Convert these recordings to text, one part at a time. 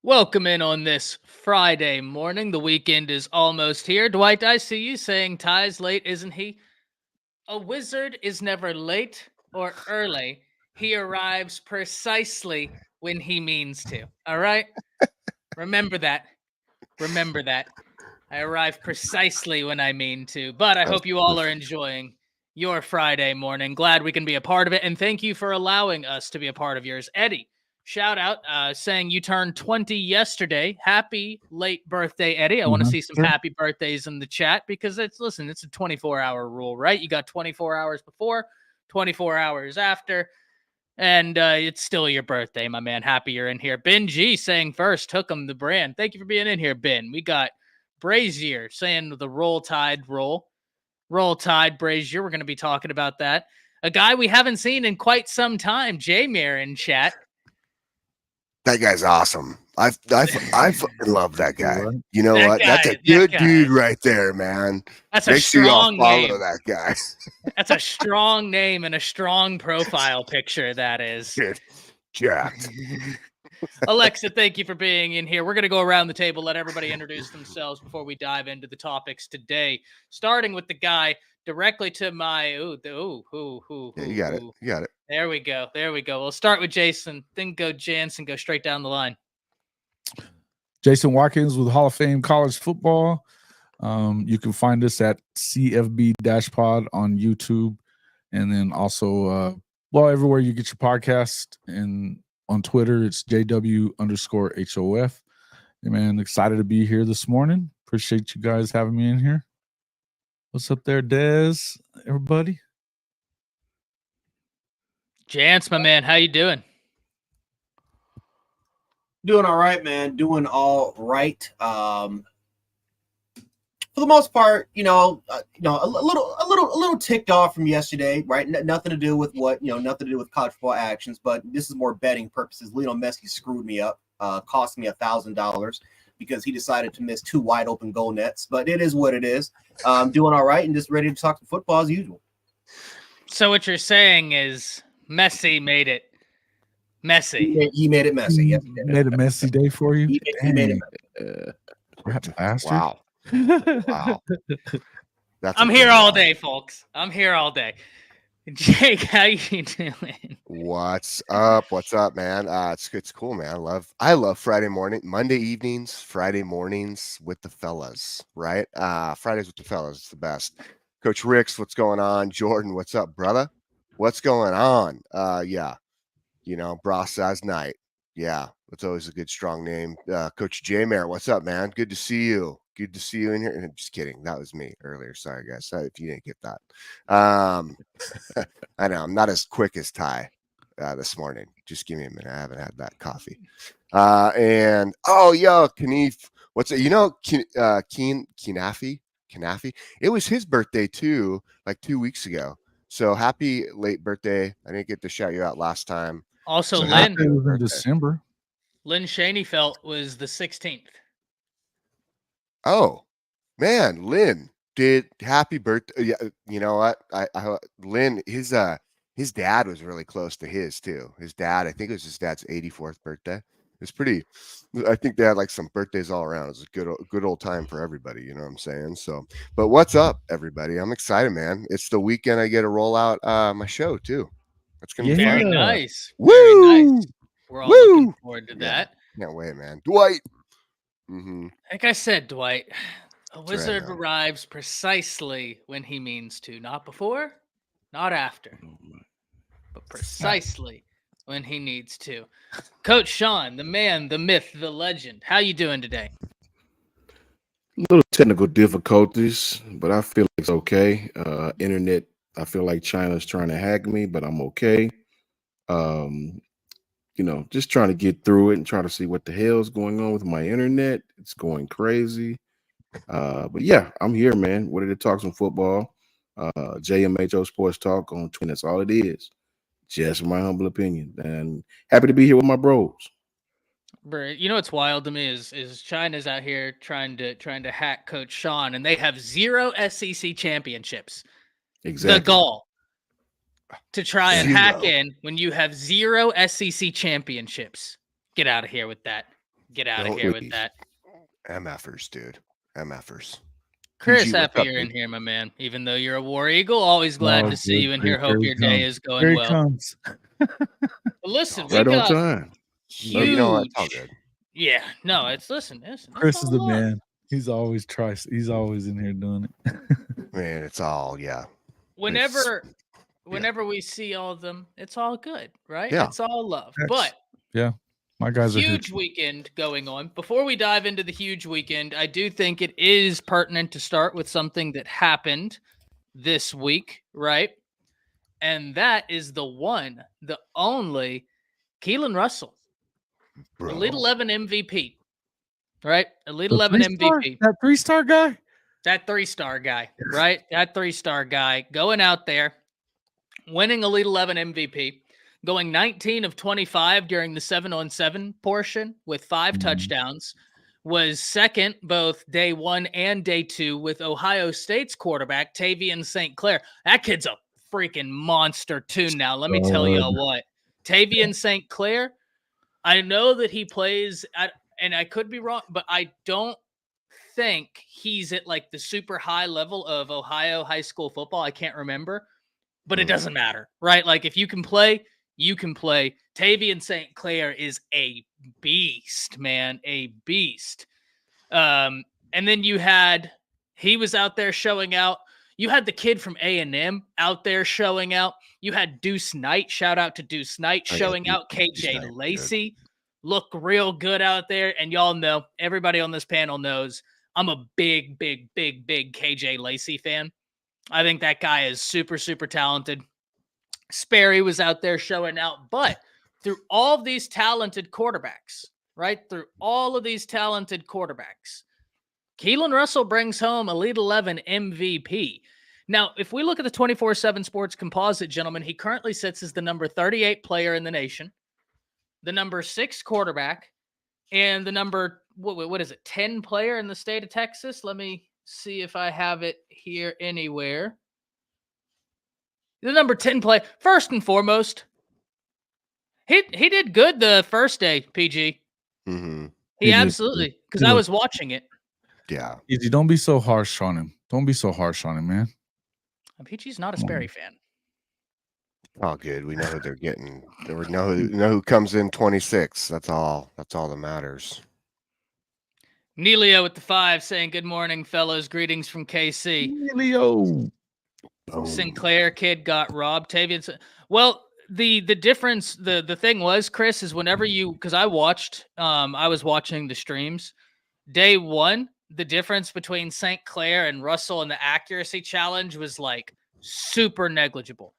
Welcome in on this Friday morning. The weekend is almost here. Dwight, I see you saying Ty's late, isn't he? A wizard is never late or early. He arrives precisely when he means to. All right? Remember that. Remember that. I arrive precisely when I mean to. But I That's hope you all are perfect. enjoying your Friday morning. Glad we can be a part of it. And thank you for allowing us to be a part of yours. Eddie, shout out saying you turned 20 yesterday. Happy late birthday, Eddie. I want to see some Sure. happy birthdays in the chat because it's a 24-hour rule, right? You got 24 hours before, 24 hours after. And it's still your birthday, my man. Happy you're in here. Ben G saying first, took him the brand. Thank you for being in here, Ben. We got Brazier saying the roll tide roll. Roll tide, Brazier. We're going to be talking about that. A guy we haven't seen in quite some time, J-Mir in chat. That guy's awesome. I fucking love that guy. Right. You know That what? That's a guy. good dude right there, man. That's a Make sure y'all strong follow name. that guy. That's a strong name and a strong profile picture, that is. Dude, jacked. Alexa, thank you for being in here. We're going to go around the table, let everybody introduce themselves before we dive into the topics today. Starting with the guy directly to my Yeah, you got it. You got it. There we go. There we go. We'll start with Jason, then go Jansen, go straight down the line. Jason Watkins with Hall of Fame College Football. You can find us at CFB-Pod on YouTube, and then also, everywhere you get your podcast, and on Twitter, it's JW_HOF. Hey, man, excited to be here this morning. Appreciate you guys having me in here. What's up there, Dez? Everybody? Jance, my man, how you doing? Doing all right, man. Doing all right. For the most part, a little ticked off from yesterday, right? Nothing to do with nothing to do with college football actions, but this is more betting purposes. Lionel Messi screwed me up, cost me $1,000 because he decided to miss 2 wide open goal nets. But it is what it is. Doing all right and just ready to talk to football as usual. So what you're saying is Messi made it messy. He made it messy. Yes, He made a messy day for you. he made it That bastard. Wow. Wow. I'm here all day, folks. I'm here all day. Jake, how you doing? What's up? What's up, man? It's cool, man. I love Friday Monday evenings, Friday mornings with the fellas, right? Fridays with the fellas, it's the best. Coach Ricks, what's going on? Jordan, what's up, brother? What's going on? Yeah, Bra Size Night. Yeah, that's always a good strong name. Coach J Mare, what's up, man? Good to see you. Good to see you in here. And just kidding. That was me earlier. Sorry, guys. Sorry if you didn't get that. I know I'm not as quick as Ty this morning. Just give me a minute. I haven't had that coffee. And Kneef, what's it? Kinafi. It was his birthday too, like 2 weeks ago. So happy late birthday. I didn't get to shout you out last time. Also, So Lynn. It was in December. Lynn Shaneyfelt was the 16th. Oh, man, Lynn did happy birthday. Yeah, you know what? Lynn, his dad was really close to his too. His dad, I think it was his dad's 84th birthday. It's pretty. I think they had like some birthdays all around. It was a good old time for everybody. You know what I'm saying? So, but what's up, everybody? I'm excited, man. It's the weekend. I get to roll out my show too. That's gonna be Very fun. nice. Woo! Very nice. We're all looking forward to that. Can't wait, man. Dwight. Mm-hmm. Like I said, Dwight, a wizard man. arrives precisely when he means to. Not before, not after, but precisely when he needs to. Coach Sean, the man, the myth, the legend. How you doing today? Little technical difficulties, but I feel it's okay. Internet, I feel like China's trying to hack me, but I'm okay. Just trying to get through it and try to see what the hell's going on with my internet. It's going crazy. But yeah, I'm here, man. Ready to talk some football. JMHO Sports Talk on Twitter. That's all it is. Just my humble opinion. And happy to be here with my bros. You know what's wild to me is China's out here trying to hack Coach Sean, and they have 0 SEC championships. Exactly. The goal to try and 0. hack in when you have 0 SEC championships. Get out of here with that. Get out of Don't here with please. that. MFers, dude. MFers. Chris, PG, what's happy up, you're in dude? here, my man. Even though you're a War Eagle, always glad Oh, to see you in here. here Hope he your day comes. is going Here he well. comes. But listen, we Right on got time. Oh, you know what? It's all huge. good. Yeah, no, listen. It's Chris all is the love. man. He's always He's always in here doing it. Man, it's all, yeah. Whenever we see all of them, it's all good, right? Yeah. It's all love. That's- But Yeah, my guys are here. huge weekend going on. Before we dive into the huge weekend, I do think it is pertinent to start with something that happened this week, right? And that is the one, the only Keelan Russell, Bro. Elite 11 MVP, right? Elite The 11 three-star? MVP. That 3-star guy? That 3-star guy, right? That 3-star guy going out there, winning Elite 11 MVP, going 19 of 25 during the 7-on-7 portion with 5 touchdowns, was second both day 1 and day 2 with Ohio State's quarterback, Tavian St. Clair. That kid's a freaking monster too now. Let me tell y'all what. Tavian St. Clair, I know that he plays at, and I could be wrong, but I don't think he's at like the super high level of Ohio high school football. I can't remember, but it doesn't matter, right? Like if you can play, you can play. Tavian St. Clair is a beast, man, a beast. And then he was out there showing out. You had the kid from A&M out there showing out. You had Deuce Knight, shout out to Deuce Knight, Oh, yeah, showing out. Deuce KJ Knight, Lacey looked real good out there. And y'all know, everybody on this panel knows, I'm a big, big, big, big KJ Lacey fan. I think that guy is super, super talented. Sperry was out there showing out. But through all of these talented quarterbacks, right? Through all of these talented quarterbacks, Keelan Russell brings home Elite 11 MVP. Now, if we look at the 24/7 Sports Composite, gentlemen, he currently sits as the number 38 player in the nation, the number 6 quarterback, and the number, what is it, 10 player in the state of Texas? Let me see if I have it here anywhere. The number 10 play. First and foremost, he did good the first day, PG. Mm-hmm. He He did. absolutely, because He I looked- was watching it. Yeah. Easy, don't be so harsh on him. Don't be so harsh on him, man. PG's not a Sperry fan. All good. We know who they're getting. We know who comes in 26. That's all that matters. Neilio with the 5 saying, good morning, fellows. Greetings from KC. Leo. Boom. Sinclair kid got robbed. Tavian. Well, the difference, the thing was, Chris, is whenever because I was watching the streams. Day 1, the difference between St. Clair and Russell in the accuracy challenge was like super negligible.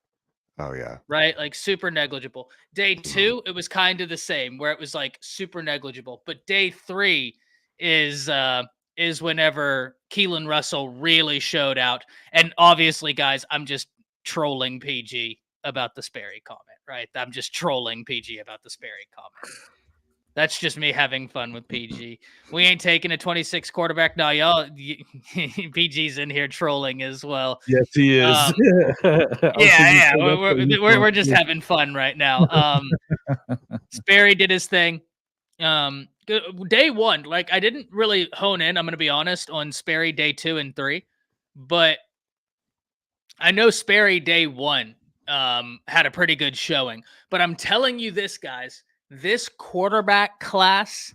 Oh yeah. Right? Like super negligible. Day 2, it was kind of the same, where it was like super negligible. But day 3 is whenever Keelan Russell really showed out. And obviously, guys, I'm just trolling PG about the Sperry comment, right? I'm just trolling PG about the Sperry comment. That's just me having fun with PG. We ain't taking a 26 quarterback. No, y'all, PG's in here trolling as well. Yes, he is. Yeah. We're just having fun right now. Sperry did his thing. Day 1, like I didn't really hone in, I'm going to be honest, on Sperry day 2 and 3, but I know Sperry day 1 had a pretty good showing. But I'm telling you this, guys, this quarterback class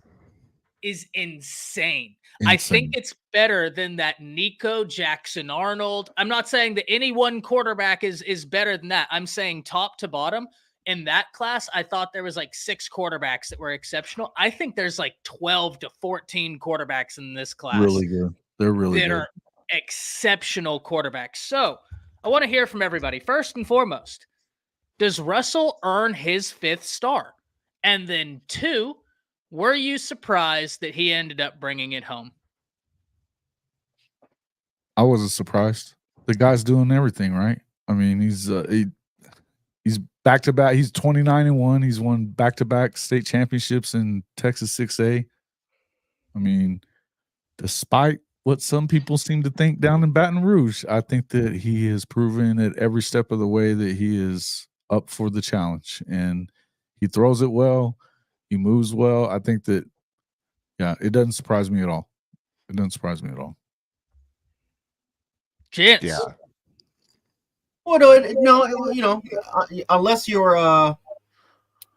is insane. I think it's better than that Nico Jackson Arnold. I'm not saying that any one quarterback is better than that. I'm saying top to bottom. In that class, I thought there was like 6 quarterbacks that were exceptional. I think there's like 12 to 14 quarterbacks in this class. Really good. They're really that good. are exceptional quarterbacks. So I want to hear from everybody. First and foremost, does Russell earn his 5th star? And then 2, were you surprised that he ended up bringing it home? I wasn't surprised. The guy's doing everything right. I mean, he's back to back. He's 29-1. He's won back-to-back state championships in Texas 6A. I mean, despite what some people seem to think down in Baton Rouge, I think that he has proven at every step of the way that he is up for the challenge, and he throws it well. He moves well. I think that Yeah, it doesn't surprise me at all. It doesn't surprise me at all. Chance. Yeah. Well, no, unless you're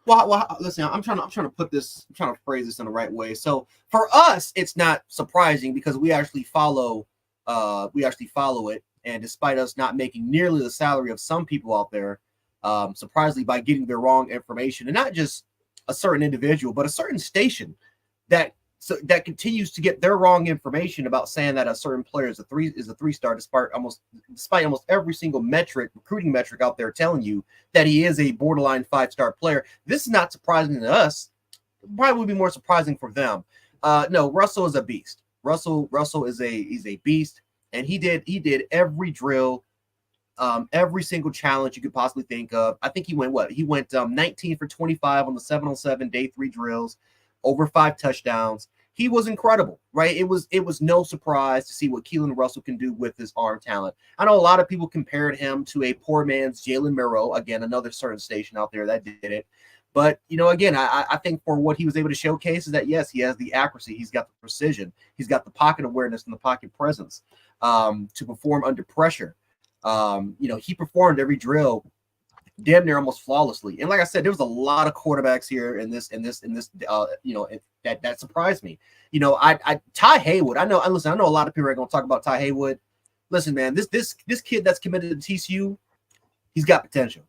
well, listen, I'm trying to phrase this in the right way. So for us, it's not surprising because we actually follow it, and despite us not making nearly the salary of some people out there, surprisingly by getting the wrong information, and not just a certain individual, but a certain station that continues to get their wrong information about saying that a certain player is a three-star, despite almost every single recruiting metric out there telling you that he is a borderline 5-star player. This is not surprising to us. It probably would be more surprising for them. No, Russell is a beast. Russell is a beast, and he did every drill, every single challenge you could possibly think of. I think he went 19 for 25 on the 7-on-7 day 3 drills, over 5 touchdowns. He was incredible, right? It was no surprise to see what Keelan Russell can do with his arm talent. I know a lot of people compared him to a poor man's Jalen Murrow, again, another certain station out there that did it. But, again, I think for what he was able to showcase is that, yes, he has the accuracy. He's got the precision. He's got the pocket awareness and the pocket presence to perform under pressure. He performed every drill damn near almost flawlessly. And like I said, there was a lot of quarterbacks here in this, that surprised me. Ty Haywood, I know a lot of people are going to talk about Ty Haywood. Listen, man, this kid that's committed to TCU, he's got potential.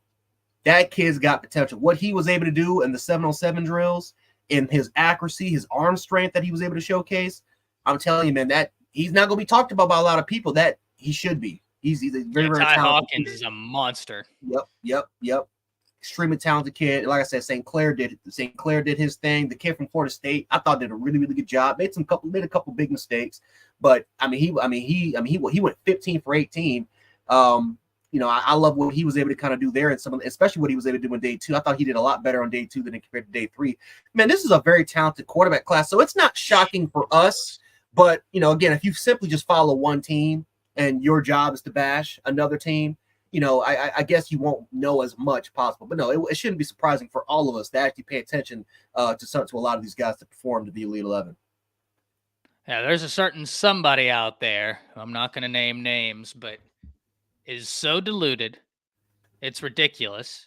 That kid's got potential. What he was able to do in the 7-on-7 drills, in his accuracy, his arm strength that he was able to showcase, I'm telling you, man, that he's not going to be talked about by a lot of people. That he should be. He's a very, very Ty talented Hawkins kid. is a monster. Yep. Extremely talented kid. Like I said, St. Clair did his thing. The kid from Florida State, I thought did a really, really good job. Made a couple big mistakes, but he went 15 for 18. I love what he was able to kind of do there, and especially what he was able to do on day 2. I thought he did a lot better on day 2 than compared to day 3. Man, this is a very talented quarterback class, so it's not shocking for us. But again, if you simply just follow one team and your job is to bash another team, I guess you won't know as much possible. But no, it shouldn't be surprising for all of us to actually pay attention to a lot of these guys that perform to the Elite 11. Yeah, there's a certain somebody out there, I'm not going to name names, but is so deluded, it's ridiculous,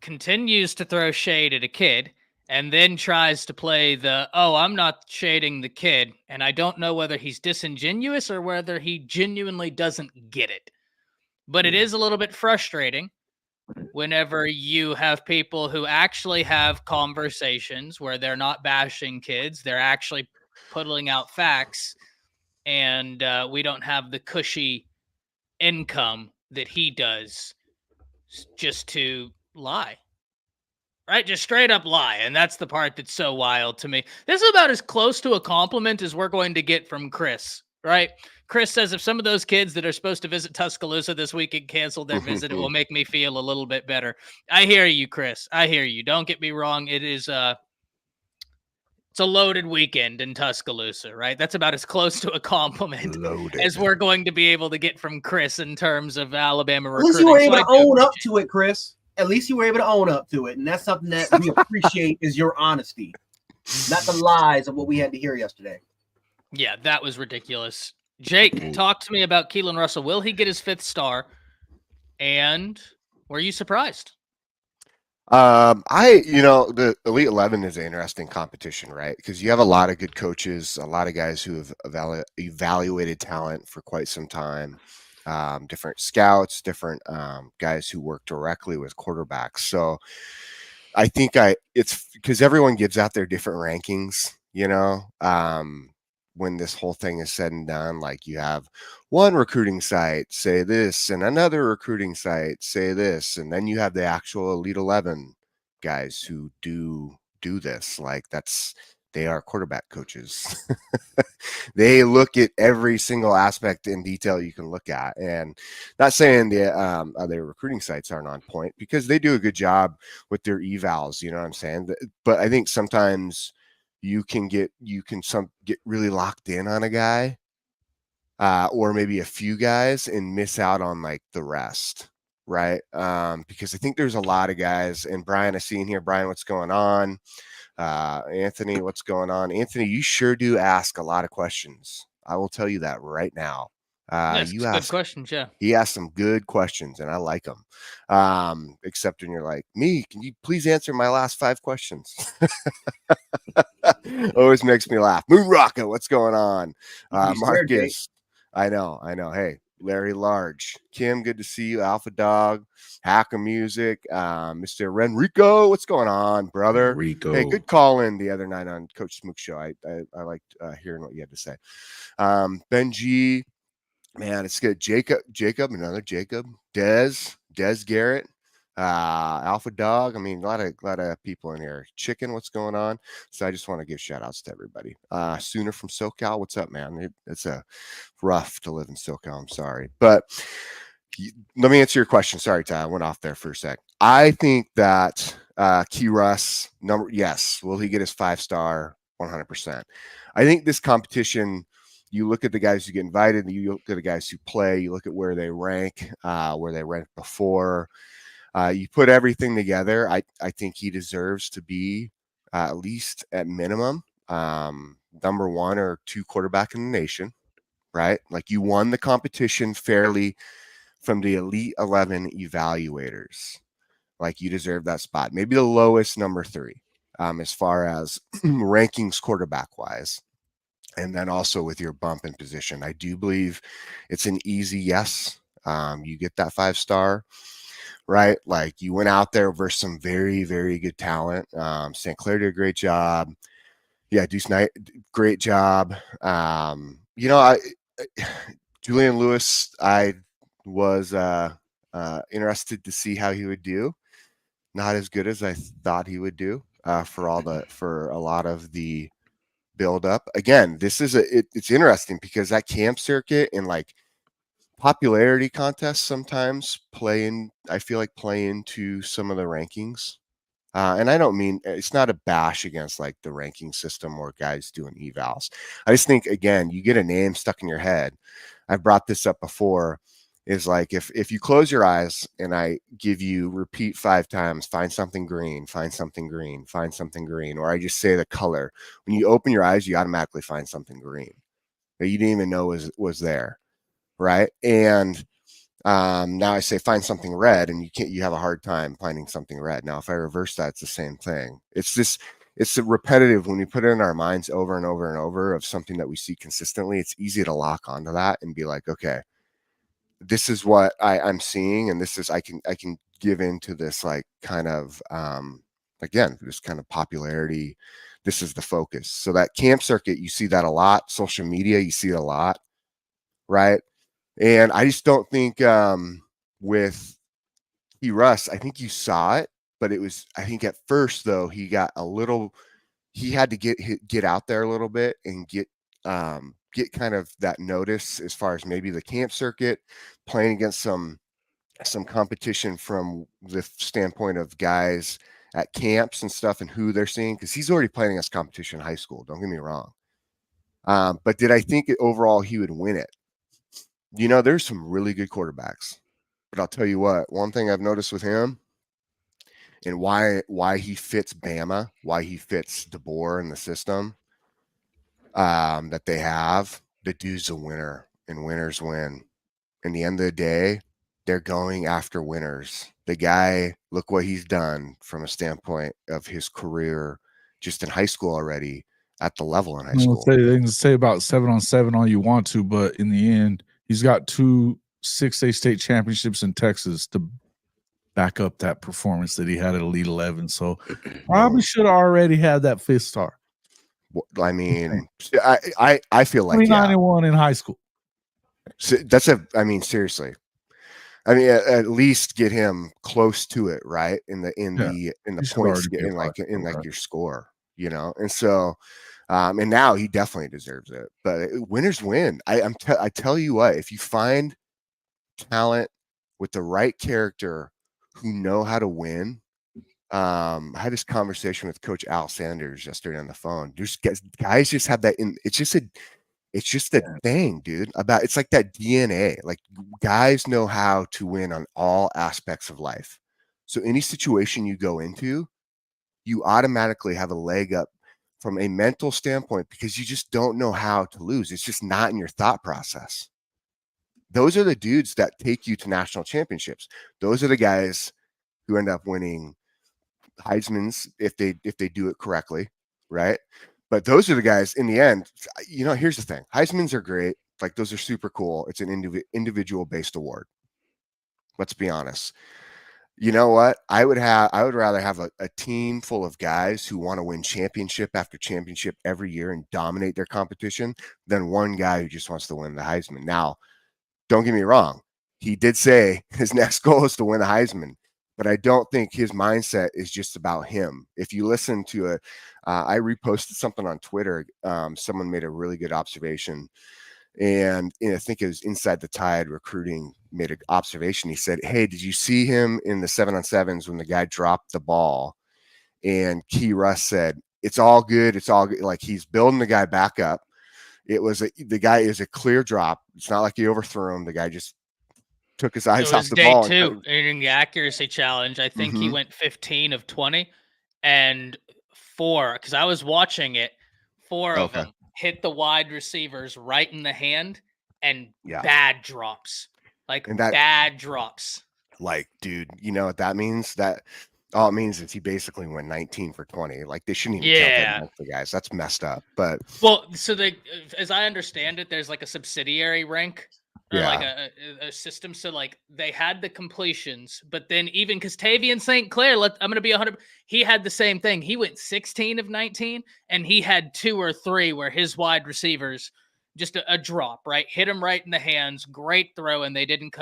continues to throw shade at a kid, and then tries to play I'm not shading the kid, and I don't know whether he's disingenuous or whether he genuinely doesn't get it. But it is a little bit frustrating whenever you have people who actually have conversations where they're not bashing kids, they're actually putting out facts, and we don't have the cushy income that he does just to lie. Right? Just straight up lie. And that's the part that's so wild to me. This is about as close to a compliment as we're going to get from Chris, right? Chris says if some of those kids that are supposed to visit Tuscaloosa this weekend canceled their visit, it will make me feel a little bit better. I hear you, Chris. I hear you. Don't get me wrong. It's a loaded weekend in Tuscaloosa, right? That's about as close to a compliment as we're going to be able to get from Chris in terms of Alabama recruiting. At least you were able to own up to it, Chris. At least you were able to own up to it. And that's something that we appreciate is your honesty, not the lies of what we had to hear yesterday. Yeah, that was ridiculous. Jake, talk to me about Keelan Russell. Will he get his 5th star? And were you surprised? The Elite 11 is an interesting competition, right? Because you have a lot of good coaches, a lot of guys who have evaluated talent for quite some time. Different scouts, different guys who work directly with quarterbacks. So I think it's because everyone gives out their different rankings, when this whole thing is said and done. Like you have one recruiting site say this and another recruiting site say this, and then you have the actual Elite 11 guys who do this. Like they are quarterback coaches. They look at every single aspect in detail you can look at. And not saying the other recruiting sites aren't on point, because they do a good job with their evals, you know what I'm saying? But I think sometimes you can get really locked in on a guy or maybe a few guys and miss out on like the rest, right? Because I think there's a lot of guys, and Brian, I see in here, Brian, what's going on? Anthony, what's going on? Anthony, you sure do ask a lot of questions. I will tell you that right now. Yes, You good ask questions. Yeah. He asks some good questions, and I like them. Except when you're like, me, can you please answer my last 5 questions? Always makes me laugh. Moon Rocket, what's going on? You swear, Jake. Marcus, I know. Hey, Larry Large, Kim, good to see you. Alpha Dog, Hacker Music, Mr. Renrico, what's going on, brother? Rico. Hey, good call in the other night on Coach Smook show. I liked hearing what you had to say. Ben G, man, it's good. Jacob, another Jacob, Des Garrett, Alpha Dog. I mean, a lot of people in here. Chicken, what's going on? So I just want to give shout outs to everybody. Sooner from SoCal, what's up, man? It's a rough to live in SoCal. I'm sorry, but let me answer your question. Sorry, Ty, I went off there for a sec. I think that Key Russ yes, will he get his 5-star? 100%. I think this competition. You look at the guys who get invited, you look at the guys who play, you look at where they rank before. You put everything together. I think he deserves to be at least at minimum number 1 or 2 quarterback in the nation, right? Like you won the competition fairly from the Elite 11 evaluators. Like you deserve that spot. Maybe the lowest number 3 as far as rankings quarterback wise. And then also with your bump in position, I do believe it's an easy yes. You get that 5-star, right? Like you went out there versus some very, very good talent. St. Clair did a great job. Yeah, Deuce Knight, great job. Julian Lewis, I was interested to see how he would do. Not as good as I thought he would do for a lot of the build up. Again, this is it's interesting because that camp circuit and like popularity contests sometimes I feel like play into some of the rankings. And I don't mean it's not a bash against like the ranking system or guys doing evals. I just think again, you get a name stuck in your head. I've brought this up before. Is like if you close your eyes and I give you repeat 5 times, find something green, find something green, find something green, or I just say the color. When you open your eyes, you automatically find something green that you didn't even know was there, right? And now I say find something red, and you have a hard time finding something red. Now, if I reverse that, it's the same thing. It's repetitive when we put it in our minds over and over and over of something that we see consistently. It's easy to lock onto that and be like, okay, this is what I'm seeing, and this is I can give into this like kind of again this kind of popularity. This is the focus. So that camp circuit, you see that a lot. Social media, you see it a lot, right? And I just don't think with Key Russ, I think you saw it, but I think at first though he had to get out there a little bit and get kind of that notice as far as maybe the camp circuit, playing against some competition from the standpoint of guys at camps and stuff and who they're seeing, because he's already playing against competition in high school. Don't get me wrong. But did I think overall he would win it? There's some really good quarterbacks, but I'll tell you what, one thing I've noticed with him and why he fits Bama, why he fits DeBoer in the system that they have, the dude's a winner and winners win. In the end of the day, they're going after winners. The guy, look what he's done from a standpoint of his career just in high school already at the level in high school. They can say about 7-on-7 all you want to, but in the end, he's got 2 6A state championships in Texas to back up that performance that he had at Elite 11. So probably should have already had that 5th star. I mean, I feel like 391 in high school. So seriously. I mean, at least get him close to it, right? In the points, in your score, And so, and now he definitely deserves it. But winners win. I tell you what, if you find talent with the right character who know how to win. I had this conversation with Coach Al Sanders yesterday on the phone. There's guys just have that it's just a thing, dude. It's like that DNA. Like guys know how to win on all aspects of life. So any situation you go into, you automatically have a leg up from a mental standpoint because you just don't know how to lose. It's just not in your thought process. Those are the dudes that take you to national championships. Those are the guys who end up winning Heisman's if they do it correctly, right? But those are the guys in the end. Here's the thing: Heisman's are great. Like, those are super cool. It's an individual based award. Let's be honest. You know what? I would rather have a team full of guys who want to win championship after championship every year and dominate their competition than one guy who just wants to win the Heisman. Now, don't get me wrong. He did say his next goal is to win the Heisman, but I don't think his mindset is just about him. If you listen to I reposted something on Twitter. Someone made a really good observation. And I think it was Inside the Tide Recruiting made an observation. He said, "Hey, did you see him in the 7-on-7s when the guy dropped the ball?" And Key Russ said, "It's all good. It's all good." Like, he's building the guy back up. The guy is a clear drop. It's not like he overthrew him. The guy just took his eyes off the ball. It was day 2 in the accuracy challenge. I think he went 15 of 20, and 4, because I was watching it, 4 of them hit the wide receivers right in the hand, and bad drops. Bad drops. Like, dude, you know what that means? That all it means is he basically went 19 for 20. Like, they shouldn't even count that against the guys. That's messed up. But so as I understand it, there's like a subsidiary rank. Or like a system. So like they had the completions, but then even because Tavian St. Clair, I'm going to be 100. He had the same thing. He went 16 of 19, and he had 2 or 3 where his wide receivers just a drop, right? Hit him right in the hands. Great throw, and they didn't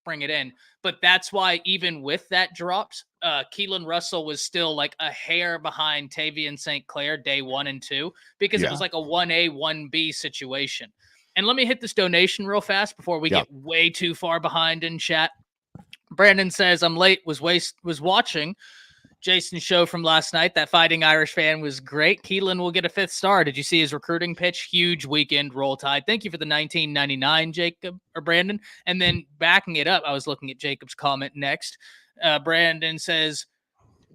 bring it in. But that's why even with that drops, Keelan Russell was still like a hair behind Tavian St. Clair day 1 and 2 because it was like a 1A, 1B situation. And let me hit this donation real fast before we get way too far behind in chat. Brandon says, "I'm late, was watching Jason's show from last night. That Fighting Irish fan was great. Keelan will get a 5th star. Did you see his recruiting pitch? Huge weekend, Roll Tide." Thank you for the 1999, Jacob or Brandon. And then backing it up, I was looking at Jacob's comment next. Brandon says,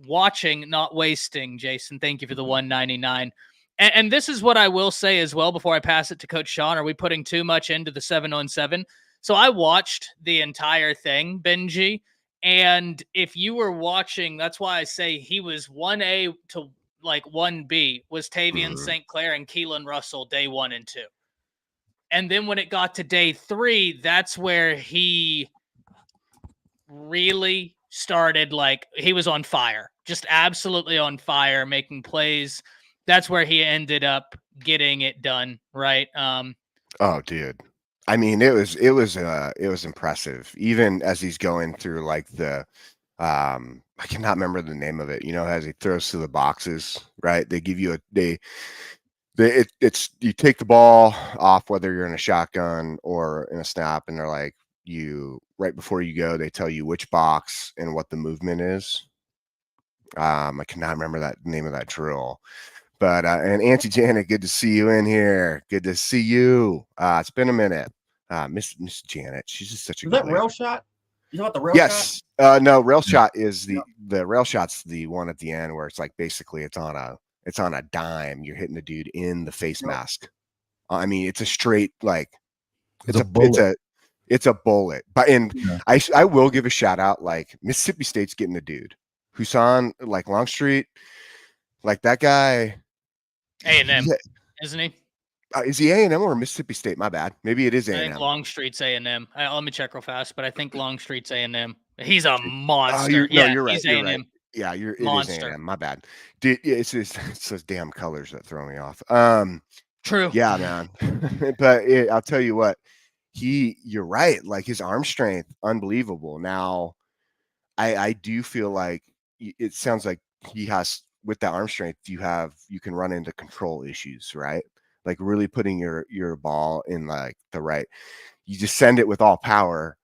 "Watching, not wasting." Jason, thank you for the 199. And this is what I will say as well before I pass it to Coach Sean. Are we putting too much into the 7-on-7? So I watched the entire thing, Benji. And if you were watching, that's why I say he was 1A to like 1B was Tavian St. Clair and Keelan Russell day 1 and 2. And then when it got to day 3, that's where he really started, like, he was on fire, just absolutely on fire, making plays. That's where he ended up getting it done, right? Oh, dude. I mean, it was impressive. Even as he's going through like the I cannot remember the name of it, as he throws to the boxes, right? They give you it's you take the ball off whether you're in a shotgun or in a snap, and they're like, right before you go, they tell you which box and what the movement is. I cannot remember that name of that drill. But and Auntie Janet, good to see you in here. Good to see you. It's been a minute. Miss Janet, she's just such a good that lady. rail shot? You know about the rail shot? Yes. No, rail shot is the rail shot's the one at the end where it's like basically it's on a dime. You're hitting the dude in the face mask. I mean, it's a straight like it's a bullet. It's a bullet. But I will give a shout out, like Mississippi State's getting the dude. Husan, like Longstreet, like that guy. A&M, isn't he? Is he A&M or Mississippi State? My bad. Maybe it is A&M. I think Longstreet's A&M. Let me check real fast, but I think Longstreet's A&M. He's a monster. You're right. He's you're A&M. right. Yeah, it monster. is A&M. My bad. Dude, it's those damn colors that throw me off. True. Yeah, man. But I'll tell you what, you're right. Like his arm strength, unbelievable. Now, I do feel like it sounds like he has, with that arm strength, you can run into control issues, right? Like really putting your ball in like the right, you just send it with all power,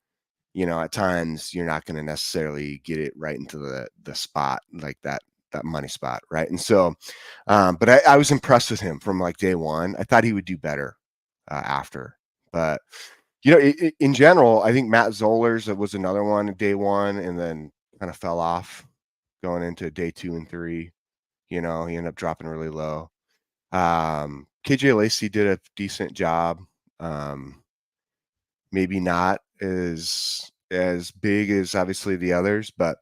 at times you're not going to necessarily get it right into the spot, like that money spot, right? And so but I was impressed with him from like day 1. I thought he would do better after, but in general, I think Matt Zollers was another one day 1 and then kind of fell off going into day 2 and 3. You know, he ended up dropping really low. KJ Lacey did a decent job. Maybe not as big as obviously the others, but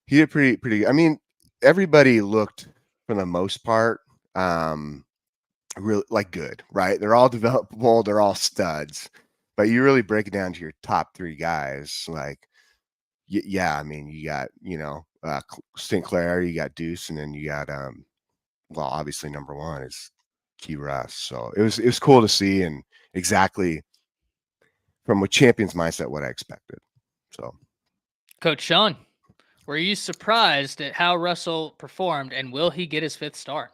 he did pretty. I mean, everybody looked for the most part really like good, right? They're all developable, they're all studs, but you really break it down to your top 3 guys, like yeah, I mean, you got, you know, Sinclair, you got Deuce, and then you got well, obviously number 1 is Key Russ. So it was cool to see, and exactly from a champion's mindset what I expected. So Coach Sean, were you surprised at how Russell performed, and will he get his 5th star?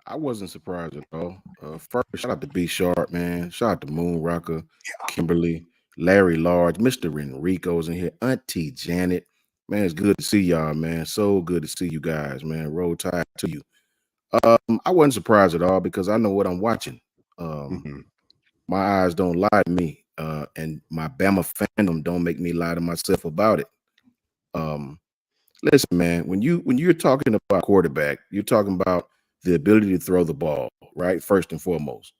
I wasn't surprised at all. First, shout out to B Sharp, man. Shout out to Moon Rocker, Kimberly, Larry Large, Mr. Enrico's in here, Auntie Janet. Man, it's good to see y'all, man. So good to see you guys, man. Roll Tide to you. I wasn't surprised at all because I know what I'm watching. My eyes don't lie to me, and my Bama fandom don't make me lie to myself about it. Listen, man, when you're talking about quarterback, you're talking about the ability to throw the ball, right? First and foremost,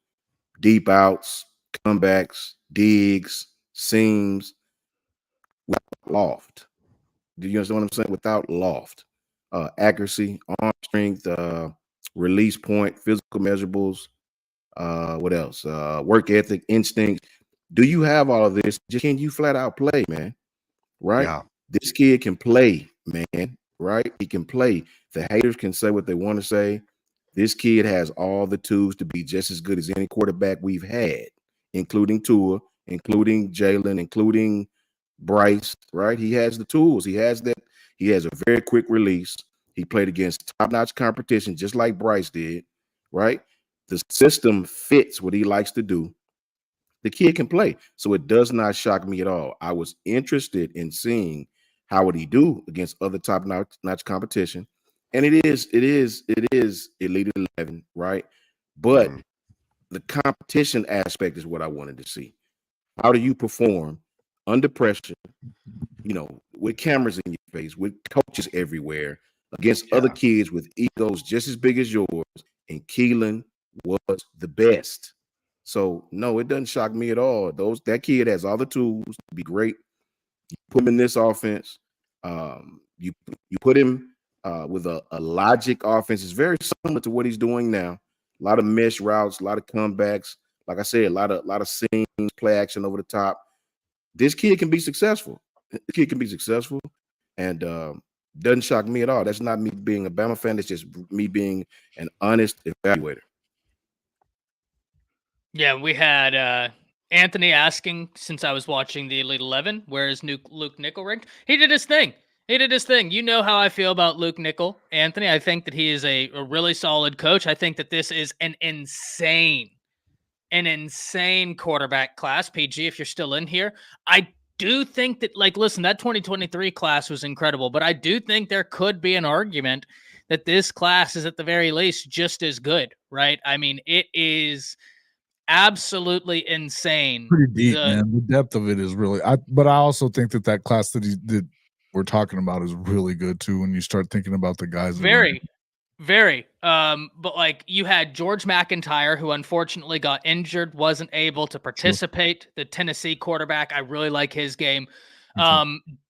deep outs, comebacks, digs, seams, without loft. Do you understand what I'm saying? Without loft, accuracy, arm strength, release point, physical measurables. What else? Work ethic, instinct. Do you have all of this? Just can you flat out play, man? Right? yeah, This kid can play, man. Right? He can play. The haters can say what they want to say. This kid has all the tools to be just as good as any quarterback we've had, including Tua, including Jalen, including Bryce. Right? He has the tools. He has that. He has a very quick release. He played against top-notch competition, just like Bryce did. Right? The system fits what he likes to do. The kid can play, so it does not shock me at all. I was interested in seeing how would he do against other top-notch competition, and it is Elite 11, right? But the competition aspect is what I wanted to see. How do you perform under pressure? You know, with cameras in your face, with coaches everywhere, against other kids with egos just as big as yours, and Keelan was the best. So no, it doesn't shock me at all. That kid has all the tools to be great. You put him in this offense. You put him with a logic offense. It's very similar to what he's doing now. A lot of mesh routes, a lot of comebacks. Like I said, a lot of seams, play action over the top. This kid can be successful. This kid can be successful, and doesn't shock me at all. That's not me being a Bama fan. It's just me being an honest evaluator. Yeah, we had Anthony asking, since I was watching the Elite 11, where is Luke Nickel ranked? He did his thing. You know how I feel about Luke Nickel, Anthony. I think that he is a really solid coach. I think that this is an insane quarterback class. PG, if you're still in here, I do think that, like, listen, that 2023 class was incredible, but I do think there could be an argument that this class is at the very least just as good, right? I mean, it is absolutely insane. Pretty deep, man. The depth of it is really. But I also think that class that we're talking about is really good too. When you start thinking about the guys, very. But like, you had George McIntyre, who unfortunately got injured, wasn't able to participate. Sure. The Tennessee quarterback, I really like his game.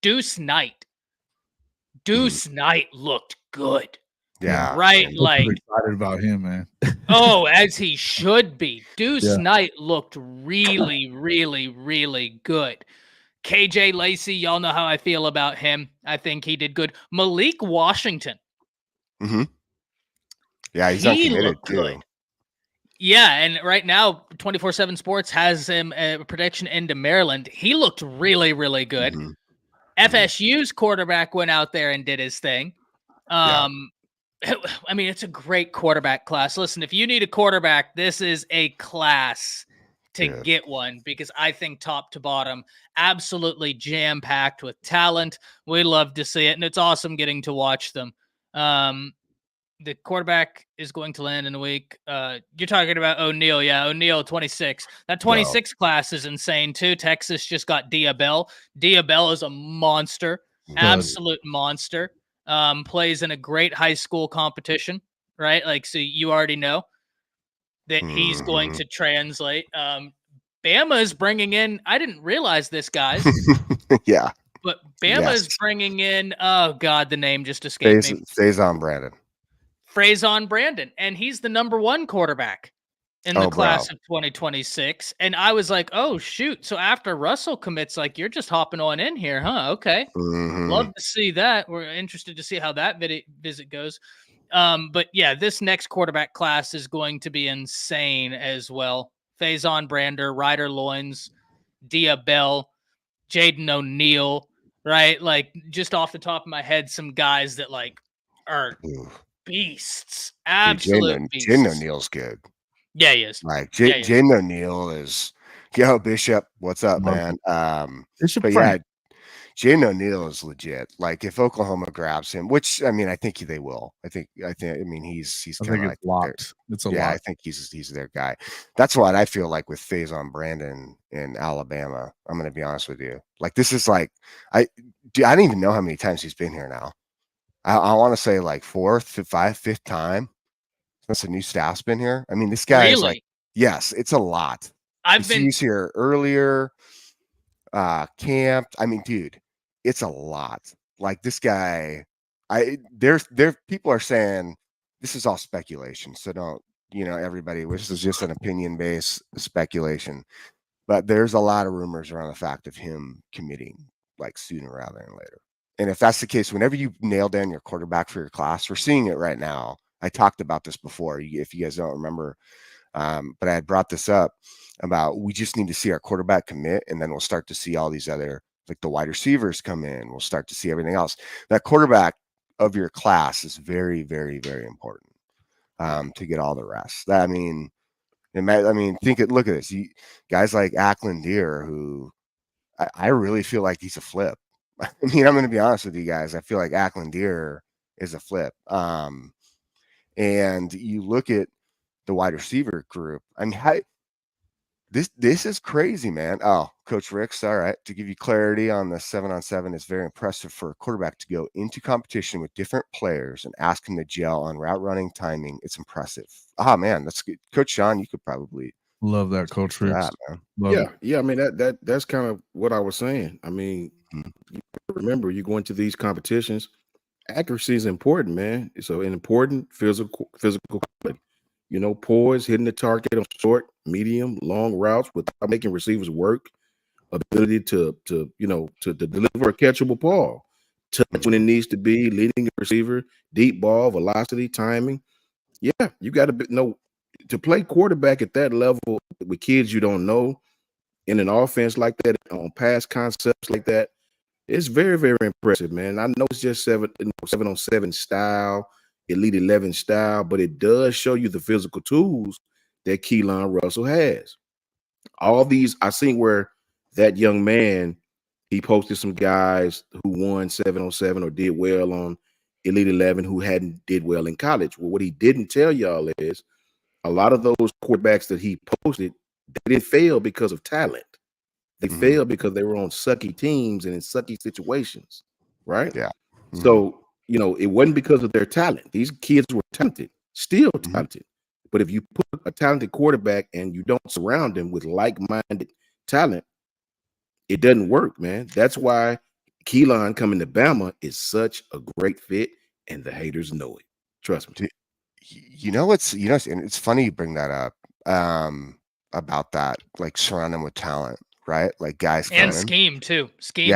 Deuce Knight looked good. Yeah, right. I'm like excited about him, man. Oh, as he should be. Deuce Knight looked really, really, really good. KJ Lacey, y'all know how I feel about him. I think he did good. Malik Washington. Yeah, he's uncommitted too. Good. Yeah, and right now 24/7 Sports has him a prediction into Maryland. He looked really, really good. FSU's quarterback went out there and did his thing. I mean, it's a great quarterback class. Listen, if you need a quarterback, this is a class to get one, because I think top to bottom, absolutely jam-packed with talent. We love to see it, and it's awesome getting to watch them. The quarterback is going to land in a week. You're talking about O'Neal. Yeah, O'Neal, 26. That 26 class is insane, too. Texas just got Diabell. Diabell is a monster, absolute monster. plays in a great high school competition, right? Like, so you already know that he's going to translate. Bama is bringing in, I didn't realize this, guys, Yeah. but Bama is bringing in, oh God, the name just escaped me. Faison Brandon. Faison Brandon, and he's the #1 quarterback in the class of 2026. And I was like, oh shoot. So after Russell commits, like, you're just hopping on in here, huh? Okay. Love to see that. We're interested to see how that visit goes. But yeah, this next quarterback class is going to be insane as well. Faison Brander, Ryder Loins, Dia Bell, Jaden O'Neal, right? Like, just off the top of my head, some guys that like are beasts, absolute beasts. Jaden O'Neal's good. Yeah, he is. Like Jaden O'Neal is, yo, Bishop, what's up, man? Bishop but Frank. yeah, Jaden O'Neal is legit. Like, if Oklahoma grabs him, which I mean, I think they will. I mean, he's kind of like locked. It's a lot. I think he's their guy. That's what I feel like with Faison Brandon in Alabama. I'm going to be honest with you. Like, this is like, I don't even know how many times he's been here now. I want to say like fifth time since the new staff's been here. I mean, this guy is like, yes, it's a lot. He's here earlier, camped. I mean, dude, it's a lot. Like, this guy, there people are saying this is all speculation. So don't, everybody, this is just an opinion-based speculation. But there's a lot of rumors around the fact of him committing like sooner rather than later. And if that's the case, whenever you nail down your quarterback for your class, we're seeing it right now. I talked about this before, if you guys don't remember, but I had brought this up about we just need to see our quarterback commit, and then we'll start to see all these other, like the wide receivers come in. We'll start to see everything else. That quarterback of your class is very, very, very important to get all the rest. Look at this. Guys like Ackland Deer, who I really feel like he's a flip. I mean, I'm going to be honest with you guys. I feel like Ackland Deer is a flip. And you look at the wide receiver group. I mean, this is crazy, man. Oh, Coach Rick's all right. To give you clarity on the 7-on-7, it's very impressive for a quarterback to go into competition with different players and ask him to gel on route running, timing. It's impressive. Ah, man, that's good. Coach Sean, you could probably love that, Coach Rick. Yeah. I mean, that's kind of what I was saying. I mean, remember, you go into these competitions, accuracy is important, man. So an important physical quality. Poise, hitting the target on short, medium, long routes without making receivers work. Ability to deliver a catchable ball, touch when it needs to be, leading a receiver, deep ball, velocity, timing. Yeah, you got to know to play quarterback at that level with kids you don't know in an offense like that, on pass concepts like that. It's very, very impressive, man. I know it's just 7-on-7 style, Elite 11 style, but it does show you the physical tools that Keelan Russell has. All these, I seen where that young man, he posted some guys who won 7-on-7 or did well on Elite 11 who hadn't did well in college. Well, what he didn't tell y'all is a lot of those quarterbacks that he posted, they didn't fail because of talent. They failed because they were on sucky teams and in sucky situations, right? Yeah. So, it wasn't because of their talent. These kids were talented, still talented. But if you put a talented quarterback and you don't surround him with like-minded talent, it doesn't work, man. That's why Keelan coming to Bama is such a great fit, and the haters know it. Trust me. And it's funny you bring that up about that, like surround them with talent, right? Like guys and scheme too. Scheme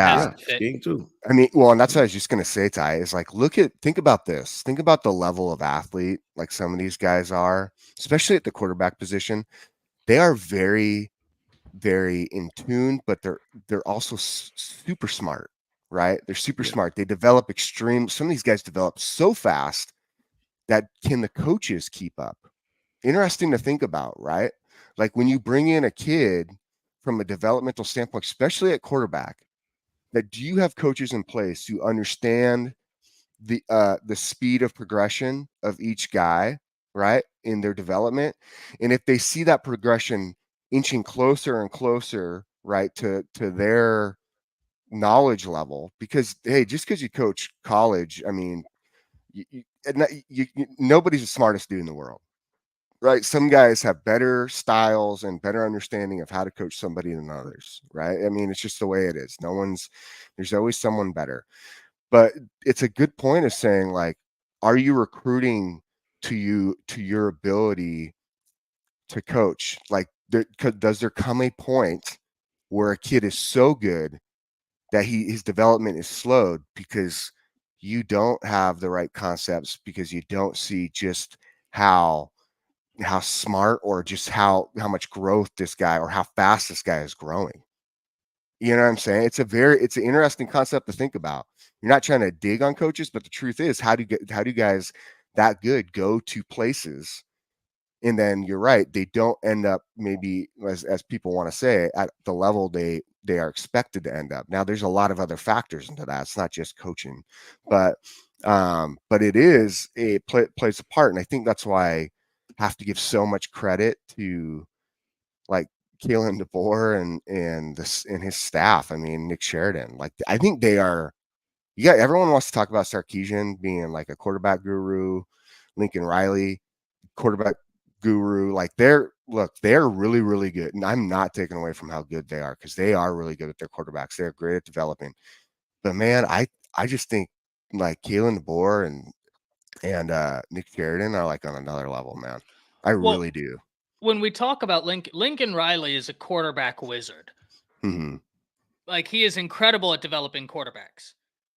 too. I mean, well, and that's what I was just gonna say, Ty, is like think about this. Think about the level of athlete like some of these guys are, especially at the quarterback position. They are very, very in tune, but they're also super smart, right? They're super smart. They develop some of these guys develop so fast that can the coaches keep up? Interesting to think about, right? Like when you bring in a kid from a developmental standpoint, especially at quarterback, that do you have coaches in place who understand the speed of progression of each guy, right, in their development? And if they see that progression inching closer and closer, right, to their knowledge level, because hey, just because you coach college, I mean, nobody's the smartest dude in the world, right? Some guys have better styles and better understanding of how to coach somebody than others, right? I mean, it's just the way it is. There's always someone better. But it's a good point of saying, like, are you recruiting to your ability to coach? Like, does there come a point where a kid is so good that his development is slowed because you don't have the right concepts, because you don't see just how smart or just how much growth this guy or how fast this guy is growing. You know what I'm saying? It's an interesting concept to think about. You're not trying to dig on coaches, but the truth is, how do guys that good go to places, and then you're right, they don't end up, maybe as people want to say, at the level they are expected to end up. Now there's a lot of other factors into that. It's not just coaching, but it is plays a part. And I think that's why I have to give so much credit to, like, Kalen DeBoer and his staff. I mean, Nick Sheridan. Like, I think they are. Everyone wants to talk about Sarkisian being like a quarterback guru, Lincoln Riley, quarterback guru. Like, they're really, really good. And I'm not taking away from how good they are, because they are really good at their quarterbacks. They're great at developing. But man, I just think, like, Kalen DeBoer and Nick Sheridan are like on another level, man. I really do. When we talk about Lincoln Riley is a quarterback wizard. Mm-hmm. Like, he is incredible at developing quarterbacks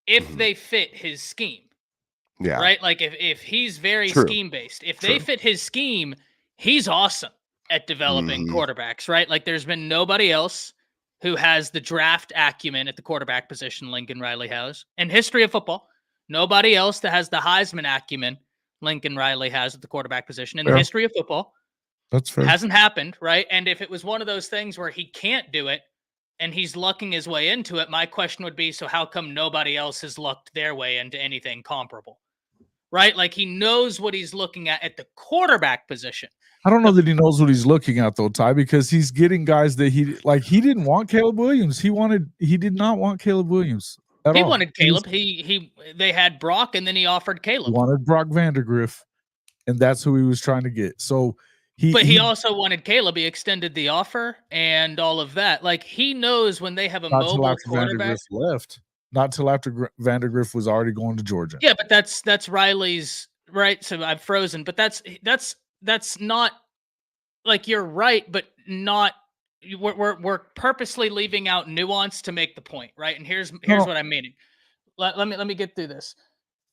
if they fit his scheme. Yeah. Right? Like, if he's very True. scheme based, if they fit his scheme, he's awesome at developing quarterbacks, right? Like, there's been nobody else who has the draft acumen at the quarterback position Lincoln Riley has in history of football. Nobody else that has the Heisman acumen Lincoln Riley has at the quarterback position in the history of football. That's fair. Hasn't happened, right? And if it was one of those things where he can't do it and he's lucking his way into it, my question would be, so how come nobody else has lucked their way into anything comparable? Right? Like, he knows what he's looking at the quarterback position. I don't know that he knows what he's looking at, though, Ty, because he's getting guys that he didn't want Caleb Williams. He did not want Caleb Williams at all. He wanted Caleb. They had Brock, and then he offered Caleb. He wanted Brock Vandegrift, and that's who he was trying to get. So he also wanted Caleb. He extended the offer and all of that. Like, he knows when they have a mobile quarterback. Left. Not till after Vandegrift was already going to Georgia. Yeah, but that's Riley's, right? So I've frozen, but that's not, like, you're right, but not. We're purposely leaving out nuance to make the point, right? And here's what I'm meaning. Let me get through this.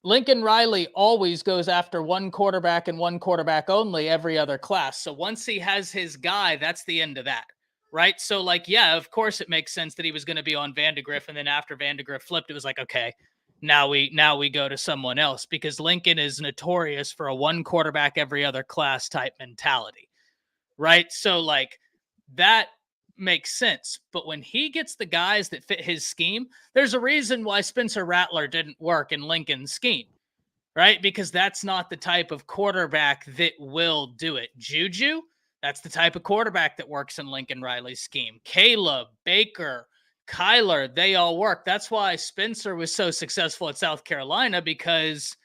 Lincoln Riley always goes after one quarterback and one quarterback only every other class. So once he has his guy, that's the end of that. Right. So, like, yeah, of course it makes sense that he was going to be on Vandegrift. And then after Vandegrift flipped, it was like, okay, now we go to someone else, because Lincoln is notorious for a one quarterback every other class type mentality. Right. So, like, that makes sense. But when he gets the guys that fit his scheme, there's a reason why Spencer Rattler didn't work in Lincoln's scheme. Right. Because that's not the type of quarterback that will do it. Juju, that's the type of quarterback that works in Lincoln Riley's scheme. Caleb, Baker, Kyler, they all work. That's why Spencer was so successful at South Carolina, because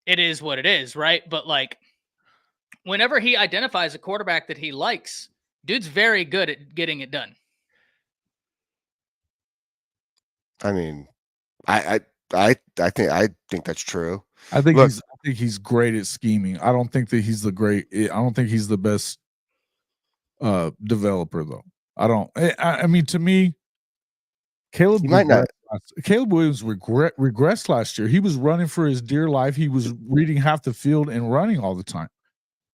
it is what it is, right? But, like, whenever he identifies a quarterback that he likes, dude's very good at getting it done. I mean, I think that's true. I think he's great at scheming. I don't think he's the best developer, though. I mean, to me, Caleb Williams regressed last year. He was running for his dear life. He was reading half the field and running all the time.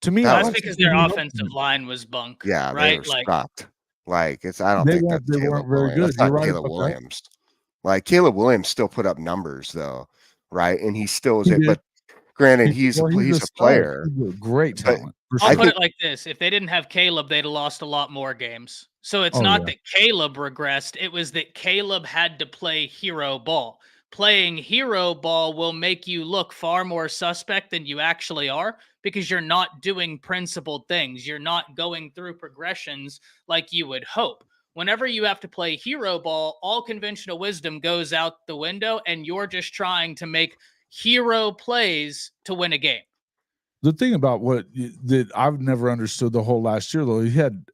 To me, that's because their offensive line was bunk. Yeah, right? They were stopped. Like, I don't think that's Caleb Williams. That's not Caleb Williams. Like, Caleb Williams still put up numbers, though, right? And he still is it. But granted, he's a player. He's a great talent. I'll put it like this: if they didn't have Caleb, they'd have lost a lot more games. So it's not that Caleb regressed; it was that Caleb had to play hero ball. Playing hero ball will make you look far more suspect than you actually are, because you're not doing principled things. You're not going through progressions like you would hope. Whenever you have to play hero ball, all conventional wisdom goes out the window, and you're just trying to make hero plays to win a game. The thing about that I've never understood the whole last year, though, he had,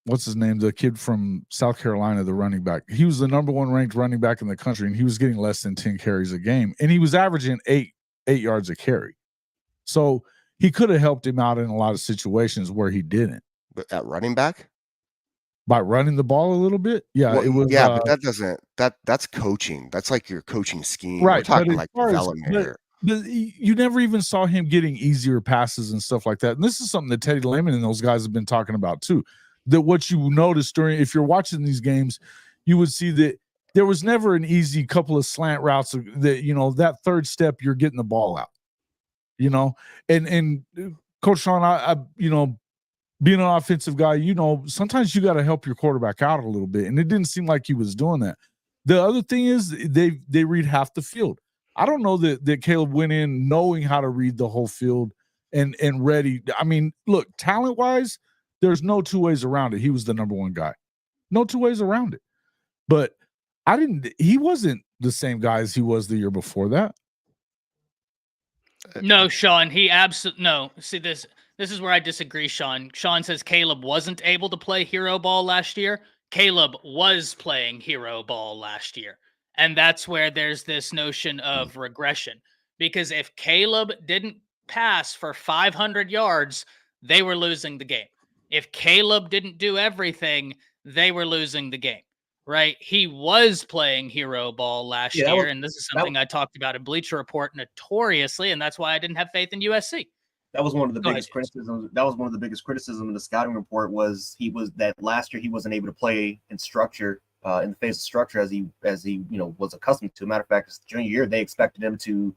what's his name? The kid from South Carolina, the running back. He was the number 1 ranked running back in the country, and he was getting less than 10 carries a game, and he was averaging 8 yards a carry. So he could have helped him out in a lot of situations where he didn't. But at running back? By running the ball a little bit? Yeah, Well, it was. Yeah, but that doesn't that's coaching. That's like your coaching scheme. Right. We're talking as like far as- development here. but you never even saw him getting easier passes and stuff like that. And this is something that Teddy Lehman and those guys have been talking about too. That what you noticed if you're watching these games, you would see that there was never an easy couple of slant routes that, that third step, you're getting the ball out, and Coach Sean, I being an offensive guy, sometimes you got to help your quarterback out a little bit. And it didn't seem like he was doing that. The other thing is they read half the field. I don't know that Caleb went in knowing how to read the whole field and ready. I mean, look, talent-wise, there's no two ways around it. He was the number 1 guy. No two ways around it. But he wasn't the same guy as he was the year before that. No, Sean, he absolutely no. See, this is where I disagree, Sean. Sean says Caleb wasn't able to play hero ball last year. Caleb was playing hero ball last year. And that's where there's this notion of regression. Because if Caleb didn't pass for 500 yards, they were losing the game. If Caleb didn't do everything, they were losing the game. Right? He was playing hero ball last year, and this is something I talked about in Bleacher Report notoriously, and that's why I didn't have faith in USC. That was one of the biggest criticisms. That was one of the biggest criticism in the scouting report was that last year he wasn't able to play in structure, in the phase of structure as he was accustomed to. Matter of fact, his junior year they expected him to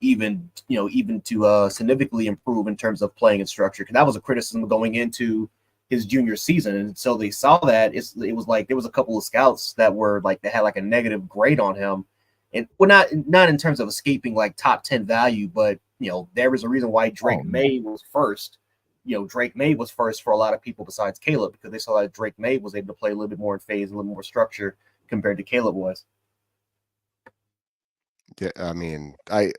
even to significantly improve in terms of playing in structure. Because that was a criticism going into his junior season, and so they saw that it was like there was a couple of scouts that were like they had like a negative grade on him, and well, not in terms of escaping like top 10 value, but there was a reason why Drake May was first. Drake May was first for a lot of people besides Caleb because they saw that Drake May was able to play a little bit more in phase, a little more structure compared to Caleb was. Yeah, I mean, I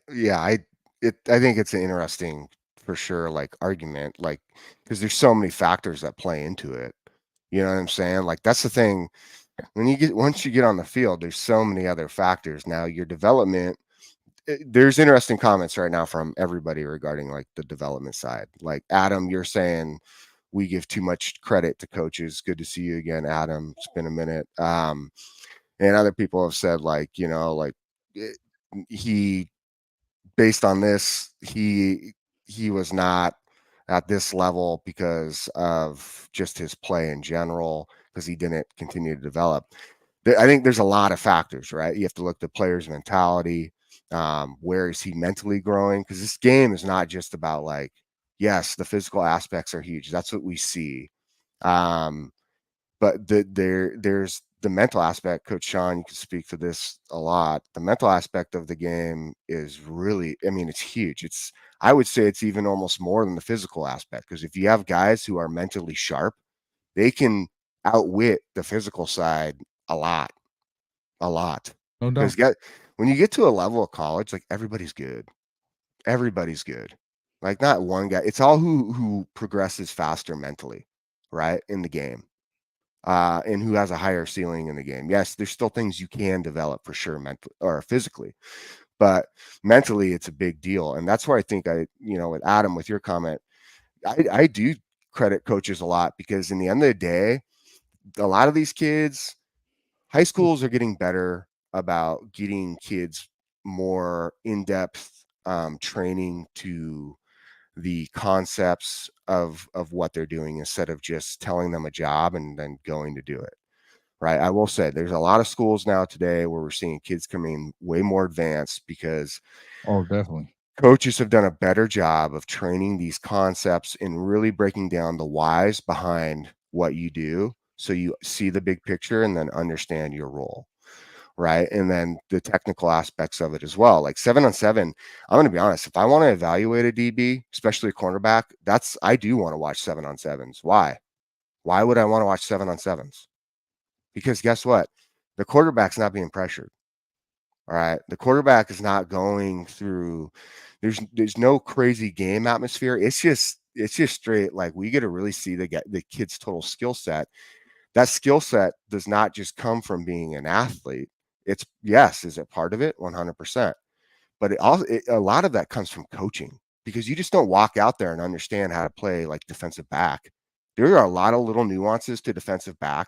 think it's an interesting, for sure, like argument, like because there's so many factors that play into it. You know what I'm saying? Like that's the thing. Once you get on the field, there's so many other factors. Now your development. There's interesting comments right now from everybody regarding like the development side. Like Adam, you're saying we give too much credit to coaches. Good to see you again, Adam. It's been a minute. And other people have said he, based on this, he was not at this level because of just his play in general, because he didn't continue to develop. I think there's a lot of factors, right? You have to look at the player's mentality. Where is he mentally growing? Because this game is not just about like, yes, the physical aspects are huge. That's what we see. But there's the mental aspect. Coach Sean, you can speak to this a lot. The mental aspect of the game is really, I mean, it's huge. I would say it's even almost more than the physical aspect, because if you have guys who are mentally sharp, they can outwit the physical side a lot. No doubt. Because when you get to a level of college, like everybody's good. Like not one guy. It's all who progresses faster mentally, right, in the game. And who has a higher ceiling in the game. Yes, there's still things you can develop for sure, mentally or physically, but mentally it's a big deal. And that's where I think with Adam, with your comment, I do credit coaches a lot, because in the end of the day, a lot of these kids, high schools are getting better about getting kids more in-depth training to the concepts of what they're doing, instead of just telling them a job and then going to do it. Right. I will say there's a lot of schools now today where we're seeing kids coming way more advanced, because definitely coaches have done a better job of training these concepts and really breaking down the whys behind what you do, so you see the big picture and then understand your role. Right. And then the technical aspects of it as well. Like 7-on-7, I'm going to be honest, if I want to evaluate a DB, especially a cornerback, I do want to watch 7-on-7s. Why would I want to watch 7-on-7s? Because guess what? The quarterback's not being pressured. All right. The quarterback is not going through, there's no crazy game atmosphere. It's just straight. Like, we get to really see the kid's total skill set. That skill set does not just come from being an athlete. It's, yes, is it part of it? 100%. But a lot of that comes from coaching, because you just don't walk out there and understand how to play like defensive back. There are a lot of little nuances to defensive back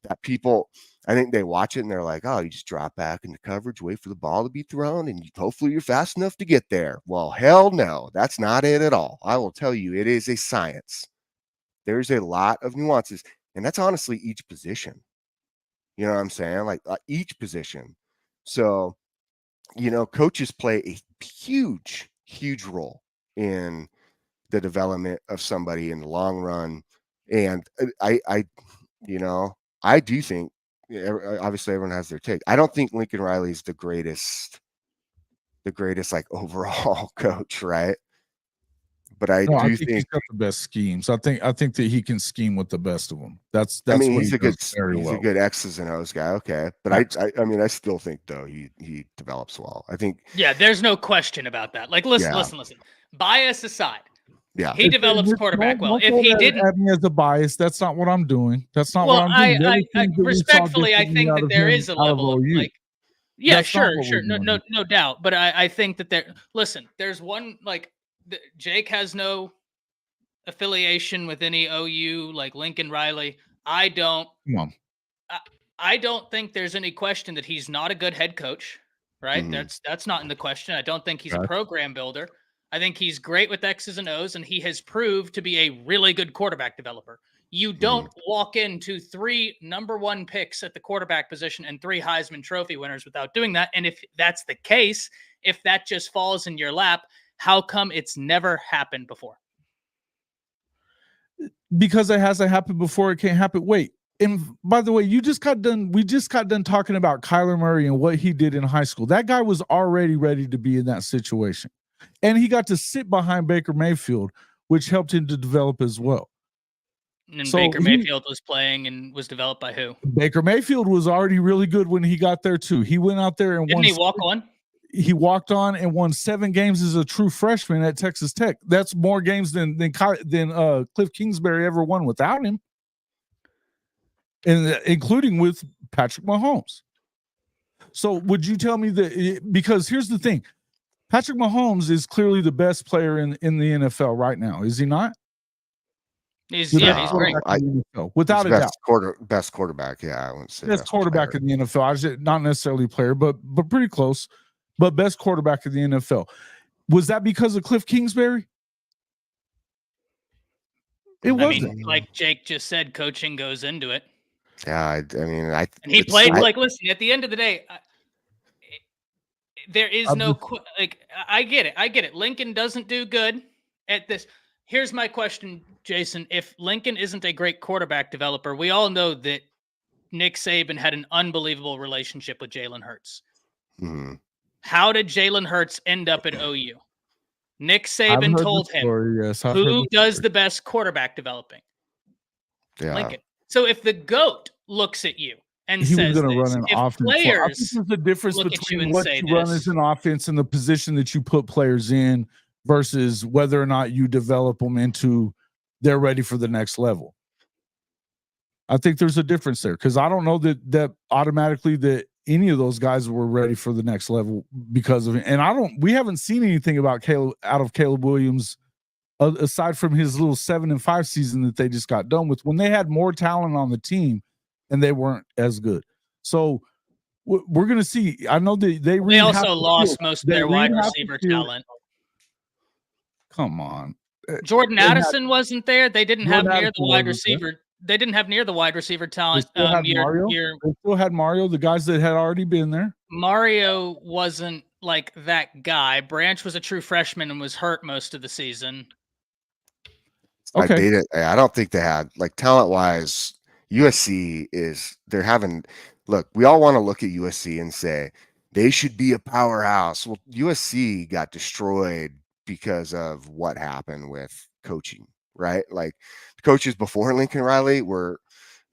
that people, I think they watch it and they're like, oh, you just drop back into coverage, wait for the ball to be thrown, and hopefully you're fast enough to get there. Well, hell no, that's not it at all. I will tell you, it is a science. There's a lot of nuances, and that's honestly each position. You know what I'm saying? Like, each position. So, coaches play a huge, huge role in the development of somebody in the long run. And I do think, obviously everyone has their take. I don't think Lincoln Riley is the greatest like overall coach, right? But I No, I do think he's think, got the best schemes. I think that he can scheme with the best of them. That's I mean, what he's he a good, does very he's well. a good X's and O's guy. Okay. But Facts. I mean, I still think though, he develops well. I think, Yeah, there's no question about that. Like, listen. Bias aside, yeah. he develops quarterback well. Don't If throw he that didn't, at me as a bias, that's not what I'm doing. That's not what well, I'm doing. There were I things that we saw respectfully, I differently think out that of there him is a out of level of OU. like, yeah, That's not sure, what we're doing. no doubt. But I think that listen, there's one, like, Jake has no affiliation with any OU, like Lincoln Riley. I don't. Come on. I don't think there's any question that he's not a good head coach, right? Mhm. That's not in the question. I don't think he's a Right. program builder. I think he's great with X's and O's, and he has proved to be a really good quarterback developer. You don't walk into 3 number 1 picks at the quarterback position and 3 Heisman Trophy winners without doing that. And if that's the case, if that just falls in your lap, how come it's never happened before? Because it hasn't happened before, it can't happen. Wait. And by the way, we just got done talking about Kyler Murray and what he did in high school. That guy was already ready to be in that situation. And he got to sit behind Baker Mayfield, which helped him to develop as well. And Baker Mayfield was playing and was developed by who? Baker Mayfield was already really good when he got there too. He went out there and didn't he walk on? He walked on and won 7 games as a true freshman at Texas Tech. That's more games than Cliff Kingsbury ever won without him, and including with Patrick Mahomes. So would you tell me that, because here's the thing, Patrick Mahomes is clearly the best player in the NFL right now, is he not? He's great. Without a doubt. Best quarterback. Yeah, I wouldn't say best quarterback in the NFL. I just, not necessarily player, but pretty close. But best quarterback in the NFL. Was that because of Cliff Kingsbury? It wasn't. I mean, like Jake just said, coaching goes into it. Yeah, I mean, and he played listen, at the end of the day, there is I get it. Lincoln doesn't do good at this. Here's my question, Jason. If Lincoln isn't a great quarterback developer, we all know that Nick Saban had an unbelievable relationship with Jalen Hurts. Mm-hmm. How did Jalen Hurts end up at OU? Nick Saban told him, who does the best quarterback developing? Yeah. Lincoln. So if the GOAT looks at you and he says was going to run an if offense. players I think there's a difference between what you run as an offense and the position that you put players in versus whether or not you develop them into they're ready for the next level. I think there's a difference there, because I don't know that automatically that any of those guys were ready for the next level because of it. And we haven't seen anything about Caleb Williams aside from his little 7-5 season that they just got done with, when they had more talent on the team and they weren't as good. So we're going to see. I know that they also lost most of their wide receiver talent. Come on. Jordan Addison wasn't there. They didn't have near the wide receiver. They didn't have near the wide receiver talent. They still had Mario, the guys that had already been there. Mario wasn't like that guy. Branch was a true freshman and was hurt most of the season. Okay. I don't think they had, like, talent-wise, USC look, we all want to look at USC and say they should be a powerhouse. Well, USC got destroyed because of what happened with coaching, right? Like, the coaches before Lincoln Riley were,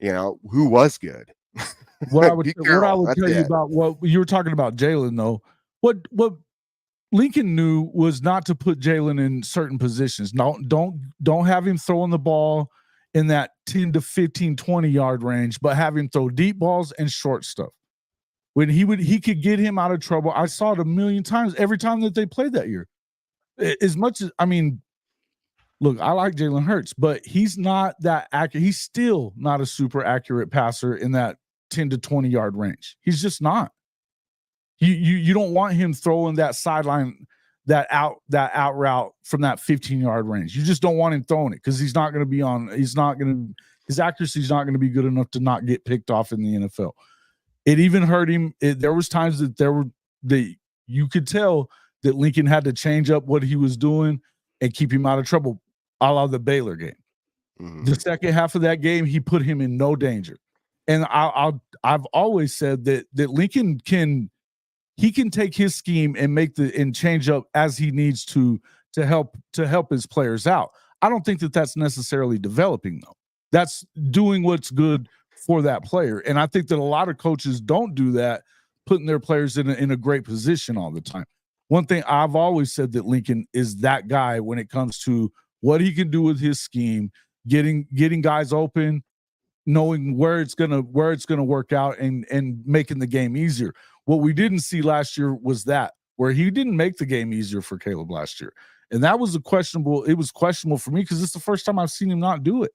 who was good? What I would Be careful. tell you about what you were talking about Jalen though, what Lincoln knew was not to put Jalen in certain positions. Don't have him throwing the ball in that 10 to 15, 20 yard range, but have him throw deep balls and short stuff. When he could get him out of trouble. I saw it a million times every time that they played that year. As much as, I mean, look, I like Jalen Hurts, but he's not that accurate. He's still not a super accurate passer in that 10 to 20 yard range. He's just not. You don't want him throwing that sideline, that out route from that 15 yard range. You just don't want him throwing it because his accuracy is not going to be good enough to not get picked off in the NFL. It even hurt him. There was times that you could tell that Lincoln had to change up what he was doing and keep him out of trouble, a la the Baylor game. Mm-hmm. The second half of that game, he put him in no danger. And I've always said that Lincoln can take his scheme and change up as he needs to help his players out. I don't think that that's necessarily developing though. That's doing what's good for that player. And I think that a lot of coaches don't do that, putting their players in a great position all the time. One thing I've always said that Lincoln is that guy when it comes to what he can do with his scheme, getting guys open, knowing where it's gonna work out and making the game easier. What we didn't see last year was that where he didn't make the game easier for Caleb last year. And that was questionable for me because it's the first time I've seen him not do it.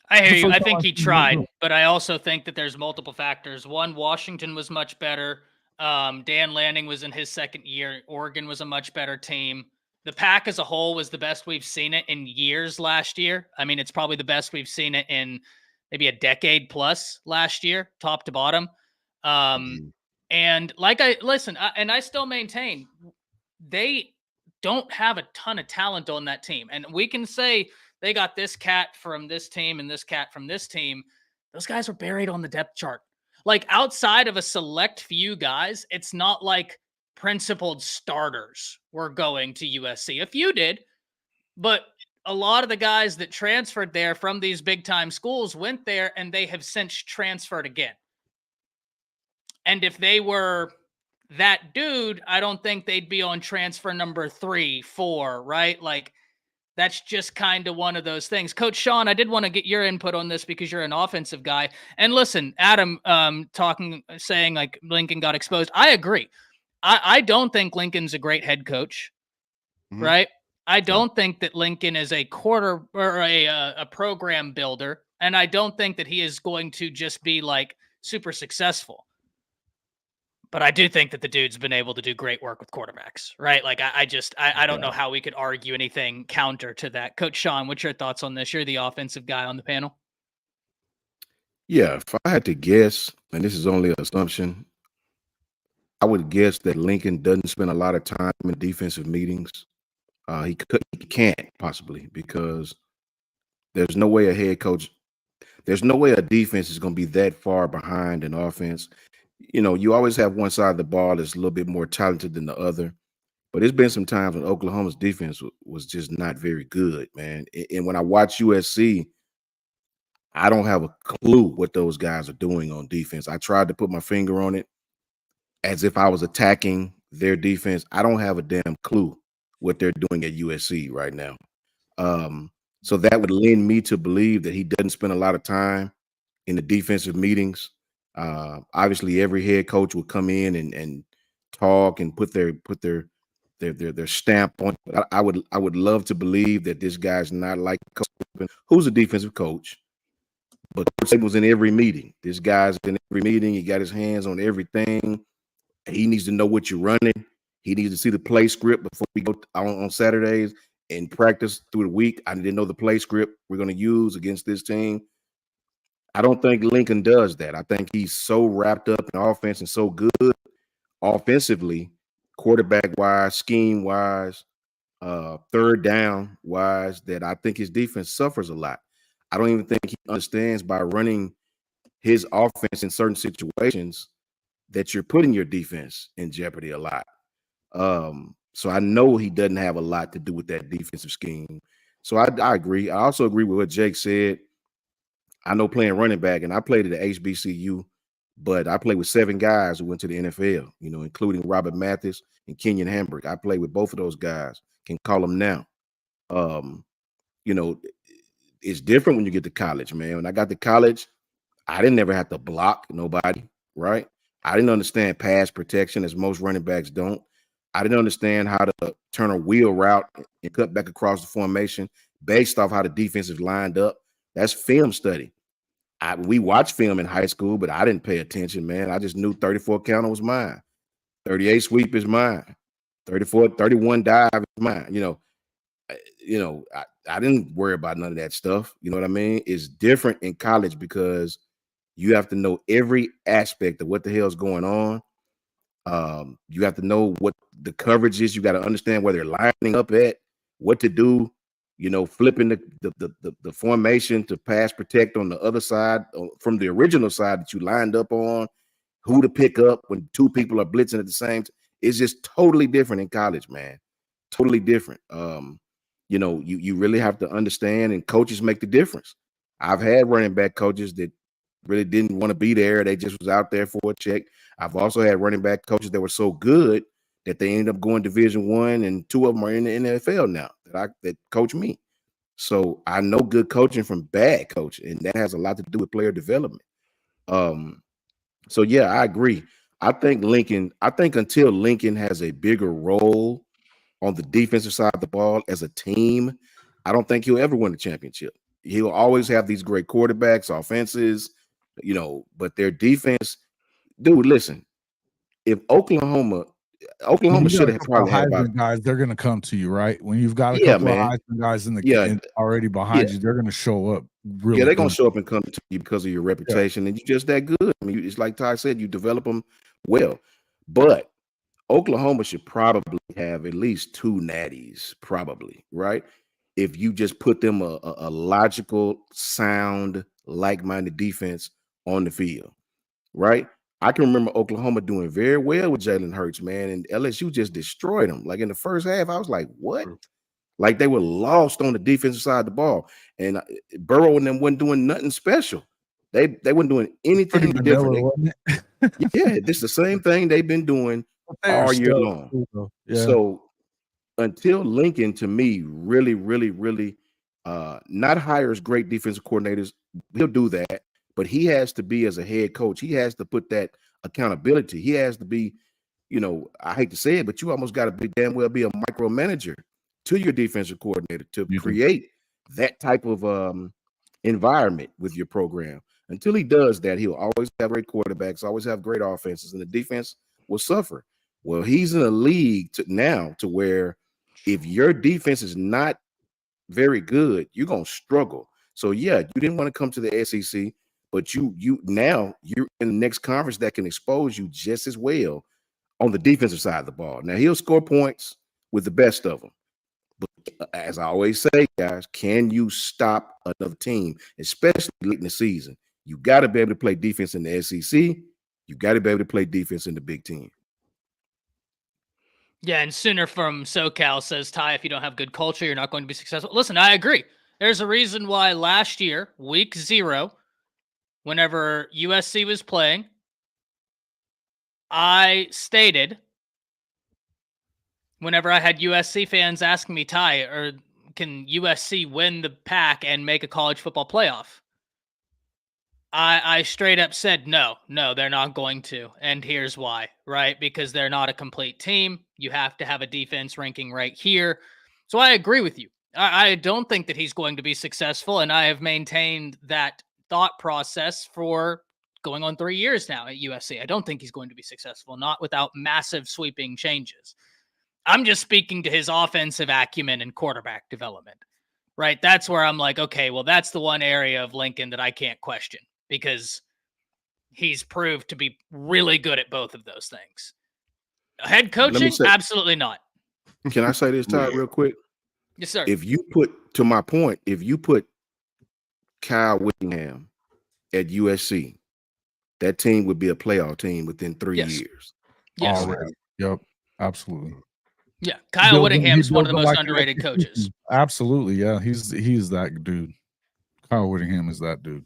I hear you. I think he tried, but I also think that there's multiple factors. One, Washington was much better. Dan Lanning was in his second year. Oregon was a much better team. The pack as a whole was the best we've seen it in years last year. I mean, it's probably the best we've seen it in maybe a decade plus last year, top to bottom. And I still maintain they don't have a ton of talent on that team. And we can say they got this cat from this team and this cat from this team. Those guys are buried on the depth chart. Like outside of a select few guys, it's not like principled starters were going to USC. A few did, but a lot of the guys that transferred there from these big time schools went there and they have since transferred again. And if they were that dude, I don't think they'd be on transfer number 3, 4, right? Like that's just kind of one of those things. Coach Sean, I did want to get your input on this because you're an offensive guy. And listen, Adam saying like Lincoln got exposed. I agree. I don't think Lincoln's a great head coach, right? I don't think that Lincoln is a a program builder. And I don't think that he is going to just be like super successful. But I do think that the dude's been able to do great work with quarterbacks, right? Like I don't know how we could argue anything counter to that. Coach Sean, what's your thoughts on this? You're the offensive guy on the panel. Yeah, if I had to guess, and this is only an assumption, I would guess that Lincoln doesn't spend a lot of time in defensive meetings. He can't possibly because there's no way a defense is going to be that far behind an offense. You know, you always have one side of the ball that's a little bit more talented than the other. But there's been some times when Oklahoma's defense was just not very good, man. And when I watch USC, I don't have a clue what those guys are doing on defense. I tried to put my finger on it as if I was attacking their defense. I don't have a damn clue what they're doing at USC right now. So that would lend me to believe that he doesn't spend a lot of time in the defensive meetings. Obviously, every head coach will come in and talk and put their stamp on it. But I would love to believe that this guy's not like Coach Saban, who's a defensive coach, but Coach Saban was in every meeting. This guy's in every meeting. He got his hands on everything. He needs to know what you're running. He needs to see the play script before we go on Saturdays and practice through the week. I need to know the play script we're going to use against this team. I don't think Lincoln does that. I think he's so wrapped up in offense and so good offensively, quarterback-wise, scheme-wise, third down-wise, that I think his defense suffers a lot. I don't even think he understands by running his offense in certain situations that you're putting your defense in jeopardy a lot. So I know he doesn't have a lot to do with that defensive scheme. So I agree. I also agree with what Jake said. I know playing running back, and I played at the HBCU, but I played with 7 guys who went to the NFL, you know, including Robert Mathis and Kenyon Hambrick. I played with both of those guys. Can call them now. You know, it's different when you get to college, man. When I got to college, I didn't ever have to block nobody, right? I didn't understand pass protection as most running backs don't. I didn't understand how to turn a wheel route and cut back across the formation based off how the defense is lined up. That's film study. We watched film in high school, but I didn't pay attention, man. I just knew 34 counter was mine. 38 sweep is mine. 31 dive is mine. I didn't worry about none of that stuff. You know what I mean? It's different in college because you have to know every aspect of what the hell's going on. You have to know what the coverage is. You got to understand where they're lining up at, what to do. You know, flipping the formation to pass protect on the other side from the original side that you lined up on. Who to pick up when 2 people are blitzing at the same time. It's just totally different in college, man. Totally different. You know, you really have to understand, and coaches make the difference. I've had running back coaches that really didn't want to be there. They just was out there for a check. I've also had running back coaches that were so good that they ended up going Division I, and 2 of them are in the NFL now that coach me. So I know good coaching from bad coaching, and that has a lot to do with player development. So yeah, I agree. I think until Lincoln has a bigger role on the defensive side of the ball as a team, I don't think he'll ever win a championship. He'll always have these great quarterbacks, offenses, you know, but their defense, dude, listen, if Oklahoma should have probably had about guys, they're going to come to you, right? When you've got a Yeah, couple man. of Heisman guys in the Yeah. already behind Yeah. you, they're going to show up really Yeah, they're good. gonna show up and come to you because of your reputation, and you're just that good. I mean, it's like Ty said, you develop them well. But Oklahoma should probably have at least 2 natties, probably, right? If you just put them a logical, sound, like-minded defense on the field, right? I can remember Oklahoma doing very well with Jalen Hurts, man, and LSU just destroyed them. Like in the first half, I was like, what? Like they were lost on the defensive side of the ball, and Burrow and them wasn't doing nothing special. They weren't doing anything different. Yeah, this is the same thing they've been doing all year long. Yeah. So until Lincoln, to me, really, really, really not hires great defensive coordinators, he'll do that, but he has to be, as a head coach, he has to put that accountability. He has to be, you know, I hate to say it, but you almost got to be damn well be a micromanager to your defensive coordinator to create that type of environment with your program. Until he does that, he'll always have great quarterbacks, always have great offenses, and the defense will suffer. Well, he's in a league now to where if your defense is not very good, you're gonna struggle. So yeah, you didn't want to come to the SEC, but you're in the next conference that can expose you just as well on the defensive side of the ball. Now he'll score points with the best of them. But as I always say, guys, can you stop another team, especially late in the season? You got to be able to play defense in the SEC. You got to be able to play defense in the Big Ten. Yeah, and Sooner from SoCal says, Ty, if you don't have good culture, you're not going to be successful. Listen, I agree. There's a reason why last year, week 0, whenever USC was playing, I stated, whenever I had USC fans asking me, Ty, or can USC win the pack and make a college football playoff? I straight up said, no, they're not going to. And here's why, right? Because they're not a complete team. You have to have a defense ranking right here. So I agree with you. I don't think that he's going to be successful. And I have maintained that thought process for going on 3 years now at USC. I don't think he's going to be successful, not without massive sweeping changes. I'm just speaking to his offensive acumen and quarterback development, right? That's where I'm like, okay, well, that's the one area of Lincoln that I can't question, because he's proved to be really good at both of those things. Head coaching? Absolutely not. Can I say this, Ty, real quick? Yes, sir. If you put Kyle Whittingham at USC, that team would be a playoff team within 3 years. Yes. Already. Yep. Absolutely. Yeah. Kyle Whittingham is one of the most underrated coaches. Absolutely. Yeah. He's that dude. Kyle Whittingham is that dude.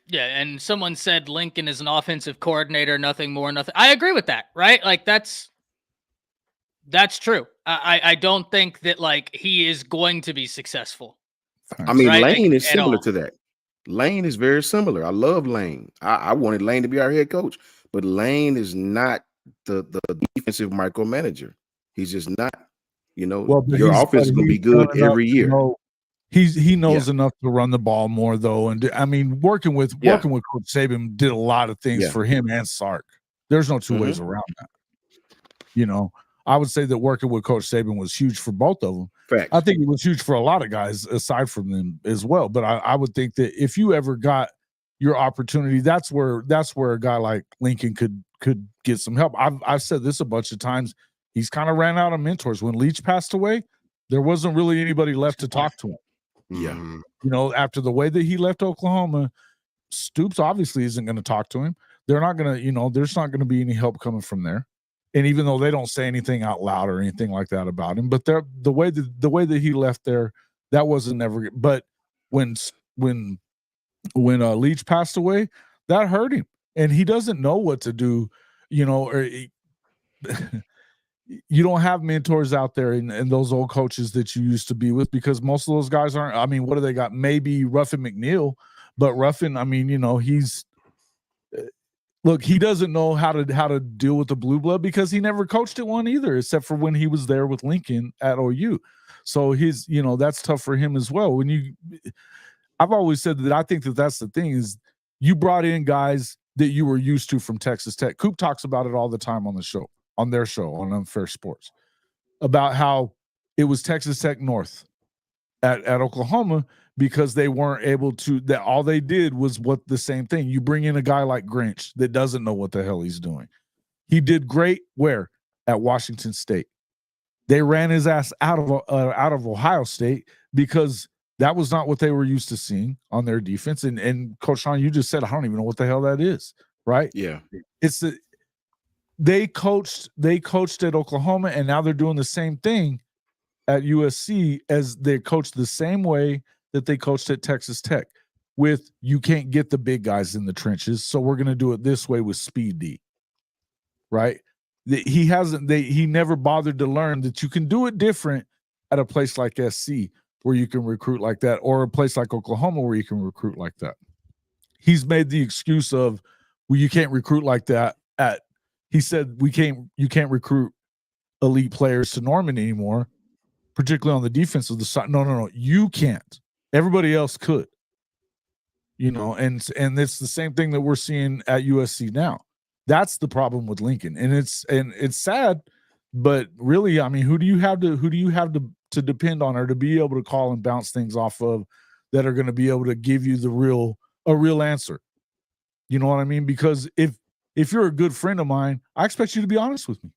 Yeah, and someone said Lincoln is an offensive coordinator, nothing more, nothing. I agree with that, right? Like that's true. I don't think that like he is going to be successful. I mean, Right, Lane is at similar all. to that. Lane is very similar. I love Lane. I wanted Lane to be our head coach, but Lane is not the defensive micromanager. He's just not. You know, Well, but your offense is going to be good every year. He knows enough to run the ball more though, and I mean, working with Coach Saban did a lot of things for him and Sark. There's no two ways around that. You know, I would say that working with Coach Saban was huge for both of them. Facts. I think it was huge for a lot of guys aside from them as well. But I would think that if you ever got your opportunity, that's where a guy like Lincoln could get some help. I've said this a bunch of times. He's kind of ran out of mentors. When Leach passed away, there wasn't really anybody left to talk to him. Yeah. You know, after the way that he left Oklahoma, Stoops obviously isn't going to talk to him. They're not going to, you know, there's not going to be any help coming from there. And even though they don't say anything out loud or anything like that about him, but the way that he left there, that wasn't never. But when Leach passed away, that hurt him, and he doesn't know what to do. You know, or you don't have mentors out there and those old coaches that you used to be with, because most of those guys aren't. I mean, what do they got? Maybe Ruffin McNeil, but Ruffin, I mean, you know, look, he doesn't know how to deal with the blue blood because he never coached at one either, except for when he was there with Lincoln at OU. So his, you know, that's tough for him as well. I've always said that I think that that's the thing is you brought in guys that you were used to from Texas Tech. Coop talks about it all the time on the show, on their show, on Unfair Sports, about how it was Texas Tech North at Oklahoma because they weren't able to, that all they did was the same thing. You bring in a guy like Grinch that doesn't know what the hell he's doing. He did great where? At Washington State. They ran his ass out of Ohio State because that was not what they were used to seeing on their defense. And Coach Sean, you just said, I don't even know what the hell that is, right? Yeah. They coached at Oklahoma, and now they're doing the same thing at USC as they coached the same way that they coached at Texas Tech, with you can't get the big guys in the trenches, so we're going to do it this way with Speed D, right? He never bothered to learn that you can do it different at a place like SC where you can recruit like that, or a place like Oklahoma where you can recruit like that. He's made the excuse of, well, you can't recruit like that he said you can't recruit elite players to Norman anymore, particularly on the defensive side. No, you can't. Everybody else could. You know, and it's the same thing that we're seeing at USC now. That's the problem with Lincoln, and it's sad, but really, I mean, who do you have to depend on, or to be able to call and bounce things off of, that are going to be able to give you a real answer? You know what I mean? Because if you're a good friend of mine, I expect you to be honest with me.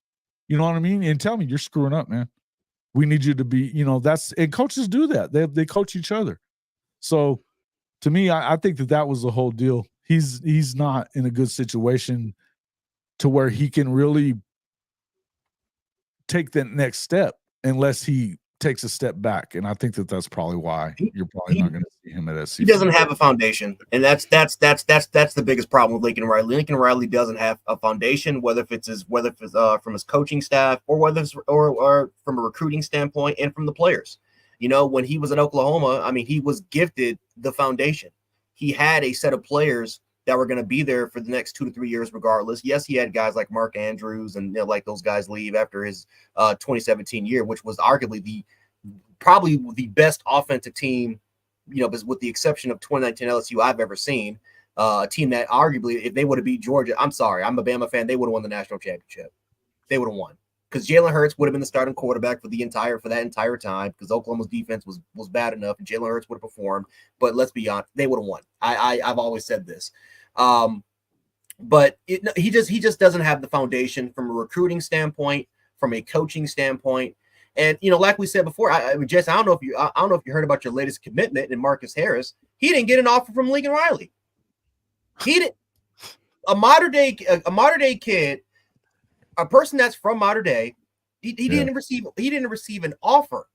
You know what I mean? And tell me you're screwing up, man. We need you to be, you know, and coaches do that. They coach each other. So to me, I think that was the whole deal. He's not in a good situation to where he can really take that next step unless he takes a step back. And I think that's probably why you're probably not going to see him at SC. He doesn't have a foundation, and that's the biggest problem with Lincoln Riley. Lincoln Riley doesn't have a foundation, whether it's from his coaching staff, or whether it's or from a recruiting standpoint, and from the players. You know, when he was at Oklahoma, I mean, he was gifted the foundation. He had a set of players that were going to be there for the next 2 to 3 years, regardless. Yes, he had guys like Mark Andrews, and like those guys leave after his 2017 year, which was arguably probably the best offensive team, you know, with the exception of 2019 LSU I've ever seen. A team that arguably, if they would have beat Georgia, I'm sorry, I'm a Bama fan, they would have won the national championship. They would have won, because Jalen Hurts would have been the starting quarterback for that entire time, because Oklahoma's defense was bad enough, and Jalen Hurts would have performed. But let's be honest, they would have won. I've always said this. But he just doesn't have the foundation from a recruiting standpoint, from a coaching standpoint. And, you know, like we said before, Jess, I don't know if you heard about your latest commitment in Marcus Harris. He didn't get an offer from Lincoln Riley. He did. A modern day kid, a person that's from modern day, he didn't receive an offer.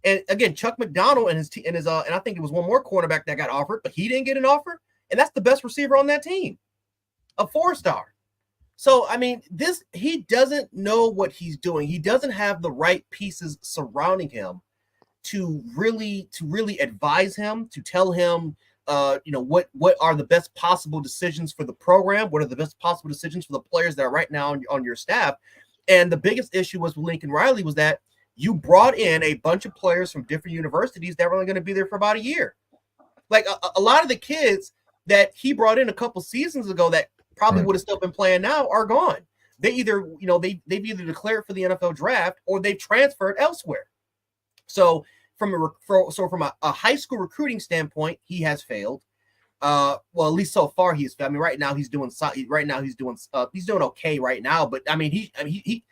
And again, Chuck McDonald and I think it was one more cornerback that got offered, but he didn't get an offer. and that's the best receiver on that team, a 4-star. So, I mean, he doesn't know what he's doing. He doesn't have the right pieces surrounding him to really advise him, to tell him, what are the best possible decisions for the program? What are the best possible decisions for the players that are right now on your staff? And the biggest issue was with Lincoln Riley was that you brought in a bunch of players from different universities that were only going to be there for about a year. Like a lot of the kids that he brought in a couple seasons ago that probably would have still been playing now are gone. They either, they've either declared for the NFL draft or they've transferred elsewhere. So from a high school recruiting standpoint, he has failed. Well, at least so far he's. I mean, right now he's doing okay right now. But I mean, he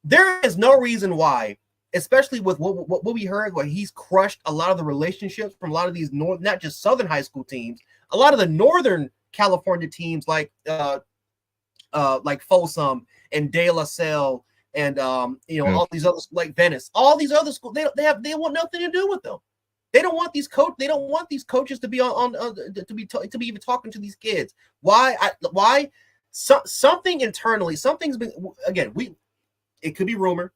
there is no reason why, especially with what we heard, where he's crushed a lot of the relationships from a lot of these not just Southern high school teams, a lot of the Northern California teams like Folsom and De La Salle and all these others like Venice, all these other schools, they want nothing to do with them. They don't want these coaches to be to be even talking to these kids. Why? Something internally, something's been, again, it could be rumor,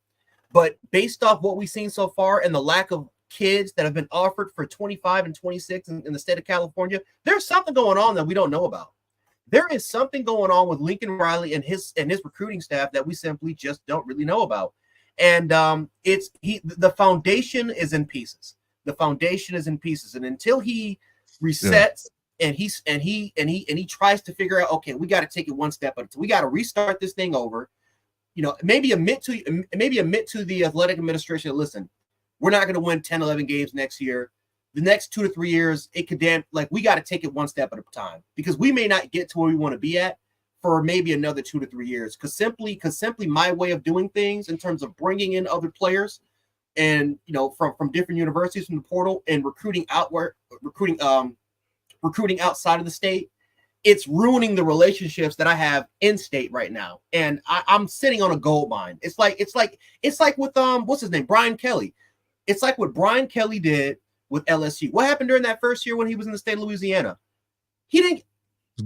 but based off what we've seen so far and the lack of kids that have been offered for 25 and 26 in the state of California, there's something going on that we don't know about. There is something going on with Lincoln Riley and his recruiting staff that we simply just don't really know about. And the foundation is in pieces. The foundation is in pieces, and until he resets and he tries to figure out, okay, we got to take it one step at a time. We got to restart this thing over. Maybe admit to the athletic administration, listen, we're not going to win 10, 11 games next year. The next 2 to 3 years, we got to take it one step at a time, because we may not get to where we want to be at for maybe another 2 to 3 years. Because simply my way of doing things in terms of bringing in other players and from different universities from the portal and recruiting outside of the state, it's ruining the relationships that I have in state right now. And I'm sitting on a gold mine. It's like with what's his name, Brian Kelly. It's like what Brian Kelly did with LSU. What happened during that first year when he was in the state of Louisiana? He didn't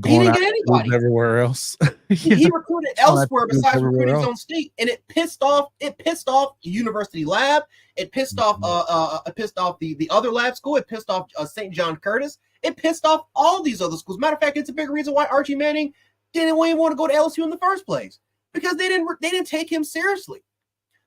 get anybody everywhere else. He recruited elsewhere besides recruiting his own state, and it pissed off University Lab. It pissed off the other lab school. It pissed off St. John Curtis. It pissed off all these other schools. Matter of fact, it's a big reason why Archie Manning didn't even want to go to LSU in the first place, because they didn't take him seriously.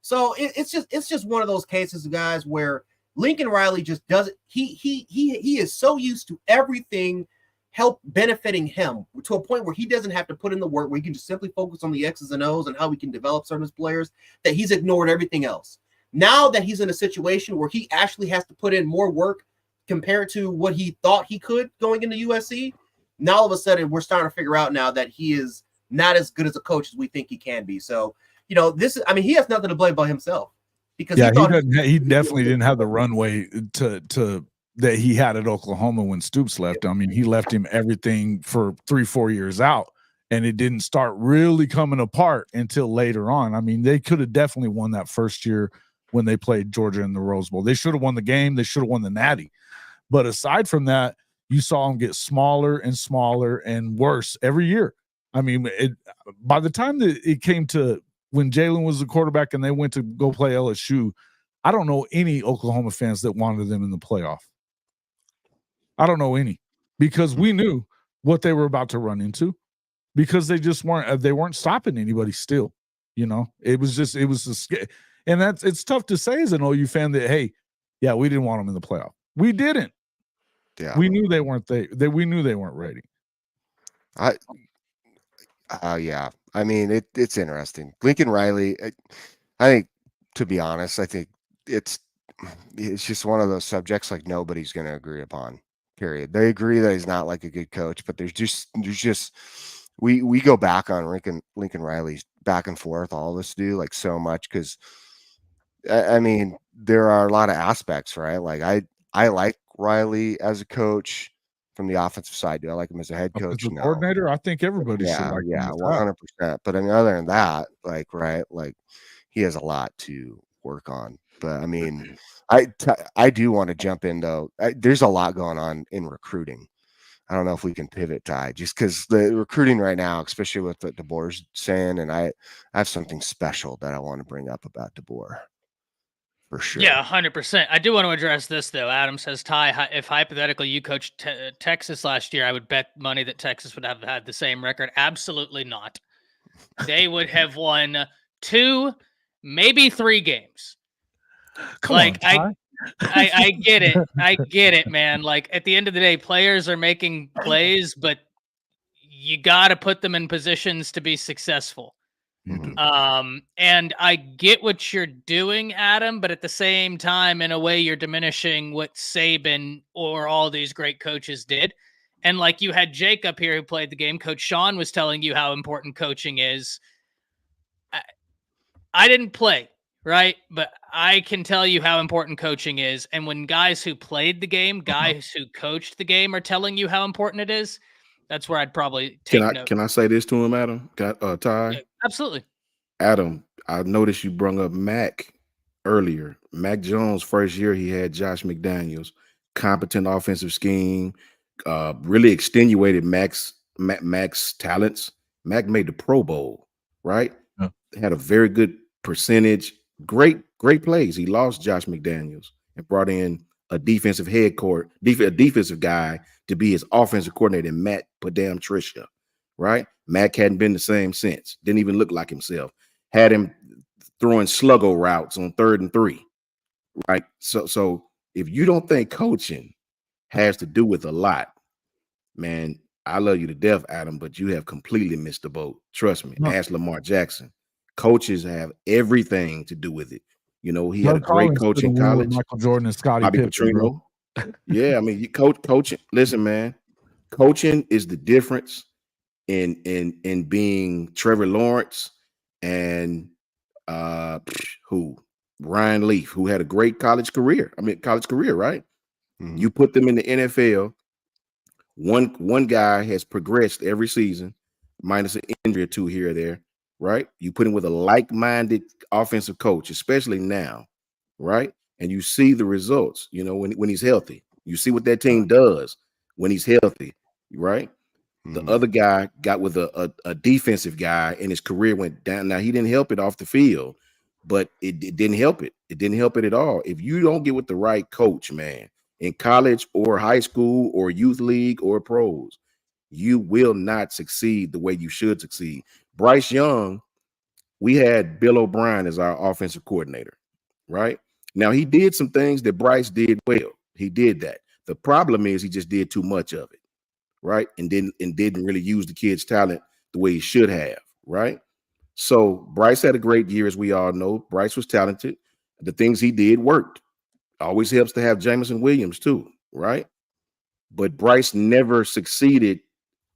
So it's just one of those cases, guys, where Lincoln Riley just doesn't. He is so used to everything help benefiting him to a point where he doesn't have to put in the work, where he can just simply focus on the X's and O's and how we can develop certain players, that he's ignored everything else. Now that he's in a situation where he actually has to put in more work compared to what he thought he could going into USC, now all of a sudden we're starting to figure out now that he is not as good as a coach as we think he can be. So, he has nothing to blame but himself, because he definitely didn't have the runway to that he had at Oklahoma when Stoops left. I mean, he left him everything for 3-4 years out, and it didn't start really coming apart until later on. I mean, they could have definitely won that first year when they played Georgia in the Rose Bowl. They should have won the game. They should have won the Natty. But aside from that, you saw him get smaller and smaller and worse every year. I mean, by the time that it came to when Jalen was the quarterback and they went to go play LSU, I don't know any Oklahoma fans that wanted them in the playoff. I don't know any, because we knew what they were about to run into, because they just weren't stopping anybody still. It was and it's tough to say as an OU fan that, hey, yeah, we didn't want them in the playoff. We didn't. Yeah. We knew they weren't we knew they weren't ready. Yeah. I mean, it's interesting. Lincoln Riley, I think, to be honest, I think it's just one of those subjects like nobody's going to agree upon. Period. They agree that he's not like a good coach, but there's just we go back on Lincoln Riley's back and forth. All of us do, like, so much, because I mean, there are a lot of aspects, right? Like I like Riley as a coach from the offensive side. Do I like him as a head coach? As a coordinator, I think everybody should like him. Yeah, 100%. But I mean, other than that, he has a lot to work on. But I mean, I do want to jump in though. There's a lot going on in recruiting. I don't know if we can pivot, Ty, just because the recruiting right now, especially with what DeBoer's saying, and I have something special that I want to bring up about DeBoer for sure. Yeah, 100%. I do want to address this, though. Adam says, Ty, if hypothetically you coached Texas last year, I would bet money that Texas would have had the same record. Absolutely not. They would have won 2, maybe 3 games. Come like, on, Ty. I get it. I get it, man. Like, at the end of the day, players are making plays, but you got to put them in positions to be successful. You do. And I get what you're doing, Adam, but at the same time, in a way, you're diminishing what Saban or all these great coaches did. And like you had Jake up here who played the game. Coach Sean was telling you how important coaching is. I didn't play, right? But I can tell you how important coaching is. And when guys who played the game, guys who coached the game are telling you how important it is, that's where I'd probably take note. Can I say this to him, Adam? Ty? Yeah, absolutely. Adam, I noticed you brung up Mac earlier. Mac Jones, first year, he had Josh McDaniels, competent offensive scheme, really extenuated Mac's talents. Mac made the Pro Bowl, right? Yeah. Had a very good percentage, great plays. He lost Josh McDaniels and brought in a defensive guy to be his offensive coordinator, and Matt Patricia, right? Mac hadn't been the same since. Didn't even look like himself. Had him throwing sluggo routes on 3rd and 3, right? So if you don't think coaching has to do with a lot, man, I love you to death, Adam, but you have completely missed the boat. Trust me. No. Ask Lamar Jackson. Coaches have everything to do with it. You know, he had a Doug great Collins coach could've in won with college. Michael Jordan and Scottie Bobby Pippen, bro. Petrino. Yeah, I mean, you coaching. Listen, man, coaching is the difference in being Trevor Lawrence and Ryan Leaf, who had a great college career, right? Mhm. You put them in the NFL. One guy has progressed every season, minus an injury or 2 here or there, right? You put him with a like-minded offensive coach, especially now, right? And you see the results, you know, when he's healthy. You see what that team does when he's healthy, right? The Mhm. other guy got with a defensive guy and his career went down. Now, he didn't help it off the field, but it didn't help it. It didn't help it at all. If you don't get with the right coach, man, in college or high school or youth league or pros, you will not succeed the way you should succeed. Bryce Young, we had Bill O'Brien as our offensive coordinator, right? Now, he did some things that Bryce did well. He did that. The problem is he just did too much of it, right? And didn't really use the kid's talent the way he should have, right? So Bryce had a great year, as we all know. Bryce was talented. The things he did worked. Always helps to have Jameson Williams too, right? But Bryce never succeeded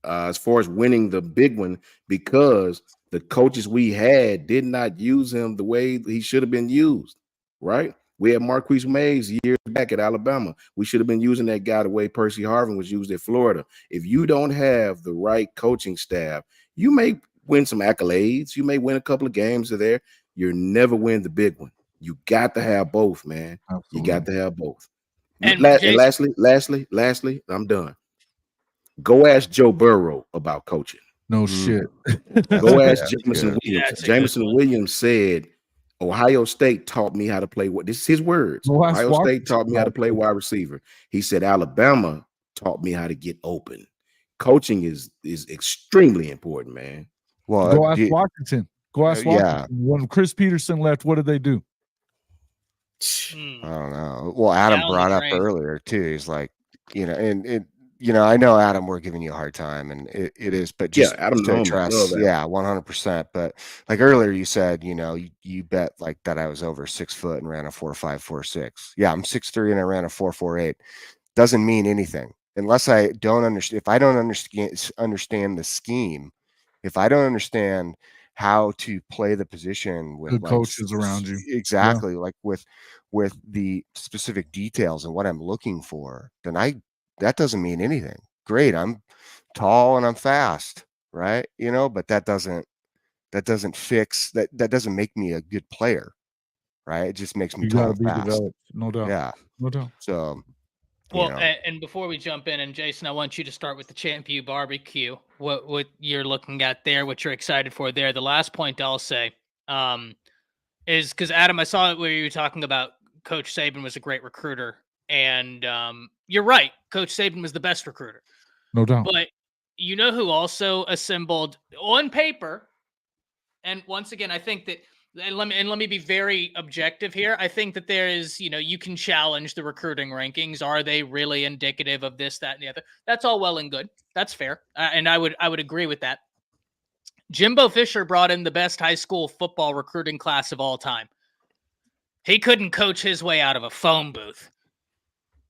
as far as winning the big one because the coaches we had did not use him the way he should have been used, right? We had Marquise Mays years back at Alabama. We should have been using that guy the way Percy Harvin was used at Florida. If you don't have the right coaching staff, you may win some accolades. You may win a couple of games there. You'll never win the big one. You got to have both, man. Absolutely. You got to have both. And Lastly, I'm done. Go ask Joe Burrow about coaching. No Mhm. shit. Go ask that's Jameson good. Williams. That's a good Jameson one. Williams said, Ohio State taught me how to play. This is his words. Well, that's Ohio State Washington taught me how to play wide receiver. He said, Alabama taught me how to get open. Coaching is extremely important, man. Well, Go ask Washington. Go ask yeah. Washington. When Chris Peterson left, what did they do? I don't know. Well, Adam Down the brought up drain. earlier too. He's like, you know, and it, you know, I know Adam, we're giving you a hard time, and it is, but just Adam to Holmes, trust, love that. yeah, 100%. But like earlier, you said, you know, you bet like that I was over 6 foot and ran a 4.5, 4.6. Yeah, I'm 6'3" and I ran a 4.48. Doesn't mean anything unless I don't understand. If I don't understand the scheme, if I don't understand how to play the position with Good like coaches around you. exactly, like with the specific details and what I'm looking for, then that doesn't mean anything. Great, I'm tall and I'm fast, right? You know, but that doesn't fix that. That doesn't make me a good player, right? It just makes me You tall got to and be fast. developed. No doubt. Yeah. No doubt. So Well, and before we jump in, and Jason, I want you to start with the Champion Barbecue. What you're looking at there, what you're excited for there. The last point I'll say is because Adam, I saw it where you were talking about Coach Saban was a great recruiter, and you're right. Coach Saban was the best recruiter, No doubt. but you know who also assembled on paper, and once again, I think that. And let me be very objective here. I think that there is, you can challenge the recruiting rankings. Are they really indicative of this, that, and the other? That's all well and good. That's fair, and I would agree with that. Jimbo Fisher brought in the best high school football recruiting class of all time. He couldn't coach his way out of a phone booth,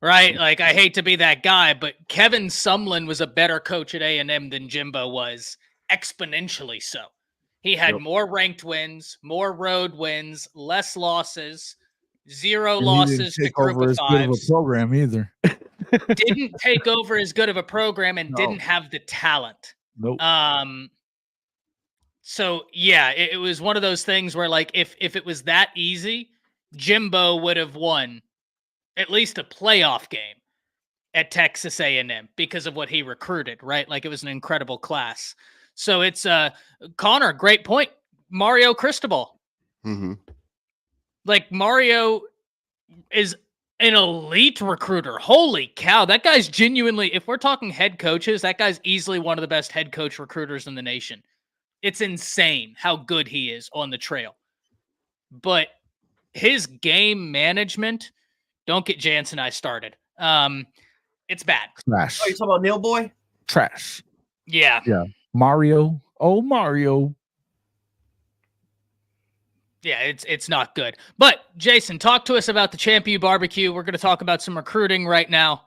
right? Like, I hate to be that guy, but Kevin Sumlin was a better coach at A&M than Jimbo was, exponentially so. He had more ranked wins, more road wins, less losses, zero losses to group of fives. Good of a program either. Didn't take over as good of a program and didn't have the talent. Nope. So yeah, it was one of those things where, like, if it was that easy, Jimbo would have won at least a playoff game at Texas A&M because of what he recruited, right? Like, it was an incredible class. So it's Connor, great point. Mario Cristobal. Mm-hmm. Like, Mario is an elite recruiter. Holy cow. That guy's genuinely, if we're talking head coaches, that guy's easily one of the best head coach recruiters in the nation. It's insane how good he is on the trail. But his game management, don't get Jance and I started. It's bad. Trash. Oh, you talking about Neil Boy? Trash. Yeah. Yeah. Mario. Oh, Mario. Yeah, it's not good. But Jason, talk to us about the Champion Barbecue. We're going to talk about some recruiting right now.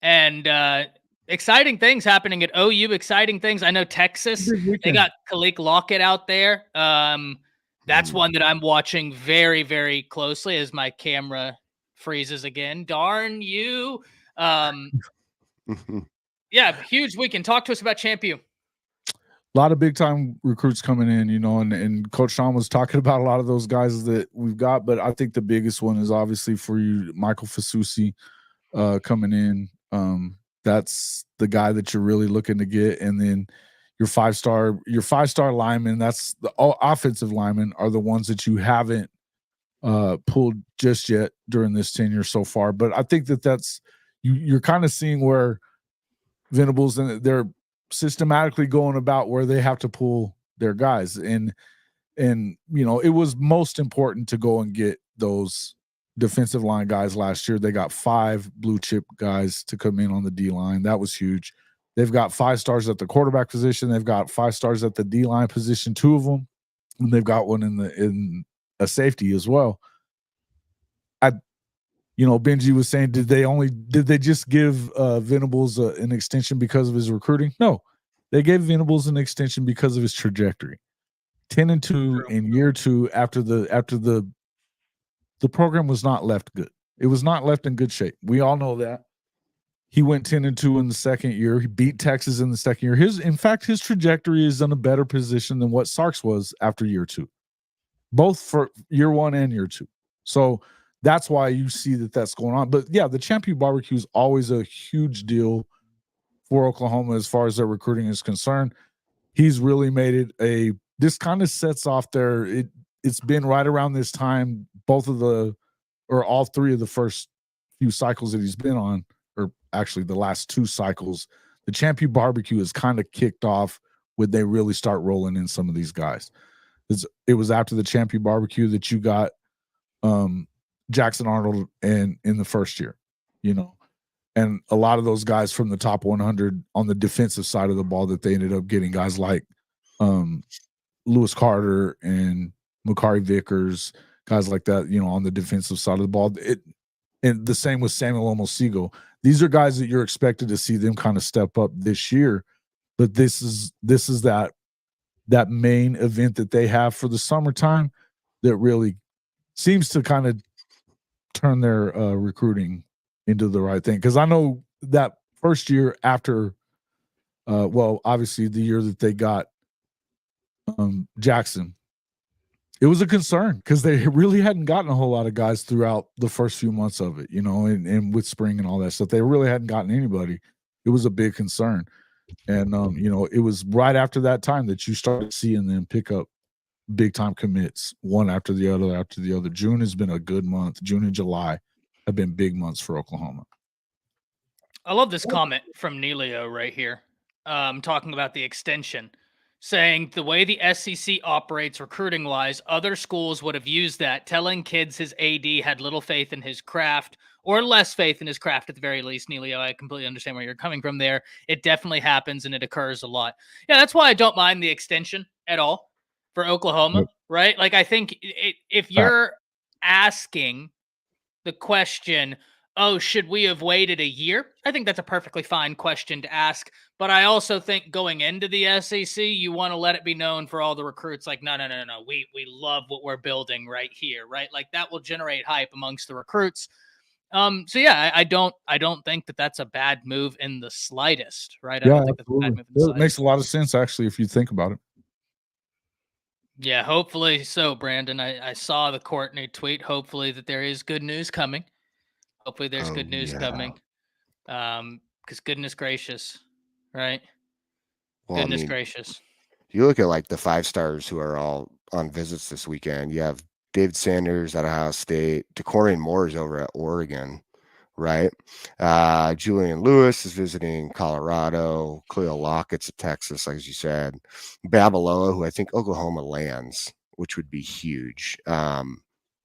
And exciting things happening at OU. Exciting things. I know Texas, they got Khalil Lockett out there. That's one that I'm watching very, very closely as my camera freezes again. Darn you. Yeah, huge weekend. Talk to us about Champion. A lot of big time recruits coming in, and Coach Sean was talking about a lot of those guys that we've got, but I think the biggest one is obviously for you, Michael Fasusi coming in. That's the guy that you're really looking to get. And then your five-star linemen, that's the offensive linemen are the ones that you haven't pulled just yet during this tenure so far. But I think that's you're kind of seeing where Venables and they're systematically going about where they have to pull their guys. And it was most important to go and get those defensive line guys last year. They got 5 blue chip guys to come in on the D line. That was huge. They've got 5 stars at the quarterback position. They've got 5 stars at the D line position, 2 of them, and they've got one in a safety as well. Benji was saying, did they just give Venables an extension because of his recruiting? No, they gave Venables an extension because of his trajectory. 10-2 in year 2 after the program was not left good. It was not left in good shape. We all know that. He went 10-2 in the second year. He beat Texas in the second year. His trajectory is in a better position than what Sark's was after year 2, both for year 1 and year 2. So that's why you see that's going on. But yeah, the Champion Barbecue is always a huge deal for Oklahoma as far as their recruiting is concerned. He's really made it this kind of sets off it's been right around this time, all 3 of the first few cycles that he's been on, or actually the last 2 cycles, the Champion Barbecue is kind of kicked off when they really start rolling in some of these guys. It was after the Champion Barbecue that you got Jackson Arnold in the first year, and a lot of those guys from the top 100 on the defensive side of the ball that they ended up getting, guys like Lewis Carter and Makari Vickers, guys like that, on the defensive side of the ball. And the same with Samuel Omosigo. These are guys that you're expected to see them kind of step up this year, but this is that main event that they have for the summertime that really seems to kind of turn their recruiting into the right thing. Because I know that first year after, obviously the year that they got Jackson, it was a concern because they really hadn't gotten a whole lot of guys throughout the first few months of it, and with spring and all that stuff. They really hadn't gotten anybody. It was a big concern. And, it was right after that time that you started seeing them pick up big time commits, one after the other. June has been a good month. June and July have been big months for Oklahoma. I love this comment from Nelio right here, talking about the extension, saying the way the SEC operates recruiting-wise, other schools would have used that, telling kids his AD had little faith in his craft, or less faith in his craft at the very least. Nelio, I completely understand where you're coming from there. It definitely happens, and it occurs a lot. Yeah, that's why I don't mind the extension at all for Oklahoma, right? Like, I think if you're asking the question, oh, should we have waited a year? I think that's a perfectly fine question to ask. But I also think going into the SEC, you want to let it be known for all the recruits, like, no. We love what we're building right here, right? Like that will generate hype amongst the recruits. So yeah, I don't think that that's a bad move in the slightest, right? I don't think that's a bad move in the slightest. It makes a lot of sense actually if you think about it. Yeah, hopefully so, Brandon. I saw the Courtney tweet. Hopefully that there is good news coming. Hopefully there's good news coming. Because goodness gracious, right? Well, Goodness gracious. You look at like the 5 stars who are all on visits this weekend. You have David Sanders at Ohio State, Decorian Moore is over at Oregon, right? Julian Lewis is visiting Colorado, Khalil Lockett's at Texas, like you said, Babaloa, who I think Oklahoma lands, which would be huge. And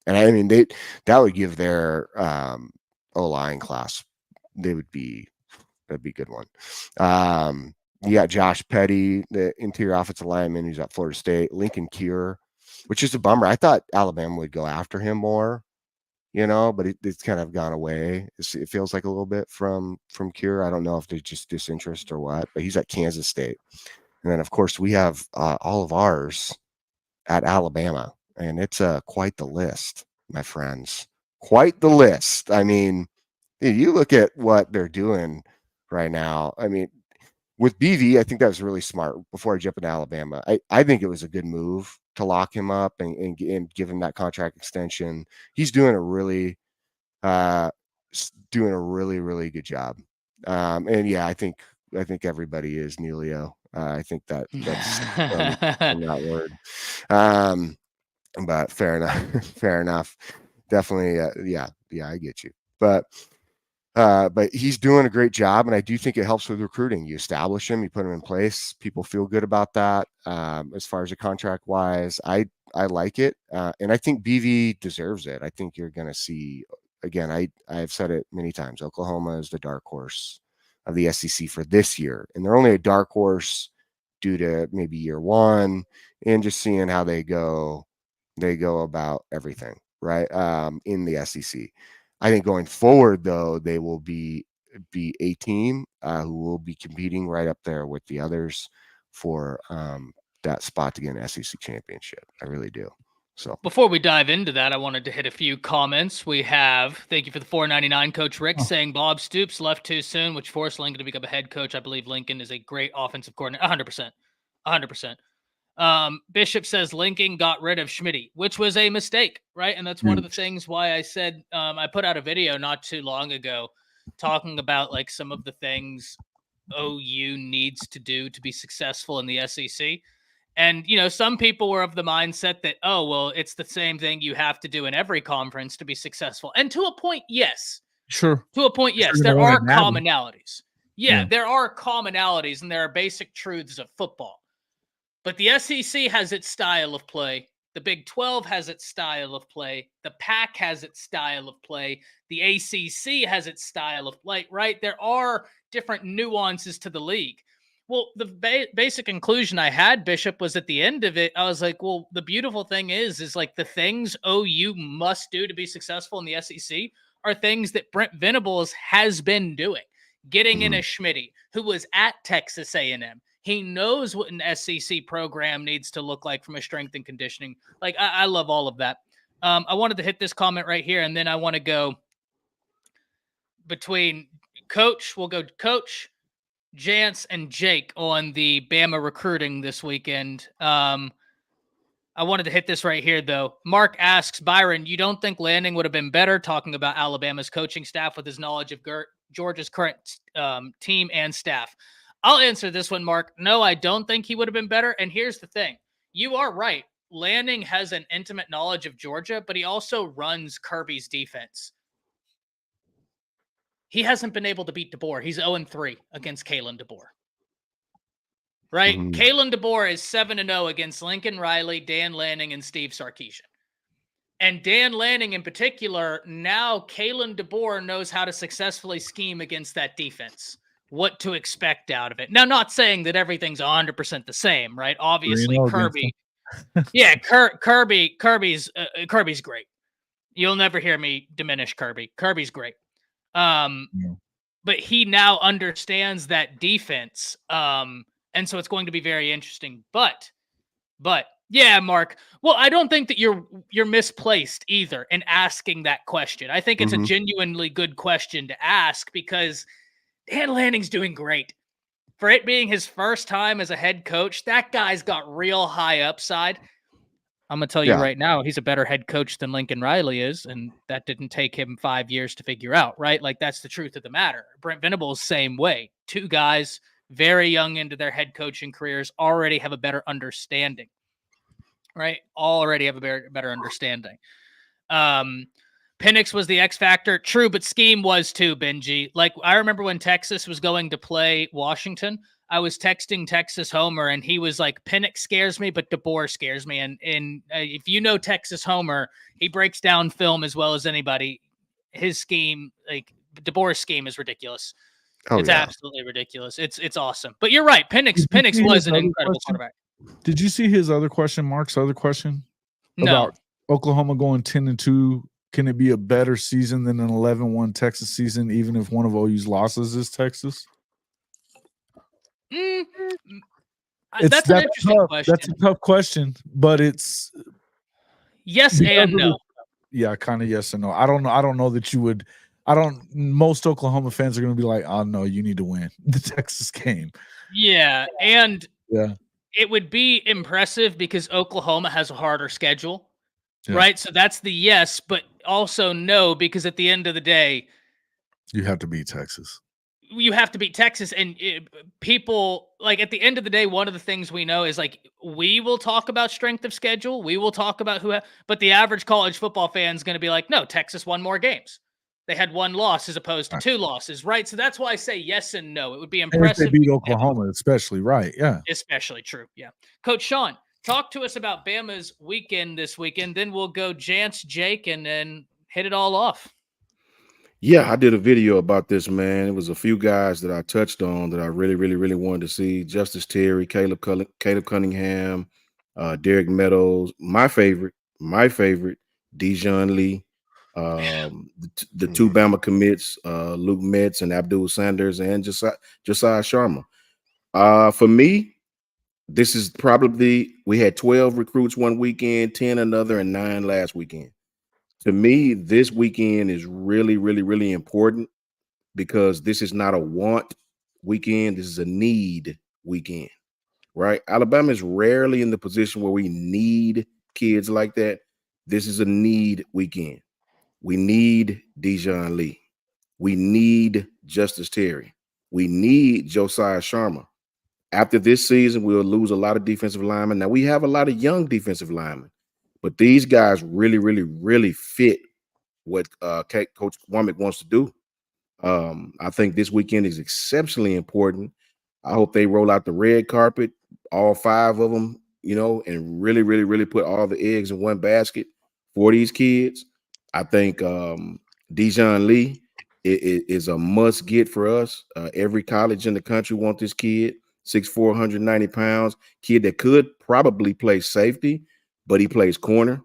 I mean, that would give their O-line class, that'd be a good one. You got Josh Petty, the interior offensive lineman who's at Florida State, Lincoln Cure, which is a bummer. I thought Alabama would go after him more, but it's kind of gone away. It feels like a little bit from Cure. I don't know if there's just disinterest or what, but he's at Kansas State. And then, of course, we have all of ours at Alabama, and it's quite the list, my friends. Quite the list. I mean, you look at what they're doing right now. I mean, with BV, I think that was really smart before I jump into Alabama. I think it was a good move to lock him up and give him that contract extension. He's doing a really really good job. And yeah, I think everybody is Nelio. I think that's from that word. But fair enough. Fair enough. Definitely. Yeah, I get you. But he's doing a great job, and I do think it helps with recruiting. You establish him, you put him in place. People feel good about that. As far as a contract wise, I like it, and I think BV deserves it. I think you're going to see again. I've said it many times. Oklahoma is the dark horse of the SEC for this year, and they're only a dark horse due to maybe year one and just seeing how they go about everything right in the SEC. I think going forward, though, they will be a team who will be competing right up there with the others for that spot to get an SEC championship. I really do. So before we dive into that, I wanted to hit a few comments. We have, thank you for the $4.99, Coach Rick, saying Bob Stoops left too soon, which forced Lincoln to become a head coach. I believe Lincoln is a great offensive coordinator. 100%. Bishop says Lincoln got rid of Schmitty, which was a mistake, right? And that's one of the things why I said I put out a video not too long ago talking about like some of the things OU needs to do to be successful in the SEC. And, some people were of the mindset that, oh, well, it's the same thing you have to do in every conference to be successful. And to a point, yes. Sure. To a point, yes. There are commonalities. Yeah, there are commonalities and there are basic truths of football. But the SEC has its style of play. The Big 12 has its style of play. The Pac has its style of play. The ACC has its style of play, right? There are different nuances to the league. Well, the basic conclusion I had, Bishop, was at the end of it, I was like, well, the beautiful thing is like the things OU must do to be successful in the SEC are things that Brent Venables has been doing. Getting in a Schmitty, who was at Texas A&M. He knows what an SEC program needs to look like from a strength and conditioning. Like, I love all of that. I wanted to hit this comment right here, and then I want to go between Coach. We'll go Coach, Jance, and Jake on the Bama recruiting this weekend. I I wanted to hit this right here, though. Mark asks, Byron, you don't think Lanning would have been better, talking about Alabama's coaching staff with his knowledge of Georgia's current team and staff? I'll answer this one, Mark. No, I don't think he would have been better. And here's the thing. You are right. Lanning has an intimate knowledge of Georgia, but he also runs Kirby's defense. He hasn't been able to beat DeBoer. He's 0-3 against Kalen DeBoer. Right? Mhm. Kalen DeBoer is 7-0 against Lincoln Riley, Dan Lanning, and Steve Sarkisian. And Dan Lanning in particular, now Kalen DeBoer knows how to successfully scheme against that defense, what to expect out of it. Now, not saying that everything's 100% the same, right? Obviously, 3-0 Kirby. Yeah, Kirby's great. You'll never hear me diminish Kirby. Kirby's great. But he now understands that defense. And so it's going to be very interesting. But yeah, Mark. Well, I don't think that you're misplaced either in asking that question. I think it's a genuinely good question to ask because Dan Lanning's doing great. For it being his first time as a head coach, that guy's got real high upside. I'm going to tell you right now, he's a better head coach than Lincoln Riley is, and that didn't take him 5 years to figure out, right? Like, that's the truth of the matter. Brent Venables, same way. Two guys, very young into their head coaching careers, already have a better understanding, right? Already have a better understanding. Penix was the X factor. True, but scheme was too, Benji. Like, I remember when Texas was going to play Washington, I was texting Texas Homer, and he was like, Penix scares me, but DeBoer scares me. And if you know Texas Homer, he breaks down film as well as anybody. His scheme, like DeBoer's scheme, is ridiculous. It's absolutely ridiculous. It's awesome. But you're right. Penix was an incredible quarterback. Did you see his other question, Mark's other question? No. About Oklahoma going 10-2. Can it be a better season than an 11-1 Texas season, even if one of OU's losses is Texas? That's an interesting question. That's a tough question, but it's yes and no. Yeah, kind of yes and no. I don't know. I don't know that you would. Most Oklahoma fans are going to be like, "Oh no, you need to win the Texas game." Yeah, and it would be impressive because Oklahoma has a harder schedule, right? So that's the yes, but also no, because at the end of the day, you have to beat Texas. You have to beat Texas, and people, like, at the end of the day, one of the things we know is, like, we will talk about strength of schedule. We will talk about but the average college football fan is going to be like, no, Texas won more games. They had one loss as opposed to two losses, right? So that's why I say yes and no. It would be impressive. And if they beat Oklahoma, especially, right? Yeah. Especially true. Yeah. Coach Sean, talk to us about Bama's weekend this weekend. Then we'll go Jance, Jake, and then hit it all off. Yeah, I did a video about this, man. It was a few guys that I touched on that I really, really, really wanted to see. Justice Terry, Caleb Cunningham, Derek Meadows, my favorite, Dijon Lee, the two Bama commits, Luke Metz and Abdul Sanders, and Josiah Sharma. For me, this is probably, we had 12 recruits one weekend, 10 another, and 9 last weekend. To me, this weekend is really, really, really important because this is not a want weekend. This is a need weekend, right? Alabama is rarely in the position where we need kids like that. This is a need weekend. We need Dijon Lee. We need Justice Terry. We need Josiah Sharma. After this season, we'll lose a lot of defensive linemen. Now, we have a lot of young defensive linemen. But these guys really, really, really fit what Coach Womack wants to do. I think this weekend is exceptionally important. I hope they roll out the red carpet, all 5 of them, and really, really, really put all the eggs in one basket for these kids. I think Dijon Lee is a must get for us. Every college in the country wants this kid, 6'4", 190 pounds, kid that could probably play safety, but he plays corner.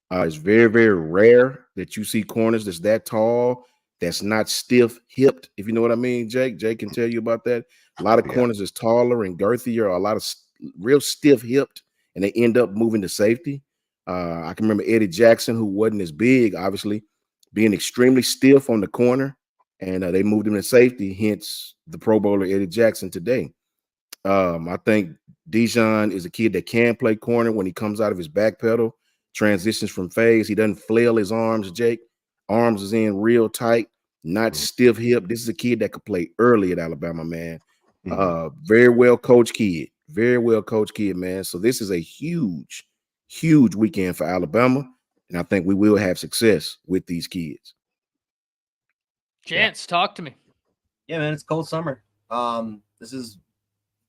It's very, very rare that you see corners that's that tall, that's not stiff-hipped, if you know what I mean, Jake. Jake can tell you about that. A lot of corners is taller and girthier, a lot of real stiff-hipped, and they end up moving to safety. I can remember Eddie Jackson, who wasn't as big, obviously, being extremely stiff on the corner, and they moved him to safety, hence the Pro Bowler Eddie Jackson today. I think Dijon is a kid that can play corner when he comes out of his back pedal, transitions from phase. He doesn't flail his arms, Jake. Arms is in real tight, not stiff hip. This is a kid that could play early at Alabama, man. Very well coached kid. Very well coached kid, man. So this is a huge, huge weekend for Alabama. And I think we will have success with these kids. Chance, talk to me. Yeah, man, it's cold summer. This is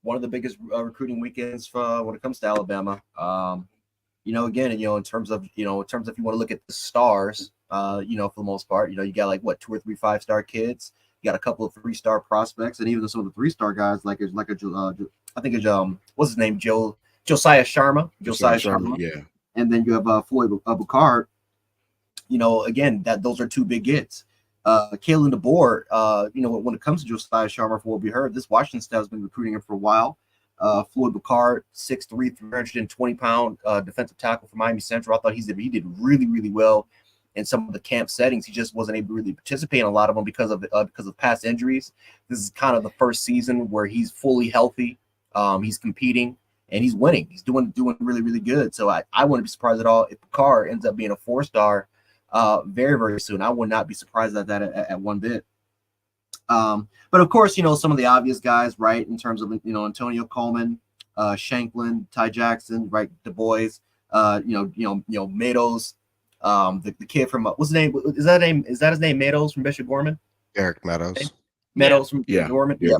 one of the biggest recruiting weekends for when it comes to Alabama. Again, in terms of if you want to look at the stars, for the most part, you got like what 2 or 3 5-star kids. You got a couple of 3-star prospects, and even some of the 3-star guys, I think it's what's his name, Josiah Sharma, yeah. And then you have Floyd Bukart. Again, those are 2 big hits. Kalen DeBoer, when it comes to Josiah Sharma, for what we heard, this Washington staff has been recruiting him for a while. Floyd Bukart, 6'3", 320-pound defensive tackle from Miami Central. I thought he did really, really well in some of the camp settings. He just wasn't able to really participate in a lot of them because of past injuries. This is kind of the first season where he's fully healthy. He's competing and he's winning. He's doing really, really good. So I wouldn't be surprised at all if Bukart ends up being a 4-star very, very soon. I would not be surprised at that at one bit. But of course, some of the obvious guys, right, in terms of Antonio Coleman, Shanklin, Ty Jackson, right, Du Bois, Matos, the kid from what's his name? Is that his name? Matos from Bishop Gorman? Eric Meadows. Meadows from Gorman. Yep.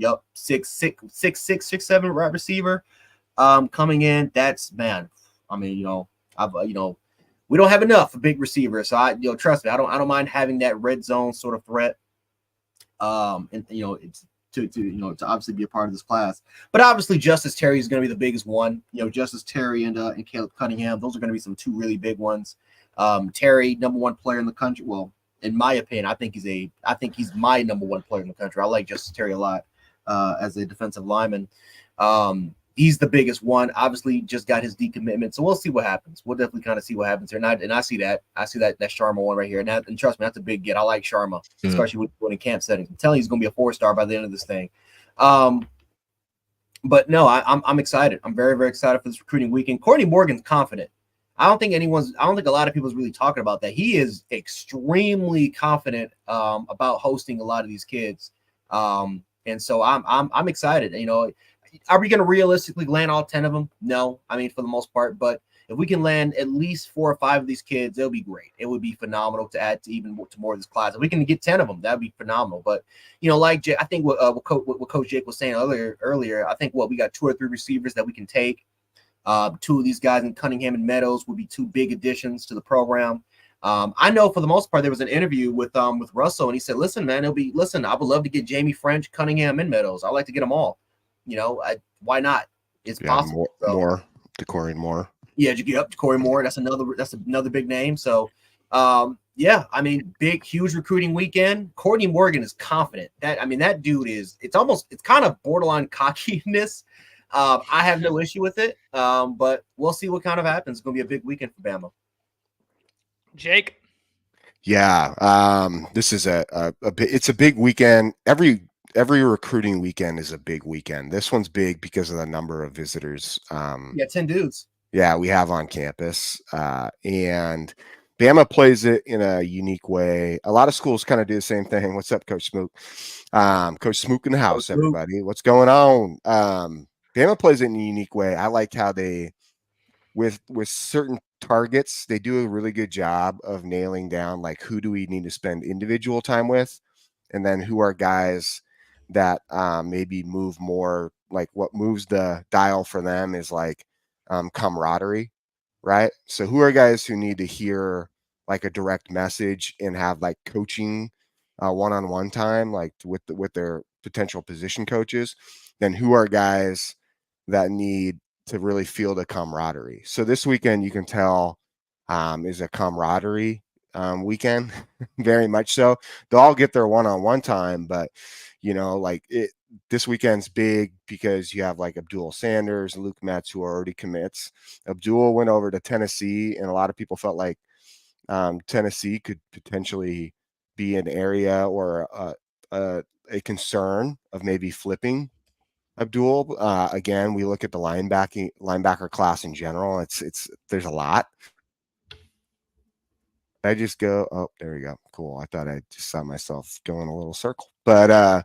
6'6", 6'7" wide receiver. Coming in. That's man. I mean, we don't have enough for big receivers. So trust me, I don't mind having that red zone sort of threat. It's to obviously be a part of this class. But obviously Justice Terry is going to be the biggest one. Justice Terry and Caleb Cunningham, those are going to be some 2 really big ones. Terry, number 1 player in the country. Well, in my opinion, I think he's my number 1 player in the country. I like Justice Terry a lot as a defensive lineman. He's the biggest one. Obviously, just got his decommitment, so we'll see what happens. We'll definitely kind of see what happens here. And I see that Sharma one right here. And trust me, that's a big get. I like Sharma, especially when in camp settings. I'm telling you, he's going to be a 4-star by the end of this thing. But no, I'm excited. I'm very, very excited for this recruiting weekend. Courtney Morgan's confident. I don't think a lot of people's really talking about that. He is extremely confident about hosting a lot of these kids. And so I'm excited. Are we going to realistically land all 10 of them? No, I mean, for the most part, but if we can land at least 4 or 5 of these kids, it'll be great. It would be phenomenal to add to more of this class. If we can get 10 of them, that'd be phenomenal. But, like Jake, I think what Coach Jake was saying earlier, I think we got 2 or 3 receivers that we can take. 2 of these guys in Cunningham and Meadows would be 2 big additions to the program. I know for the most part, there was an interview with Russell, and he said, listen, man, I would love to get Jamie French, Cunningham, and Meadows. I'd like to get them all. Why not? It's possible. More to Corey Moore. Yeah, you get up to Corey Moore. That's another big name. So, yeah, I mean, huge recruiting weekend. Courtney Morgan is confident. That dude is. It's kind of borderline cockiness. I have no issue with it. But we'll see what kind of happens. It's going to be a big weekend for Bama. Jake. Yeah, this is it's a big weekend. Every recruiting weekend is a big weekend. This one's big because of the number of visitors. 10 dudes. Yeah, we have on campus. And Bama plays it in a unique way. A lot of schools kind of do the same thing. What's up, Coach Smook? Coach Smook in the house, everybody. What's going on? Bama plays it in a unique way. I like how they, with certain targets, they do a really good job of nailing down, like, who do we need to spend individual time with? And then who are guys that maybe move more, like what moves the dial for them is like camaraderie, right? So who are guys who need to hear like a direct message and have like coaching one-on-one time, like with their potential position coaches? Then who are guys that need to really feel the camaraderie? So this weekend, you can tell is a camaraderie weekend, very much so. They'll all get their one-on-one time, but this weekend's big because you have like Abdul Sanders and Luke Metz, who are already commits. Abdul went over to Tennessee, and a lot of people felt like Tennessee could potentially be an area or a concern of maybe flipping Abdul. Again, we look at the linebacker class in general. There's a lot. I just go, oh, there we go. Cool. I thought I just saw myself going a little circle, but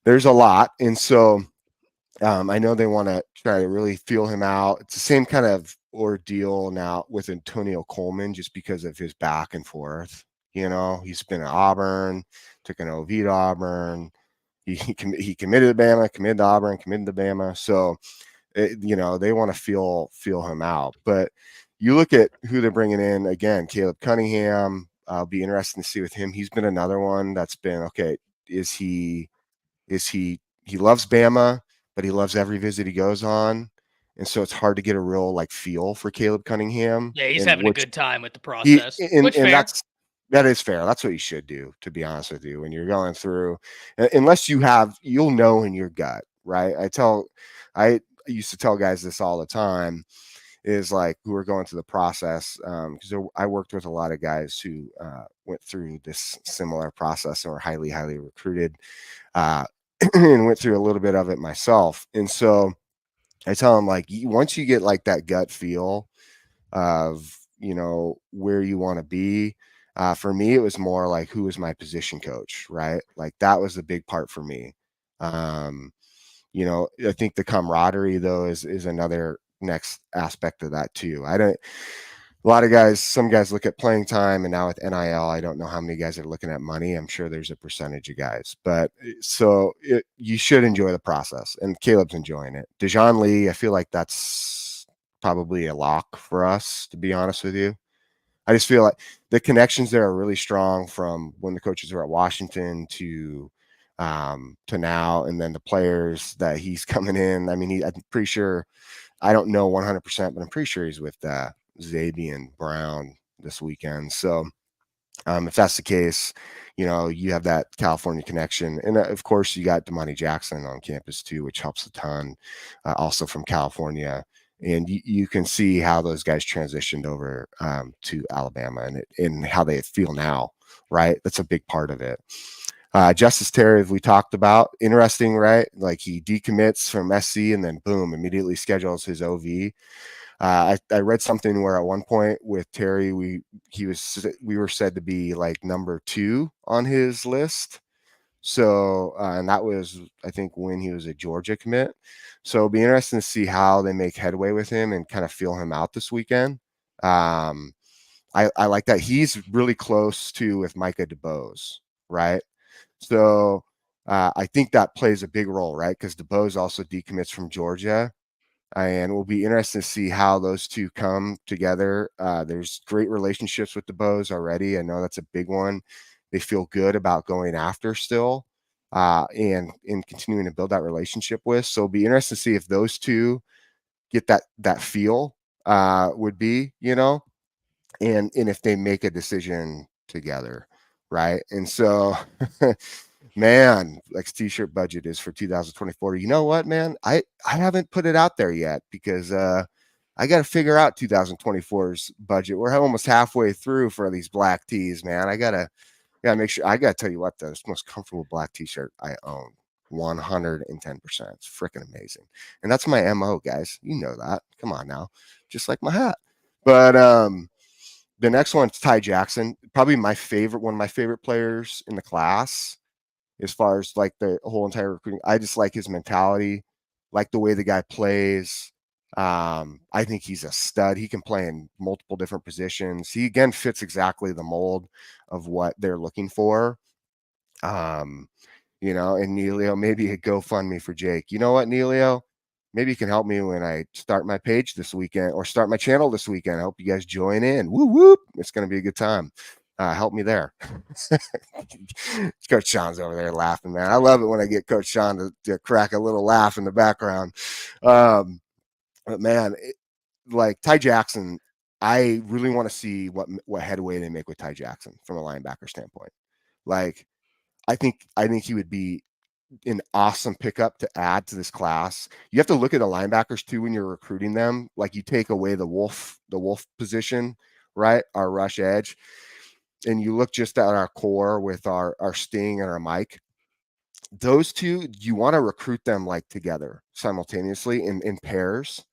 there's a lot. And so I know they want to try to really feel him out. It's the same kind of ordeal now with Antonio Coleman, just because of his back and forth. He's been at Auburn, took an OV to Auburn. He committed to Bama, committed to Auburn, committed to Bama. So, they want to feel him out. But you look at who they're bringing in again. Caleb Cunningham. I'll be interested to see with him. He's been another one that's been okay. He loves Bama, but he loves every visit he goes on. And so it's hard to get a real feel for Caleb Cunningham. Yeah, he's having a good time with the He process. and, Which and fair. that is fair. That's what you should do, to be honest with you, when you're going through, unless you'll know in your gut, right? I used to tell guys this all the time, is like, who are going through the process, because I worked with a lot of guys who went through this similar process and were highly, highly recruited, and went through a little bit of it myself. And so I tell them, like, once you get like that gut feel of where you want to be. For me, it was more like, who is my position coach, right? Like, that was the big part for me. I think the camaraderie, though, is another next aspect of that too. Some guys look at playing time, and now with NIL, I don't know how many guys are looking at money. I'm sure there's a percentage of guys, but you should enjoy the process, and Caleb's enjoying it. Dejon Lee, I feel like that's probably a lock for us, to be honest with you. I just feel like the connections there are really strong from when the coaches were at Washington to now, and then the players that he's coming in. I mean, I'm pretty sure, I don't know 100%, but I'm pretty sure he's with Xavier Brown this weekend. So if that's the case, you have that California connection. And of course, you got Damani Jackson on campus too, which helps a ton, also from California. And you can see how those guys transitioned over to Alabama and how they feel now, right? That's a big part of it. Justice Terry, we talked about, interesting, right? Like, he decommits from SC and then boom, immediately schedules his OV. I read something where at one point with Terry, we were said to be like number 2 on his list. So, and that was, I think, when he was a Georgia commit. So it'll be interesting to see how they make headway with him and kind of feel him out this weekend. I like that. He's really close to with Micah DeBose, right? So I think that plays a big role, right? Because DeBose also decommits from Georgia. And we'll be interested to see how those two come together. There's great relationships with DeBose already. I know that's a big one. They feel good about going after still, and continuing to build that relationship with. So it'll be interesting to see if those two get that feel, would be, and if they make a decision together, right? And so man, like, t-shirt budget is for 2024. You know what, man? I haven't put it out there yet because I got to figure out 2024's budget. We're almost halfway through for these black tees, man. I gotta make sure. I gotta tell you what, the most comfortable black t-shirt I own, 110%. It's freaking amazing, and that's my MO, guys. You know that. Come on now, just like my hat. But the next one's Ty Jackson, probably one of my favorite players in the class. As far as like the whole entire recruiting, I just like his mentality, like the way the guy plays. I think he's a stud. He can play in multiple different positions. He again fits exactly the mold of what they're looking for. And Neilio, maybe a GoFundMe for Jake. You know what, Neilio? Maybe you can help me when I start my page this weekend or start my channel this weekend. I hope you guys join in. Woo whoop. It's going to be a good time. Help me there. Coach Sean's over there laughing, man. I love it when I get Coach Sean to crack a little laugh in the background. But man, like Ty Jackson, I really want to see what headway they make with Ty Jackson from a linebacker standpoint. Like, I think he would be an awesome pickup to add to this class. You have to look at the linebackers too when you're recruiting them. Like, you take away the wolf position, right? Our rush edge. And you look just at our core with our Sting and our Mike. those two, you want to recruit them like together simultaneously in pairs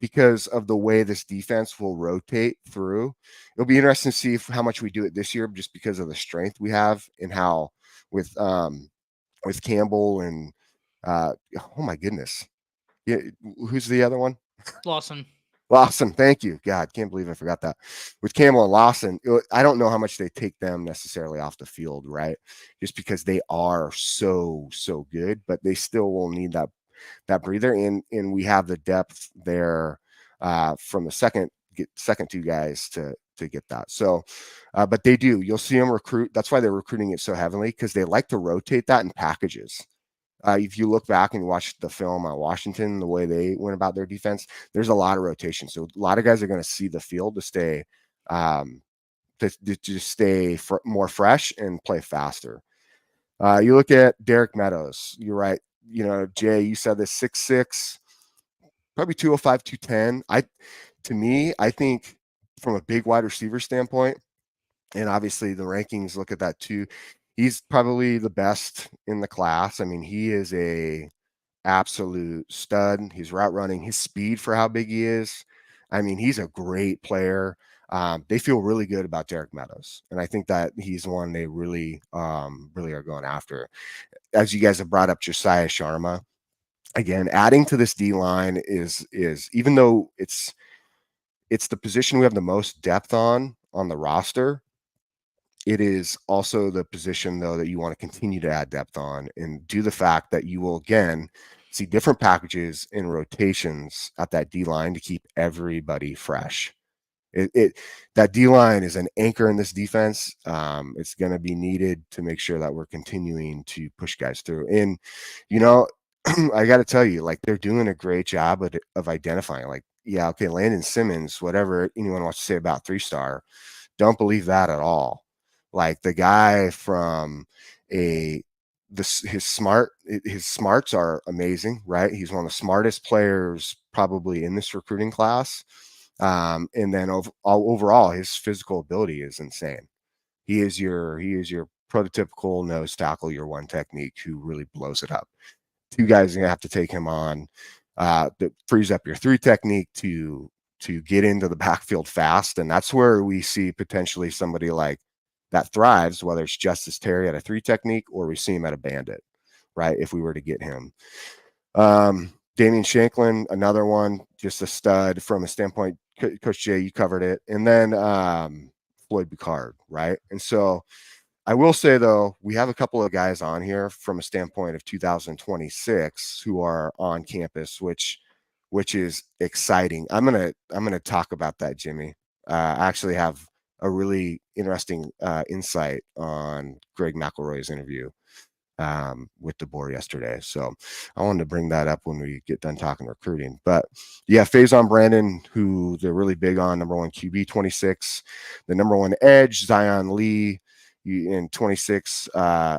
because of the way this defense will rotate through. It'll be interesting to see how much we do it this year, just because of the strength we have and how with Campbell and oh my goodness, yeah, who's the other one? Lawson, thank you. God, can't believe I forgot that. With Campbell and Lawson, I don't know how much they take them necessarily off the field, right? Just because they are so good, but they still will need that breather, and we have the depth there from the second two guys to get that. So, but they do. You'll see them recruit. That's why they're recruiting it so heavily, because they like to rotate that in packages. If you look back and watch the film on Washington, the way they went about their defense, there's a lot of rotation. So a lot of guys are going to see the field to stay, to just stay more fresh and play faster. You look at Derek Meadows. You're right. Jay, you said this 6'6", probably 205, 210. I think from a big wide receiver standpoint, and obviously the rankings look at that too, he's probably the best in the class. I mean, he is a absolute stud. He's route running, his speed for how big he is. I mean, he's a great player. They feel really good about Derek Meadows, and I think that he's one they really are going after. As you guys have brought up, Josiah Sharma, again, adding to this D line is even though it's the position we have the most depth on the roster, it is also the position, though, that you want to continue to add depth on, and due to the fact that you will, again, see different packages and rotations at that D line to keep everybody fresh. That D line is an anchor in this defense. It's going to be needed to make sure that we're continuing to push guys through. And, I got to tell you, like, they're doing a great job of identifying, like, yeah, okay, Landon Simmons, whatever anyone wants to say about 3-star, don't believe that at all. Like, the guy from his smarts are amazing, right? He's one of the smartest players probably in this recruiting class. And then overall, his physical ability is insane. He is your prototypical nose tackle, your one technique, who really blows it up. Two guys are gonna have to take him on. That frees up your 3 technique to get into the backfield fast, and that's where we see potentially somebody like that thrives, whether it's Justice Terry at a 3 technique or we see him at a bandit, right? If we were to get him. Damian Shanklin, another one, just a stud from a standpoint. Coach Jay, you covered it. And then Floyd Boucard, right? And so I will say, though, we have a couple of guys on here from a standpoint of 2026 who are on campus, which is exciting. I'm gonna talk about that, Jimmy. I actually have a really interesting insight on Greg McElroy's interview with DeBoer yesterday. So I wanted to bring that up when we get done talking recruiting. But yeah, Faison Brandon, who they're really big on, number 1 QB 26, the number 1 edge, Zion Lee in 26,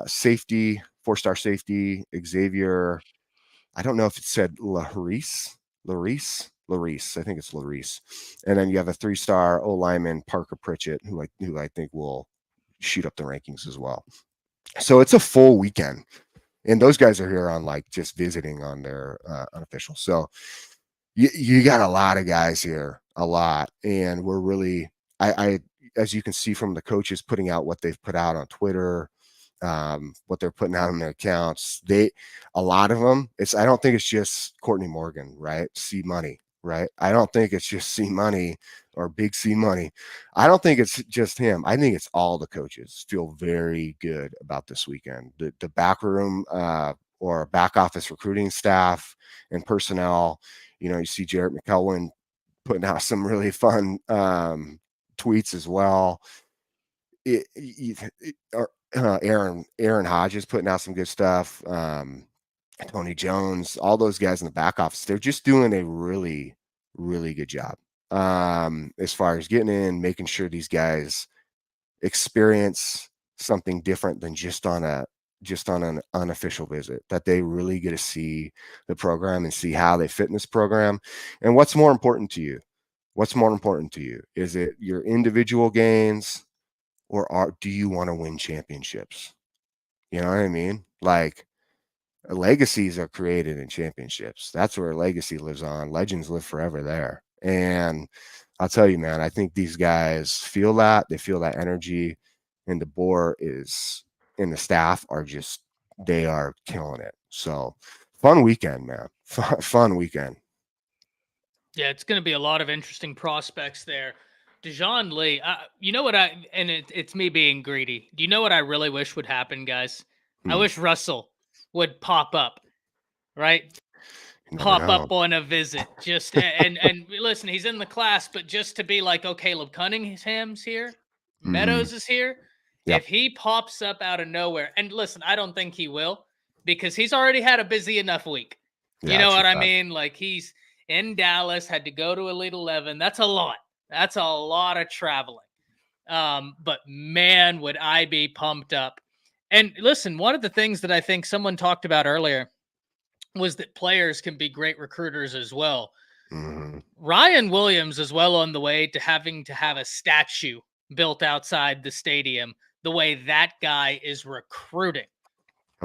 safety, 4-star safety, Xavier. I don't know if it said Larice. I think it's Larice. And then you have a 3-star O lineman, Parker Pritchett, who I think will shoot up the rankings as well. So it's a full weekend, and those guys are here on like just visiting on their unofficial. So you got a lot of guys here, a lot, and we're really, I as you can see from the coaches putting out what they've put out on Twitter, what they're putting out on their accounts, a lot of them, I don't think it's just Courtney Morgan, right? C Money, right? I don't think it's just C Money or Big C Money. I don't think it's just him. I think it's all the coaches feel very good about this weekend. The back room or back office recruiting staff and personnel. You see Jarrett McElwain putting out some really fun tweets as well. Aaron Hodges putting out some good stuff. Tony Jones, all those guys in the back office, they're just doing a really, really good job as far as getting in, making sure these guys experience something different than just on an unofficial visit, that they really get to see the program and see how they fit in this program. And what's more important to you? Is it your individual gains, or do you want to win championships? You know what I mean? Like, legacies are created in championships. That's where legacy lives on. Legends live forever there. And I'll tell you, man, I think these guys feel that. They feel that energy. And DeBoer and the staff are just, they are killing it. So fun weekend, man. Fun weekend. Yeah, it's going to be a lot of interesting prospects there. Dejoun Lee, you know what it's me being greedy. Do you know what I really wish would happen, guys? I wish Russell would pop up, right? Pop up on a visit, just and listen, he's in the class, but just to be like, oh, Caleb Cunningham's here, Meadows is here. Yep. If he pops up out of nowhere, and listen, I don't think he will, because he's already had a busy enough week. You know what I mean? Like, he's in Dallas, had to go to Elite 11. That's a lot. That's a lot of traveling. But man, would I be pumped up. And listen, one of the things that I think someone talked about earlier was that players can be great recruiters as well. Ryan Williams is well on the way to having to have a statue built outside the stadium, the way that guy is recruiting.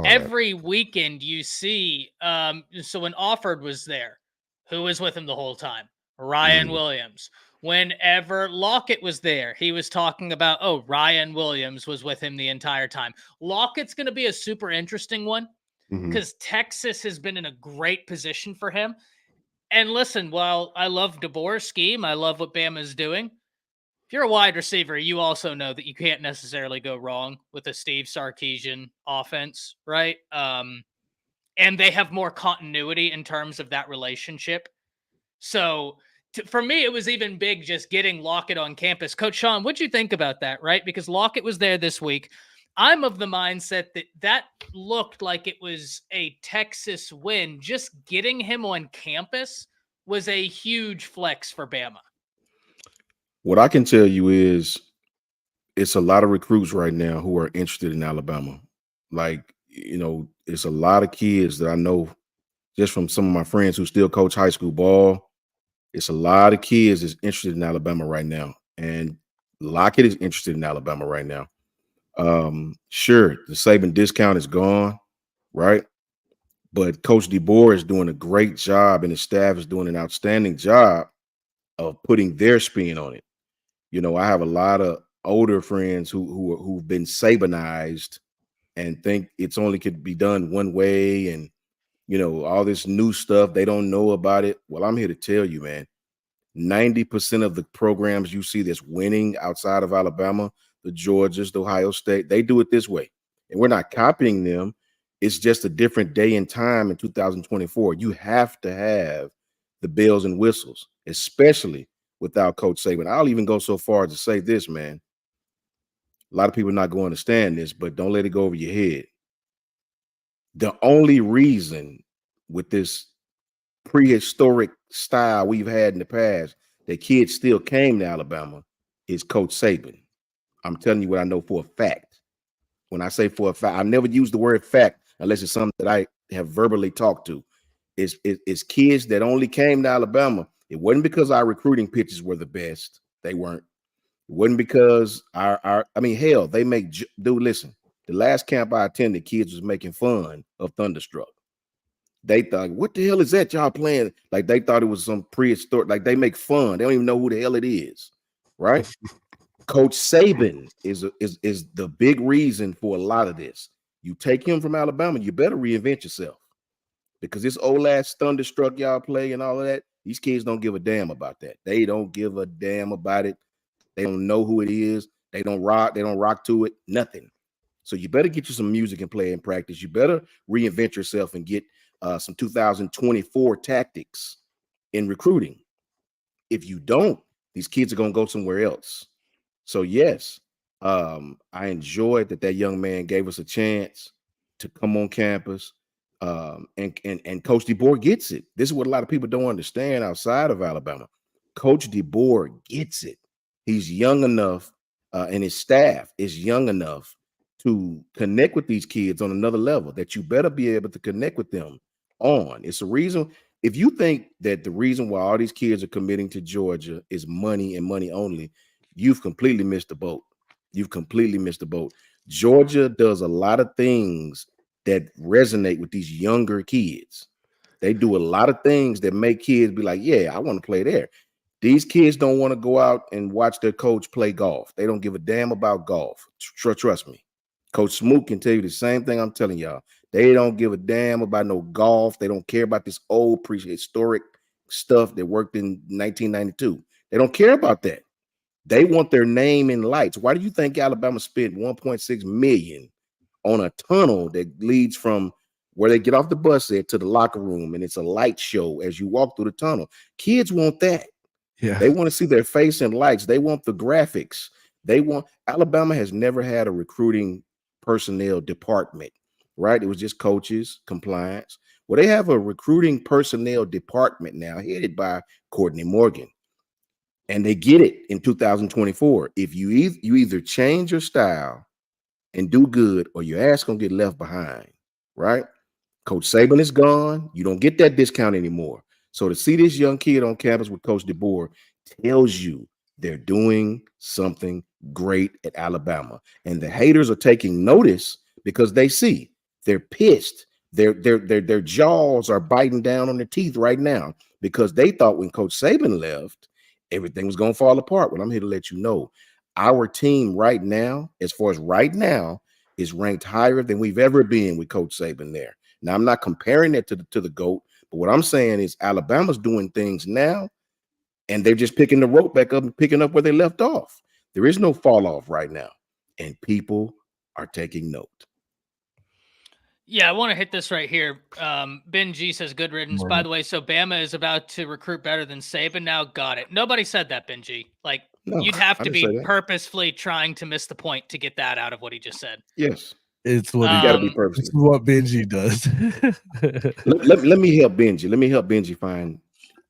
Every weekend you see, so when Offord was there, who was with him the whole time? Ryan Williams. Whenever Lockett was there, he was talking about, oh, Ryan Williams was with him the entire time. Lockett's going to be a super interesting one, because Texas has been in a great position for him. And listen, while I love DeBoer's scheme, I love what Bama's doing. If you're a wide receiver, you also know that you can't necessarily go wrong with a Steve Sarkisian offense, right? And they have more continuity in terms of that relationship. So for me, it was even big just getting Lockett on campus. Coach Sean, what'd you think about that, right? Because Lockett was there this week. I'm of the mindset that looked like it was a Texas win. Just getting him on campus was a huge flex for Bama. What I can tell you is it's a lot of recruits right now who are interested in Alabama. Like, you know, it's a lot of kids that I know just from some of my friends who still coach high school ball. It's a lot of kids that's interested in Alabama right now. And Lockett is interested in Alabama right now. Sure, the Saban discount is gone, right? But Coach DeBoer is doing a great job, and his staff is doing an outstanding job of putting their spin on it. You know, I have a lot of older friends who've been Sabanized and think it's only could be done one way, and you know, all this new stuff, they don't know about it. Well, I'm here to tell you, man, 90% of the programs you see that's winning outside of Alabama, the Georgias, the Ohio State, they do it this way. And we're not copying them. It's just a different day and time in 2024. You have to have the bells and whistles, especially without Coach Saban. I'll even go so far as to say this, man. A lot of people are not going to understand this, but don't let it go over your head. The only reason with this prehistoric style we've had in the past that kids still came to Alabama is Coach Saban. I'm telling you what I know for a fact. When I say for a fact, I never use the word fact unless it's something that I have verbally talked to. It's kids that only came to Alabama. It wasn't because our recruiting pitches were the best. They weren't. It wasn't because I mean, hell, they make, dude, listen, the last camp I attended, kids was making fun of Thunderstruck. They thought, what the hell is that y'all playing? Like they thought it was some prehistoric, like they make fun. They don't even know who the hell it is, right? Coach Saban is the big reason for a lot of this. You take him from Alabama, you better reinvent yourself. Because this old ass Thunderstruck y'all play and all of that, these kids don't give a damn about that. They don't give a damn about it. They don't know who it is. They don't rock to it, nothing. So you better get you some music and play and practice. You better reinvent yourself and get some 2024 tactics in recruiting. If you don't, these kids are going to go somewhere else. So yes, I enjoyed that young man gave us a chance to come on campus. And Coach DeBoer gets it. This is what a lot of people don't understand outside of Alabama. Coach DeBoer gets it. He's young enough, and his staff is young enough to connect with these kids on another level that you better be able to connect with them on. It's a reason. If you think that the reason why all these kids are committing to Georgia is money and money only, you've completely missed the boat. You've completely missed the boat. Georgia does a lot of things that resonate with these younger kids. They do a lot of things that make kids be like, yeah, I want to play there. These kids don't want to go out and watch their coach play golf. They don't give a damn about golf. Trust me. Coach Smoot can tell you the same thing I'm telling y'all. They don't give a damn about no golf. They don't care about this old prehistoric stuff that worked in 1992. They don't care about that. They want their name in lights. Why do you think Alabama spent $1.6 million on a tunnel that leads from where they get off the bus at to the locker room, and it's a light show as you walk through the tunnel? Kids want that. Yeah. They want to see their face in lights. They want the graphics. Alabama has never had a recruiting personnel department, right? It was just coaches, compliance. Well, they have a recruiting personnel department now headed by Courtney Morgan. And they get it in 2024. If you either change your style and do good, or your ass gonna get left behind, right? Coach Saban is gone. You don't get that discount anymore. So to see this young kid on campus with Coach DeBoer tells you they're doing something great at Alabama. And the haters are taking notice because they see they're pissed. Their jaws are biting down on their teeth right now because they thought when Coach Saban left, everything was going to fall apart. Well, I'm here to let you know our team right now, as far as right now, is ranked higher than we've ever been with Coach Saban there. Now, I'm not comparing it to the GOAT, but what I'm saying is Alabama's doing things now, and they're just picking the rope back up and picking up where they left off. There is no fall off right now, and people are taking note. Yeah, I want to hit this right here. Ben G says, good riddance. By the way, so Bama is about to recruit better than Saban now? Got it. Nobody said that, Ben G. Like, No, you'd have I to didn't say be that. purposefully trying to miss the point to get that out of what he just said. Yes. It's what You got to be it's purposely. what Benji does. Let me help Benji. Let me help Benji find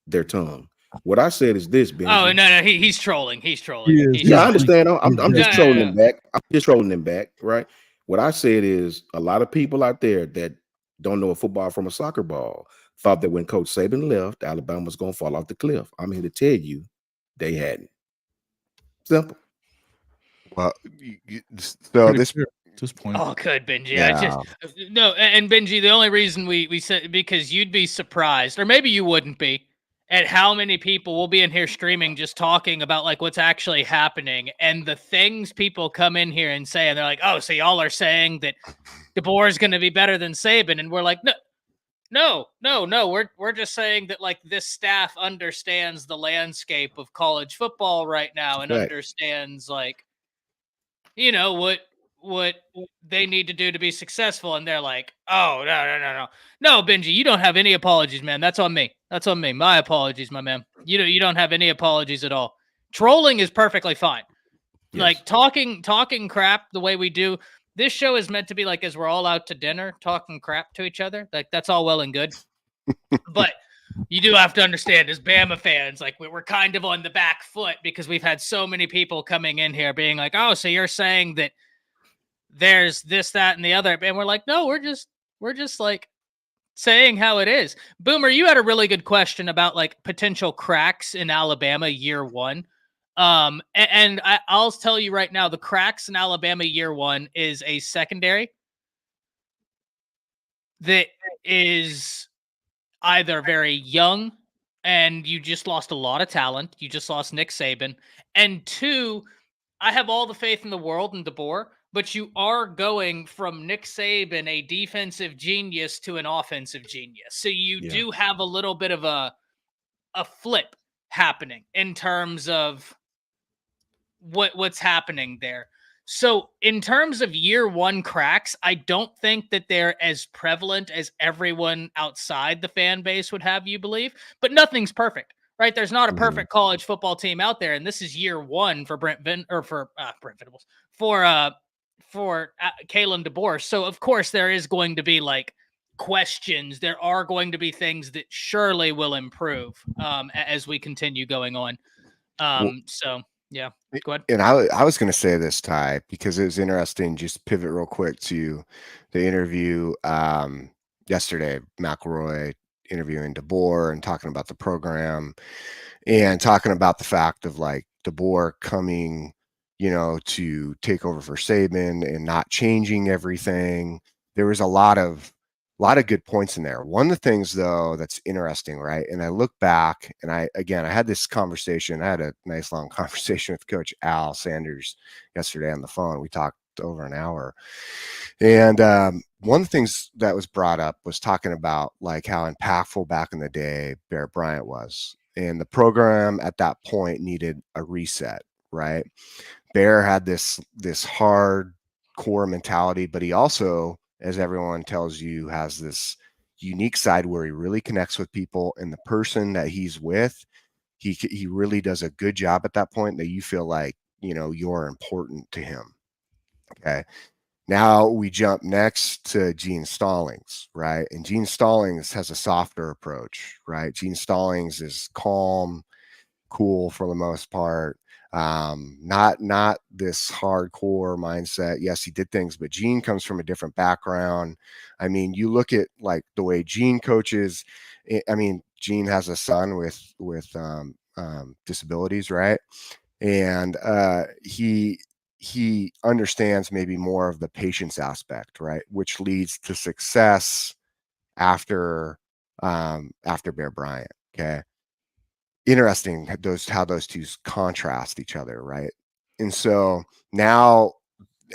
their tongue. What I said is this, Benji. Oh, no, he's trolling. He's trolling. He is. He's Yeah, I trolling. understand. I'm just Yeah, trolling yeah, them back. I'm just trolling them back, right? What I said is a lot of people out there that don't know a football from a soccer ball thought that when Coach Saban left, Alabama was going to fall off the cliff. I'm here to tell you they hadn't. Simple. Well, so this point. Oh, good, Benji. Yeah. No, and Benji, the only reason we said, because you'd be surprised, or maybe you wouldn't be, at how many people will be in here streaming just talking about like what's actually happening, and the things people come in here and say, and they're like, oh, so y'all are saying that DeBoer is going to be better than Saban, and we're like, no. We're just saying that like this staff understands the landscape of college football right now and Right. understands like, you know, what they need to do to be successful. And they're like, oh, no, Benji, you don't have any apologies, man. That's on me. My apologies, my man. You don't have any apologies at all. Trolling is perfectly fine. Yes. Like talking crap the way we do. This show is meant to be like as we're all out to dinner talking crap to each other. Like that's all well and good. But you do have to understand, as Bama fans, like we're kind of on the back foot because we've had so many people coming in here being like, oh, so you're saying that there's this, that, and the other. And we're like, no, we're just like saying how it is. Boomer, you had a really good question about like potential cracks in Alabama year one. And I'll tell you right now, the cracks in Alabama year one is a secondary that is either very young and you just lost a lot of talent. You just lost Nick Saban. And two, I have all the faith in the world in DeBoer, but you are going from Nick Saban, a defensive genius, to an offensive genius. So you do have a little bit of a flip happening in terms of what's happening there. So in terms of year one cracks, I don't think that they're as prevalent as everyone outside the fan base would have you believe, but nothing's perfect, right? There's not a perfect college football team out there. And this is year one for Brent Venables, for Kalen DeBoer. So of course there is going to be like questions. There are going to be things that surely will improve as we continue going on. So yeah, go ahead. And I was going to say this, Ty, because it was interesting. Just pivot real quick to the interview yesterday, McElroy interviewing DeBoer and talking about the program and talking about the fact of like DeBoer coming, to take over for Saban and not changing everything. there was a lot of good points in there. One of the things though that's interesting, right? And I look back and I had this conversation. I had a nice long conversation with Coach Al Sanders yesterday on the phone. We talked over an hour. And one of the things that was brought up was talking about like how impactful back in the day Bear Bryant was. And the program at that point needed a reset, right? Bear had this hard core mentality, but he also, as everyone tells you, has this unique side where he really connects with people, and the person that he's with, he really does a good job at that point that you feel like, you know, you're important to him. Okay. Now we jump next to Gene Stallings, right? And Gene Stallings has a softer approach, right? Gene Stallings is calm, cool for the most part. Not this hardcore mindset. Yes, he did things, but Gene comes from a different background. I mean, you look at like the way Gene coaches. I mean, Gene has a son with disabilities, right? And he understands maybe more of the patience aspect, right? Which leads to success after Bear Bryant. Okay. Interesting how those two contrast each other, right? And so now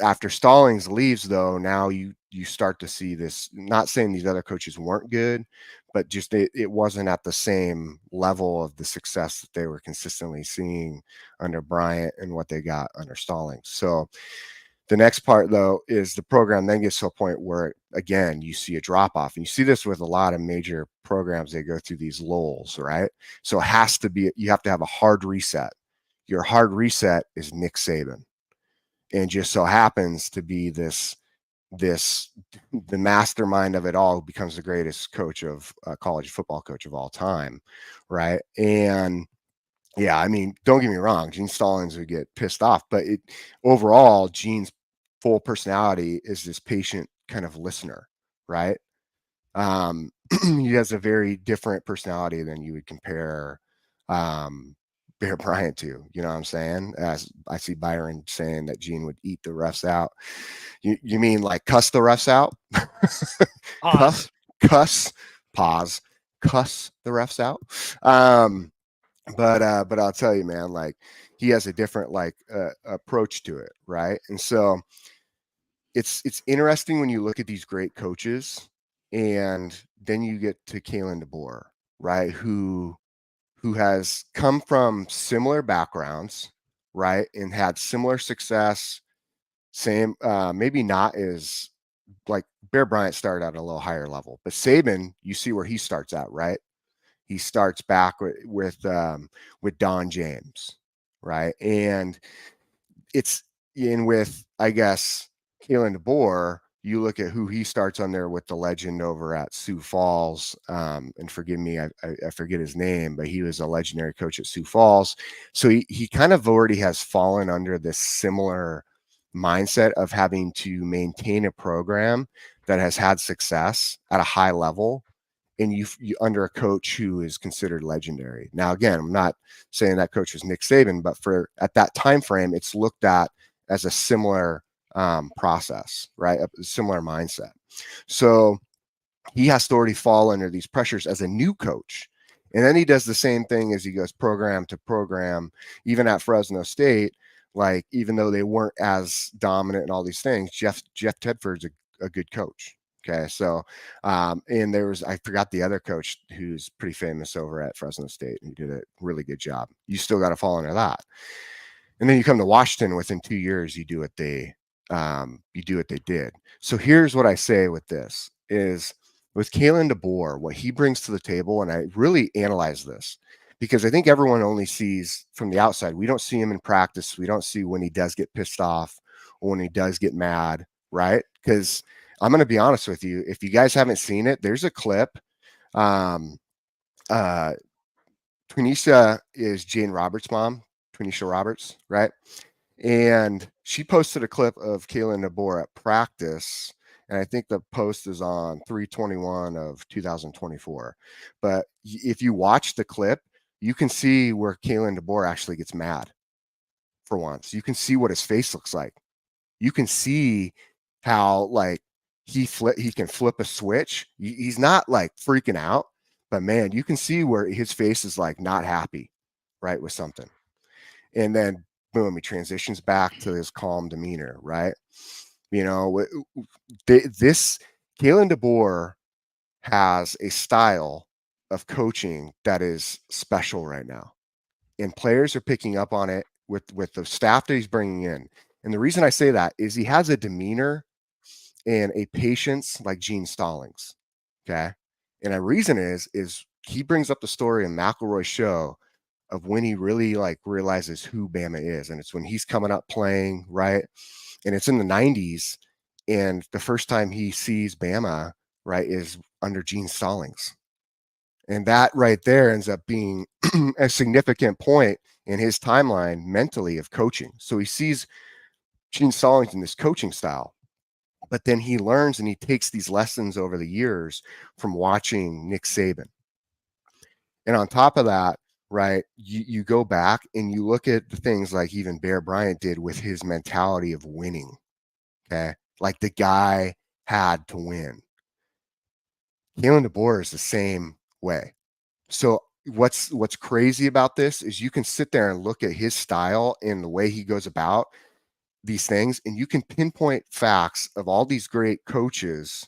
after Stallings leaves, though, now you start to see this, not saying these other coaches weren't good, but just it wasn't at the same level of the success that they were consistently seeing under Bryant and what they got under Stallings. So the next part, though, is the program then gets to a point where, again, you see a drop off. And you see this with a lot of major programs. They go through these lulls, right? So it has to be, you have to have a hard reset. Your hard reset is Nick Saban. And just so happens to be the mastermind of it all, becomes the greatest coach of college football coach of all time, right? And yeah, I mean, don't get me wrong, Gene Stallings would get pissed off, but overall, Gene's full personality is this patient kind of listener, right? He has a very different personality than you would compare Bear Bryant to. You know what I'm saying? As I see Byron saying that Gene would eat the refs out. You mean like cuss the refs out? Cuss the refs out. But I'll tell you, man, like he has a different like approach to it, right? And so it's interesting when you look at these great coaches, and then you get to Kalen DeBoer, right? Who has come from similar backgrounds, right, and had similar success. Same, maybe not as like Bear Bryant started at a little higher level, but Saban, you see where he starts at, right? He starts back with Don James, right? And it's in with, I guess, Kalen DeBoer. You look at who he starts on there with the legend over at Sioux Falls. And forgive me, I forget his name, but he was a legendary coach at Sioux Falls. So he kind of already has fallen under this similar mindset of having to maintain a program that has had success at a high level, and you under a coach who is considered legendary. Now, again, I'm not saying that coach was Nick Saban, but for at that time frame, it's looked at as a similar process, right? A similar mindset. So he has to already fall under these pressures as a new coach. And then he does the same thing as he goes program to program, even at Fresno State. Like, even though they weren't as dominant and all these things, Jeff Tedford's a good coach. Okay. So, and there was, I forgot the other coach who's pretty famous over at Fresno State, and he did a really good job. You still got to fall under that. And then you come to Washington, within 2 years, you do what they did. So here's what I say with this is, with Kalen DeBoer, what he brings to the table, and I really analyze this because I think everyone only sees from the outside. We don't see him in practice. We don't see when he does get pissed off or when he does get mad, right? Because I'm going to be honest with you. If you guys haven't seen it, there's a clip. Twinisha is Jane Roberts' mom, Twinisha Roberts, right? And she posted a clip of Kalen DeBoer at practice. And I think the post is on 3/21 of 2024. But if you watch the clip, you can see where Kalen DeBoer actually gets mad for once. You can see what his face looks like. You can see how, like, he can flip a switch. He's not like freaking out, but man, you can see where his face is like not happy, right, with something. And then boom, he transitions back to his calm demeanor, right? You know, this Kalen DeBoer has a style of coaching that is special right now, and players are picking up on it with the staff that he's bringing in. And the reason I say that is he has a demeanor and a patience like Gene Stallings. Okay. And a reason is he brings up the story in McElroy's show of when he really like realizes who Bama is. And it's when he's coming up playing, right? And it's in the 90s. And the first time he sees Bama, right, is under Gene Stallings. And that right there ends up being a significant point in his timeline mentally of coaching. So he sees Gene Stallings in this coaching style, but then he learns and he takes these lessons over the years from watching Nick Saban. And on top of that, right, you go back and you look at the things like even Bear Bryant did with his mentality of winning. Okay. Like the guy had to win. Kalen DeBoer is the same way. So what's crazy about this is you can sit there and look at his style and the way he goes about these things, and you can pinpoint facts of all these great coaches.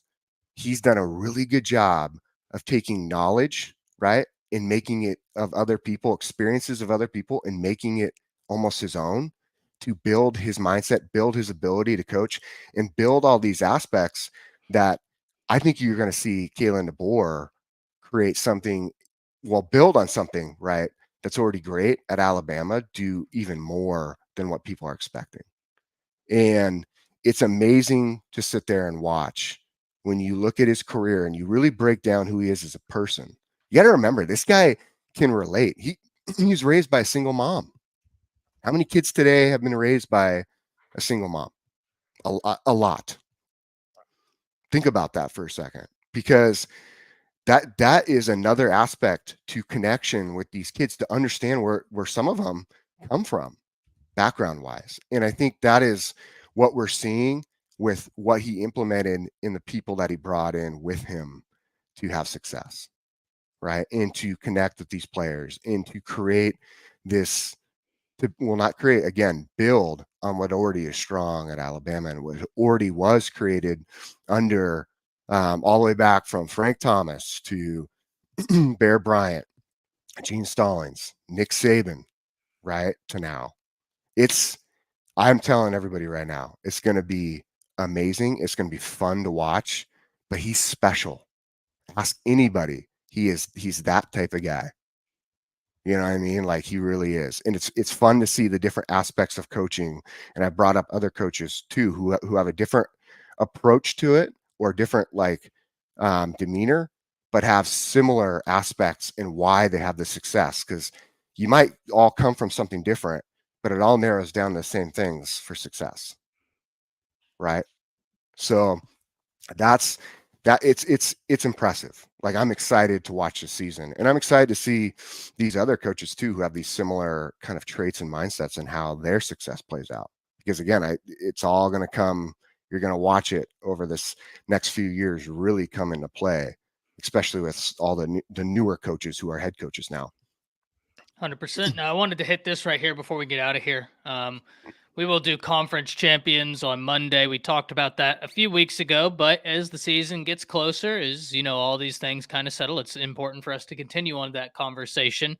He's done a really good job of taking knowledge, right, and making it of other people, experiences of other people, and making it almost his own to build his mindset, build his ability to coach, and build all these aspects that I think you're going to see Kalen DeBoer create something, well, build on something, right, that's already great at Alabama, do even more than what people are expecting. And it's amazing to sit there and watch when you look at his career and you really break down who he is as a person. You got to remember, this guy can relate. He's raised by a single mom. How many kids today have been raised by a single mom? A lot. Think about that for a second, because that is another aspect to connection with these kids, to understand where some of them come from background wise. And I think that is what we're seeing with what he implemented in the people that he brought in with him to have success, right? And to connect with these players and to create this, not create, again, build on what already is strong at Alabama and what already was created under all the way back from Frank Thomas to Bear Bryant, Gene Stallings, Nick Saban, right, to now. I'm telling everybody right now, it's going to be amazing. It's going to be fun to watch, but he's special. Ask anybody. He's that type of guy. You know what I mean? Like, he really is. And it's fun to see the different aspects of coaching. And I brought up other coaches too, who have a different approach to it or different demeanor, but have similar aspects in why they have the success. Because you might all come from something different, but it all narrows down to the same things for success, right? So that's it's impressive. Like, I'm excited to watch this season, and I'm excited to see these other coaches too, who have these similar kind of traits and mindsets and how their success plays out. Because again, it's all going to come. You're going to watch it over this next few years really come into play, especially with all the newer coaches who are head coaches now. 100%. Now, I wanted to hit this right here before we get out of here. We will do conference champions on Monday. We talked about that a few weeks ago, but as the season gets closer, as all these things kind of settle, it's important for us to continue on that conversation.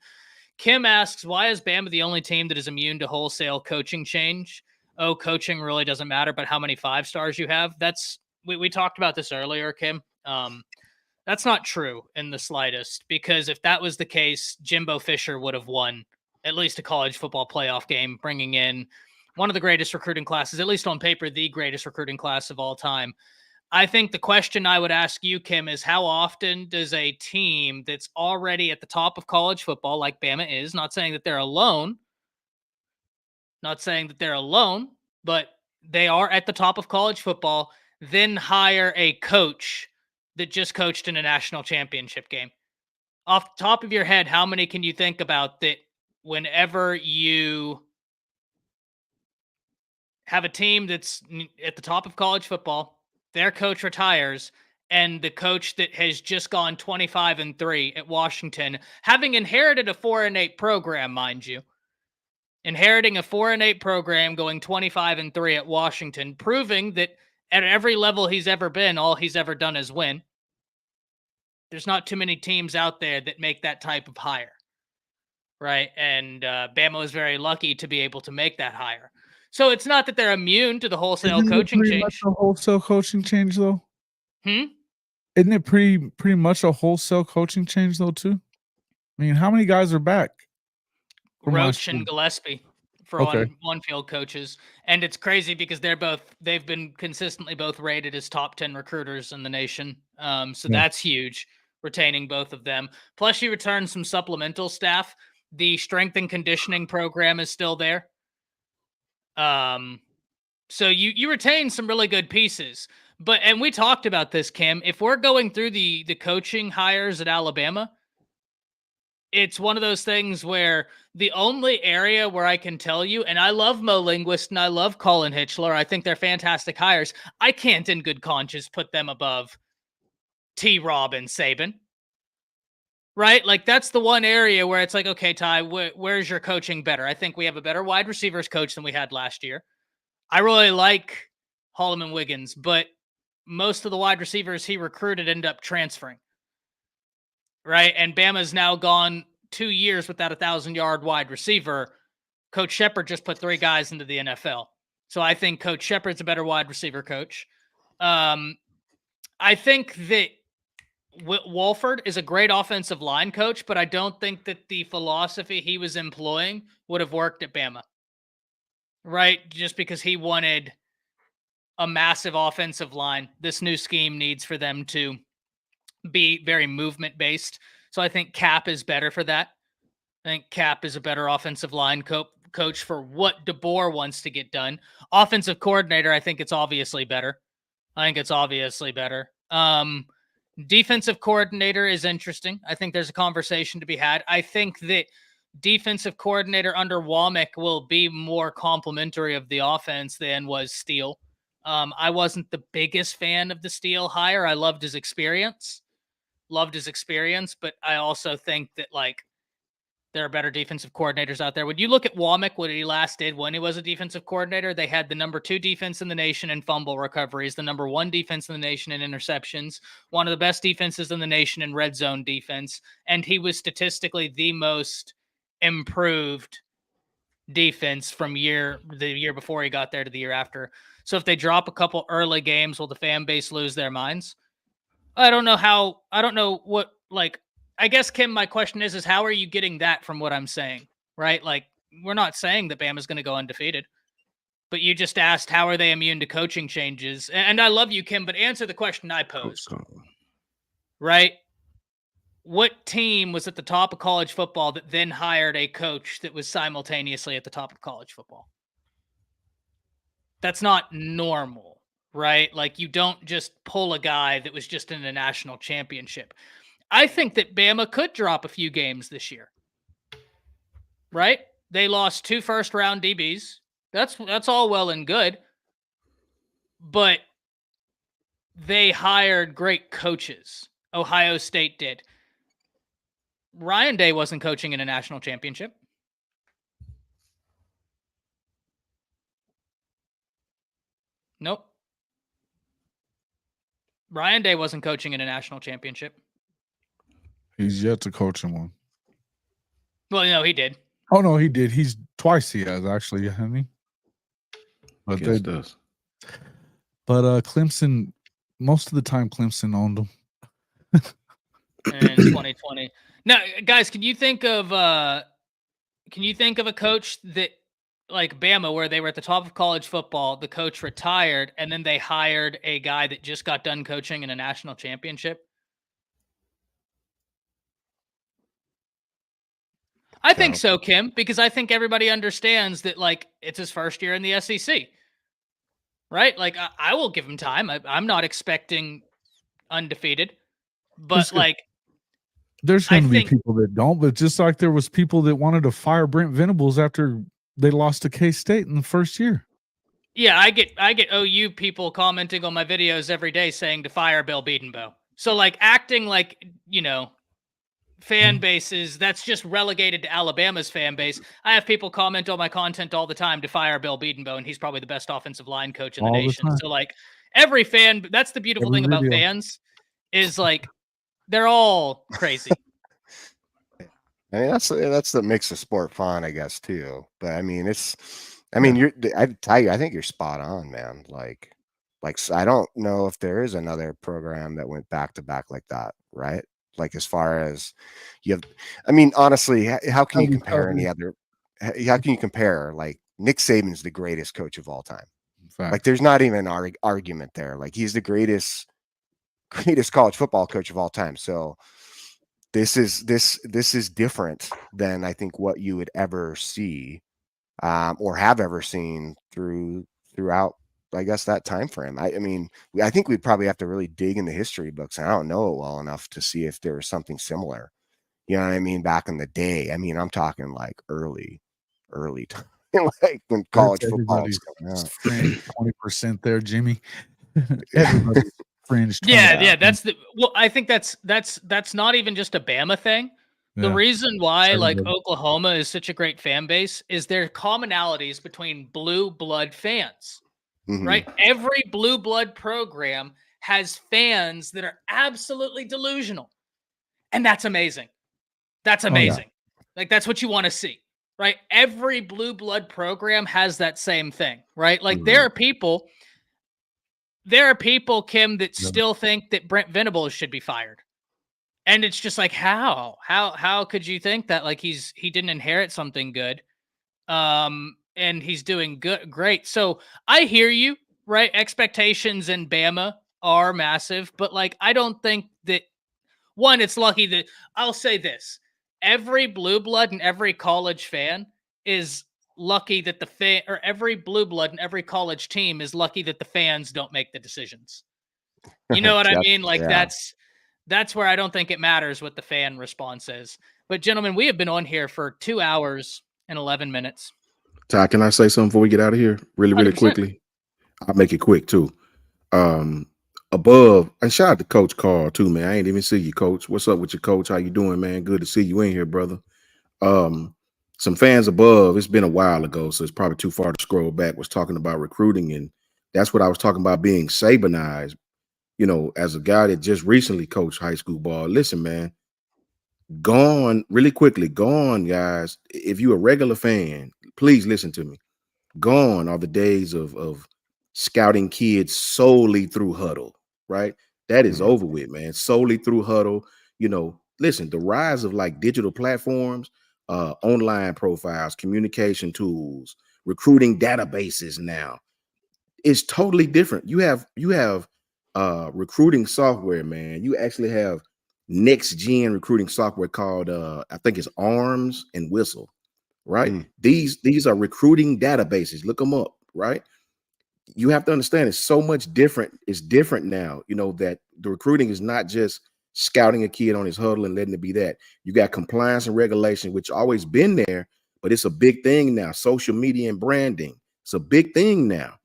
Kim asks, why is Bama the only team that is immune to wholesale coaching change? Oh, coaching really doesn't matter, but how many 5 stars you have? We talked about this earlier, Kim. That's not true in the slightest, because if that was the case, Jimbo Fisher would have won at least a college football playoff game, bringing in one of the greatest recruiting classes, at least on paper, the greatest recruiting class of all time. I think the question I would ask you, Kim, is how often does a team that's already at the top of college football, like Bama is, not saying that they're alone, but they are at the top of college football, then hire a coach that just coached in a national championship game? Off the top of your head, how many can you think about that whenever you have a team that's at the top of college football, their coach retires, and the coach that has just gone 25-3 at Washington, having inherited a 4-8 program, mind you, inheriting a 4-8 program, going 25-3 at Washington, proving that at every level he's ever been, all he's ever done is win. There's not too many teams out there that make that type of hire, right? And Bama was very lucky to be able to make that hire. So it's not that they're immune to the wholesale Isn't it coaching pretty much change. a wholesale coaching change, though? Hmm? Isn't it pretty much a wholesale coaching change, though, too? I mean, how many guys are back? from last Roach and year? Gillespie for Okay. on-field coaches. And it's crazy because they've been consistently both rated as top 10 recruiters in the nation. So Yeah. that's huge, retaining both of them. Plus you return some supplemental staff. The strength and conditioning program is still there. So you retain some really good pieces. And we talked about this, Kim. If we're going through the coaching hires at Alabama, it's one of those things where the only area where I can tell you, and I love Mo Linguist and I love Colin Hitchler, I think they're fantastic hires. I can't in good conscience put them above T-Rob and Saban. Right? Like that's the one area where it's like, okay, Ty, where's your coaching better? I think we have a better wide receivers coach than we had last year. I really like Holloman Wiggins, but most of the wide receivers he recruited end up transferring. Right. And Bama's now gone 2 years without 1,000-yard wide receiver. Coach Shepard just put 3 guys into the NFL. So I think Coach Shepard's a better wide receiver coach. I think that Wolford is a great offensive line coach, but I don't think that the philosophy he was employing would have worked at Bama. Right? Just because he wanted a massive offensive line. This new scheme needs for them to be very movement based. So I think Cap is better for that. I think Cap is a better offensive line coach for what DeBoer wants to get done. Offensive coordinator, I think it's obviously better. Defensive coordinator is interesting. I think there's a conversation to be had. I think that defensive coordinator under Womack will be more complimentary of the offense than was Steele. I wasn't the biggest fan of the Steele hire. I loved his experience, but I also think that like there are better defensive coordinators out there. When you look at Womack, what he last did when he was a defensive coordinator, they had the number 2 defense in the nation in fumble recoveries, the number 1 defense in the nation in interceptions, one of the best defenses in the nation in red zone defense, and he was statistically the most improved defense from the year before he got there to the year after. So if they drop a couple early games, will the fan base lose their minds? I don't know what, like, I guess, Kim, my question is how are you getting that from what I'm saying, right? Like, we're not saying that Bama's going to go undefeated, but you just asked how are they immune to coaching changes? And I love you, Kim, but answer the question I posed, right? What team was at the top of college football that then hired a coach that was simultaneously at the top of college football? That's not normal, right? Like you don't just pull a guy that was just in a national championship. I think that Bama could drop a few games this year, right? They lost 2 first-round DBs. That's all well and good, but they hired great coaches. Ohio State did. Ryan Day wasn't coaching in a national championship. Nope. Ryan Day wasn't coaching in a national championship. He's yet to coach in one. Well, no, he did. Oh no, he did. He's twice he has actually, hasn't he? But Yes, does. But Clemson, most of the time Clemson owned them. In 2020. Now, guys, can you think of a coach that like Bama, where they were at the top of college football, the coach retired, and then they hired a guy that just got done coaching in a national championship? I think so, Kim, because I think everybody understands that like it's his first year in the SEC, right? Like I will give him time. I'm not expecting undefeated, but there's going to be people that don't. But just like there was people that wanted to fire Brent Venables after they lost to K-State in the first year. Yeah, I get OU people commenting on my videos every day saying to fire Bill Bedenbaugh. So like acting like, fan bases, that's just relegated to Alabama's fan base. I have people comment on my content all the time to fire Bill Bedenbaugh, and he's probably the best offensive line coach in the All the nation. time. So like every fan, that's the beautiful Every thing about video. fans is like they're all crazy. I mean, that's that makes the sport fun, I guess, too. But I mean, I think you're spot on, man. Like I don't know if there is another program that went back to back like that, right? Like as far as I mean, honestly, how can you compare any other? How can you compare? Like Nick Saban's the greatest coach of all time. Fact. Like there's not even an argument there. Like he's the greatest college football coach of all time. So this is different than I think what you would ever see or have ever seen throughout I guess that time frame. I mean, I think we'd probably have to really dig in the history books. And I don't know it well enough to see if there was something similar. You know what I mean? Back in the day. I mean, I'm talking like early time, like when college football was coming out. 20% there, Jimmy. Everybody's fringe. Yeah, I think that's not even just a Bama thing. The reason why like Oklahoma is such a great fan base is there are commonalities between blue blood fans, right? Every blue blood program has fans that are absolutely delusional. And that's amazing. That's amazing. Like that's what you want to see, right? Every blue blood program has that same thing, right? Like there are people, Kim, that still think that Brent Venables should be fired. And it's just like, how could you think that? Like he didn't inherit something good. And he's doing great. So I hear you, right? Expectations in Bama are massive, but like, I don't think that it's lucky that I'll say this. Every blue blood and every college fan is lucky that every blue blood and every college team is lucky that the fans don't make the decisions. You know what I mean? Like that's where I don't think it matters what the fan response is. But gentlemen, we have been on here for 2 hours and 11 minutes. Ty, can I say something before we get out of here? Really, really 100%. quickly. I'll make it quick too. Above, and shout out to Coach Carl too, man. I ain't even see you, Coach. What's up with you, Coach? How you doing, man? Good to see you in here, brother. Some fans above, it's been a while ago, so it's probably too far to scroll back, was talking about recruiting, and that's what I was talking about, being Sabanized. As a guy that just recently coached high school ball. Listen, man, gone really quickly. Gone, guys. If you're a regular fan, please listen to me. Gone are the days of scouting kids solely through Huddle, right? That is over with, man. Solely through Huddle. Listen, the rise of like digital platforms, online profiles, communication tools, recruiting databases now is totally different. You have recruiting software, man. You actually have next gen recruiting software called I think it's Arms and Whistle, right? These are recruiting databases. Look them up, right? You have to understand it's so much different. It's different now, that the recruiting is not just scouting a kid on his Huddle and letting it be that. You got compliance and regulation, which always been there, but it's a big thing now. Social media and branding. It's a big thing now.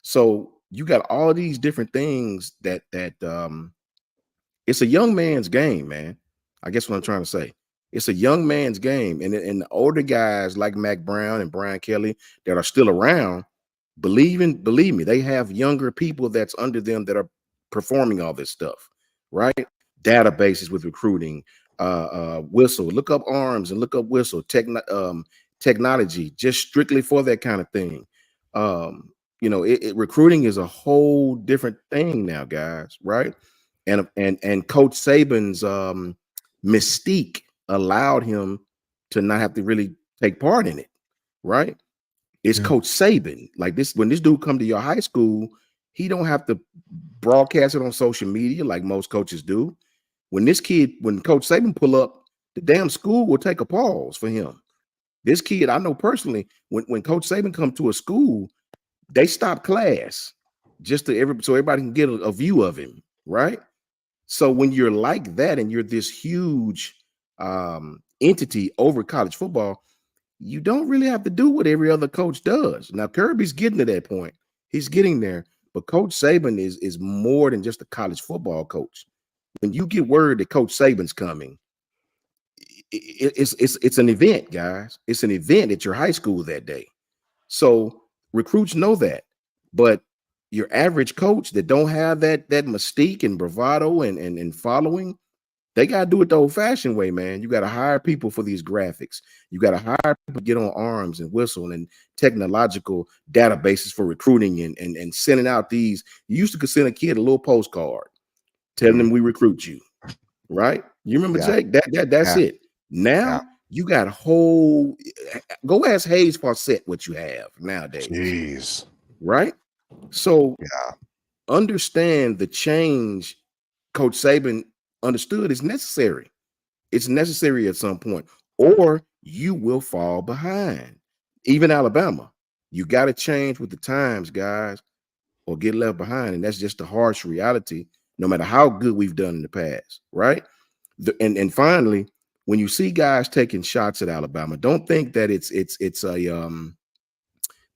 So you got all these different things that it's a young man's game, man. I guess what I'm trying to say. It's a young man's game. And the older guys like Mac Brown and Brian Kelly that are still around, believe me, they have younger people that's under them that are performing all this stuff, right? Databases with recruiting, Whistle. Look up Arms and look up Whistle. Technology, just strictly for that kind of thing. Recruiting is a whole different thing now, guys, right? And Coach Saban's mystique allowed him to not have to really take part in it, right? It's Coach Saban. Like this, when this dude come to your high school, he don't have to broadcast it on social media like most coaches do. When Coach Saban pull up, the damn school will take a pause for him. This kid, I know personally, when Coach Saban come to a school, they stop class just so everybody can get a view of him, right? So when you're like that and you're this huge entity over college football, you don't really have to do what every other coach does. Now Kirby's getting to that point. He's getting there. But Coach Saban is more than just a college football coach. When you get word that Coach Saban's coming, it's an event, guys. It's an event at your high school that day. So recruits know that. But your average coach that don't have that mystique and bravado and following, they got to do it the old-fashioned way, man. You got to hire people for these graphics. You got to hire people to get on arms and whistle and technological databases for recruiting and sending out these. You used to send a kid a little postcard telling them we recruit you, right? You remember, Jake? That's it. Now you got a whole. Go ask Hayes Fawcett what you have nowadays. Jeez. Right? So understand the change Coach Saban understood is necessary. It's necessary at some point, or you will fall behind. Even Alabama, you got to change with the times, guys, or get left behind. And that's just the harsh reality, no matter how good we've done in the past, right? And finally, when you see guys taking shots at Alabama, don't think that it's a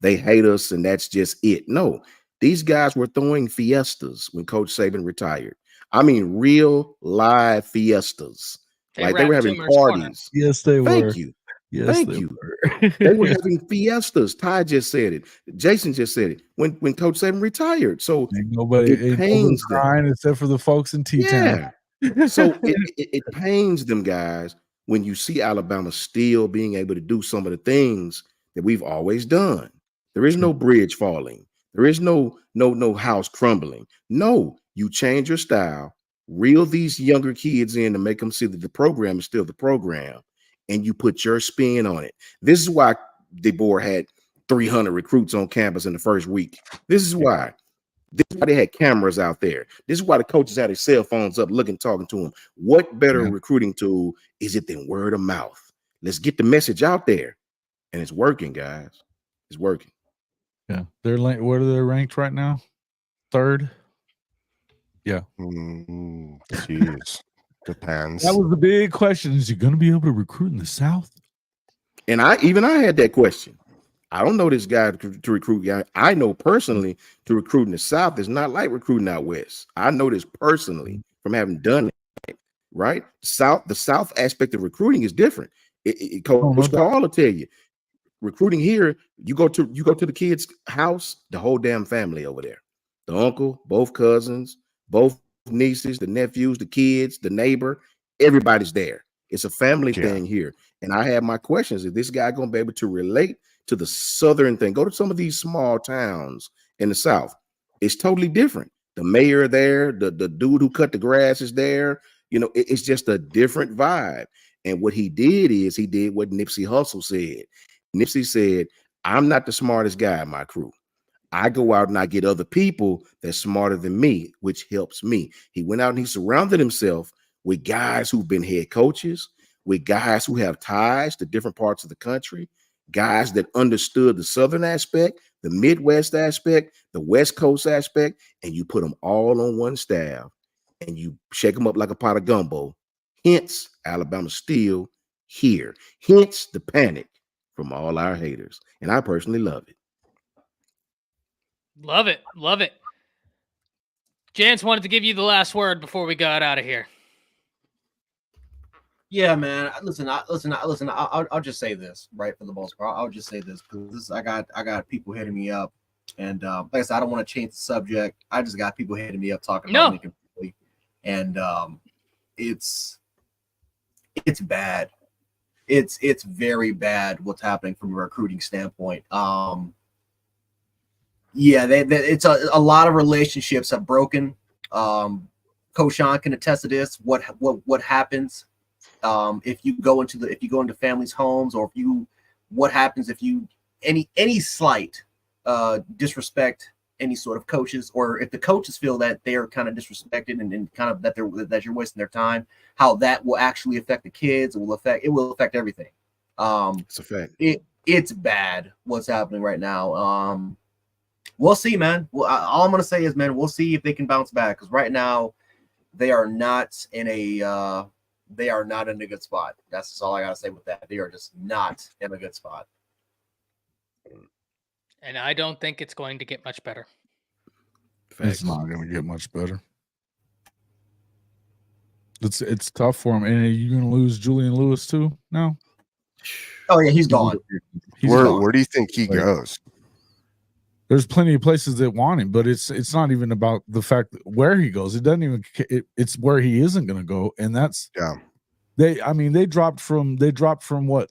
they hate us and that's just it. No, these guys were throwing fiestas when Coach Saban retired. I mean, real live fiestas. They were having parties. Yes, they were. Thank you. Yes, Thank you. They were having fiestas. Ty just said it. Jason just said it when Coach Saban retired. So it pains them, crying except for the folks in T-Town. So it pains them, guys, when you see Alabama still being able to do some of the things that we've always done. There is no bridge falling. There is no house crumbling. No, you change your style, reel these younger kids in to make them see that the program is still the program, and you put your spin on it. This is why DeBoer had 300 recruits on campus in the first week. This is why. This is why they had cameras out there. This is why the coaches had their cell phones up looking, talking to them. What better recruiting tool is it than word of mouth? Let's get the message out there. And it's working, guys. It's working. Yeah. They're where are they ranked right now? 3rd? Yeah. Jeez. Depends. That was the big question. Is you going to be able to recruit in the South? And I had that question. I don't know this guy to recruit guy. I know personally to recruit in the South is not like recruiting out West. I know this personally from having done it. Right? The South aspect of recruiting is different. Coach Carl will tell you, recruiting here, you go to the kid's house, the whole damn family over there. The uncle, both cousins, both nieces, the nephews, the kids, the neighbor, everybody's there. It's a family thing here. And I have my questions. Is this guy going to be able to relate to the Southern thing? Go to some of these small towns in the South. It's totally different. The mayor there, the dude who cut the grass is there. You know, it's just a different vibe. And what he did is he did what Nipsey Hussle said. Nipsey said, I'm not the smartest guy in my crew. I go out and I get other people that's smarter than me, which helps me. He went out and he surrounded himself with guys who've been head coaches, with guys who have ties to different parts of the country, guys that understood the Southern aspect, the Midwest aspect, the West Coast aspect, and you put them all on one staff and you shake them up like a pot of gumbo. Hence, Alabama still here. Hence the panic from all our haters. And I personally love it. Love it. Love it. Jance wanted to give you the last word before we got out of here. Yeah, man. Listen. I'll just say this, right? For the most part, I'll just say this because I got people hitting me up, and like I said, I don't want to change the subject. I just got people hitting me up talking about Lincoln, and it's bad. It's very bad what's happening from a recruiting standpoint. Yeah, it's a lot of relationships have broken. Coach Sean can attest to this. What happens if you go into families' homes, or what happens if you any slight disrespect any sort of coaches, or if the coaches feel that they are kind of disrespected and kind of that you're wasting their time, how that will actually affect the kids. It will affect everything. It's a fact. It's bad what's happening right now. We'll see, man. Well, all I'm gonna say is, man, we'll see if they can bounce back, because right now they are not in a good spot. That's just all I gotta say with that. They are just not in a good spot. And I don't think it's going to get much better. It's not going to get much better. It's tough for him. And are you going to lose Julian Lewis too now? Oh yeah, he's gone. Where do you think he goes? There's plenty of places that want him, but it's not even about the fact that where he goes. It doesn't even. It's where he isn't going to go, and that's they dropped from what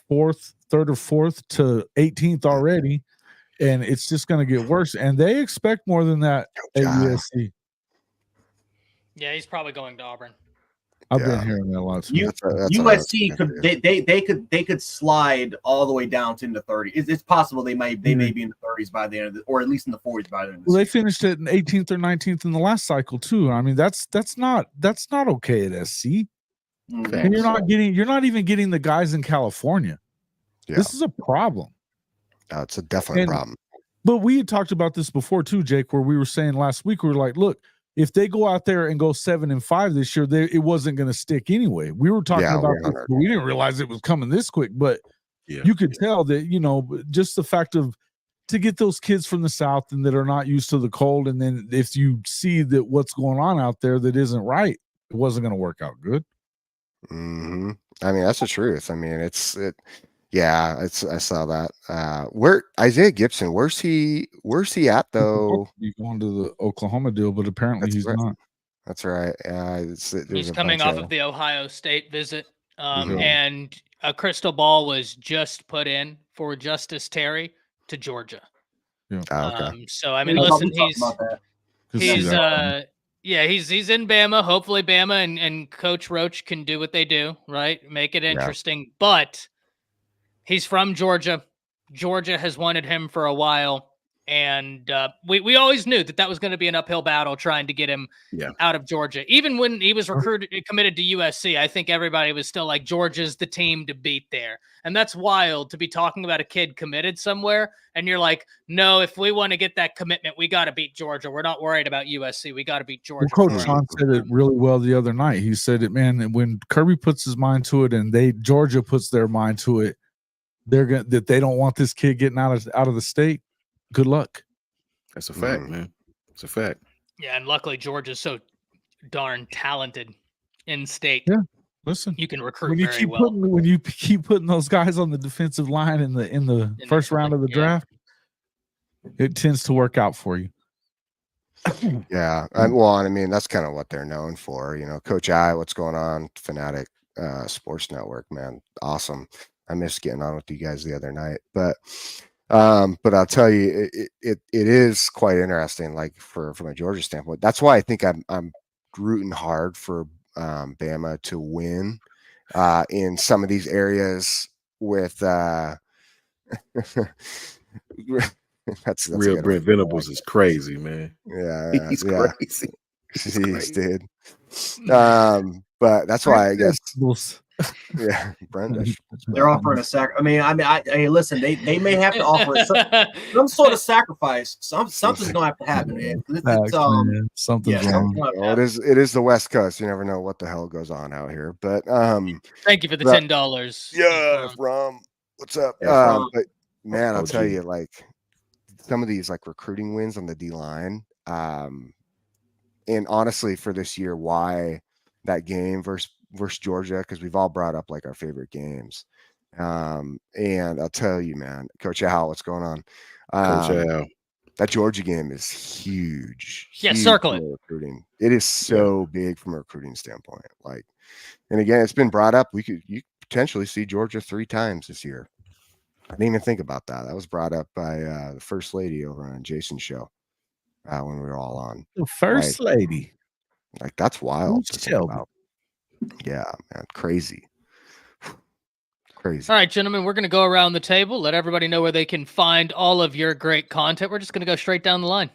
third or fourth to 18th already, and it's just going to get worse. And they expect more than that at USC. Yeah, he's probably going to Auburn. I've been hearing that a lot. USC could could slide all the way down to the 30s. It's possible they may be in the 30s by the end of the, or at least in the 40s by the end of the Well, they finished at 18th or 19th in the last cycle too. I mean, that's not okay at SC. And you're not even getting the guys in California. Yeah. This is a problem. It's a definite problem. But we had talked about this before too, Jake, where we were saying last week, we were like, look, if they go out there and go 7-5 this year, it wasn't going to stick anyway. We were talking about this, but we didn't realize it was coming this quick. But you could tell that, just the fact of to get those kids from the South and that are not used to the cold, and then if you see that what's going on out there that isn't right, it wasn't going to work out good. Mm-hmm. I mean, that's the truth. I mean, I saw that. Where Isaiah Gibson, where's he at though? He's going to the Oklahoma deal, but apparently he's not. That's right. He's coming off of the Ohio State visit, and a crystal ball was just put in for Justice Terry to Georgia. Yeah. Okay. So I mean, listen, he's in Bama. Hopefully, Bama and Coach Roach can do what they do, right? Make it interesting, but. He's from Georgia. Georgia has wanted him for a while. And we always knew that was going to be an uphill battle trying to get him out of Georgia. Even when he was committed to USC, I think everybody was still like, Georgia's the team to beat there. And that's wild to be talking about a kid committed somewhere. And you're like, no, if we want to get that commitment, we got to beat Georgia. We're not worried about USC. We got to beat Georgia. Well, Coach Sean said it really well the other night. He said it, man, when Kirby puts his mind to it and Georgia puts their mind to it, that they don't want this kid getting out of the state. Good luck. That's a fact, man. It's a fact. Yeah, and luckily Georgia's so darn talented in state. Yeah, listen, you can recruit very well. When you keep putting those guys on the defensive line in the first round of the draft, it tends to work out for you. Yeah, I mean that's kind of what they're known for. Coach I, what's going on? Fanatic Sports Network, man, awesome. I missed getting on with you guys the other night, but I'll tell you, it is quite interesting. Like from a Georgia standpoint, that's why I think I'm rooting hard for Bama to win in some of these areas with. That's real. Brent Venables is crazy, man. Yeah, he's crazy. He's dude. But that's why I guess. Yeah, Brenda. They're offering a I mean, listen, they may have to offer some sort of sacrifice. Something's gonna have to happen, man. Something's wrong. Well, it is the West Coast. You never know what the hell goes on out here. But thank you for the $10. Yeah, Rom. What's up? But man, I'll tell you, like some of these like recruiting wins on the D line, and honestly, for this year, why that game versus Georgia, because we've all brought up like our favorite games. And I'll tell you, man, Coach Al, what's going on? Coach Al. That Georgia game is huge. Yeah, circle it. Recruiting. It is so big from a recruiting standpoint. Like, and again, it's been brought up. You could potentially see Georgia 3 times this year. I didn't even think about that. That was brought up by the First Lady over on Jason's show when we were all on. The First Lady. Like that's wild to think about. Yeah, man, crazy. All right, gentlemen, we're going to go around the table, let everybody know where they can find all of your great content. We're just going to go straight down the line.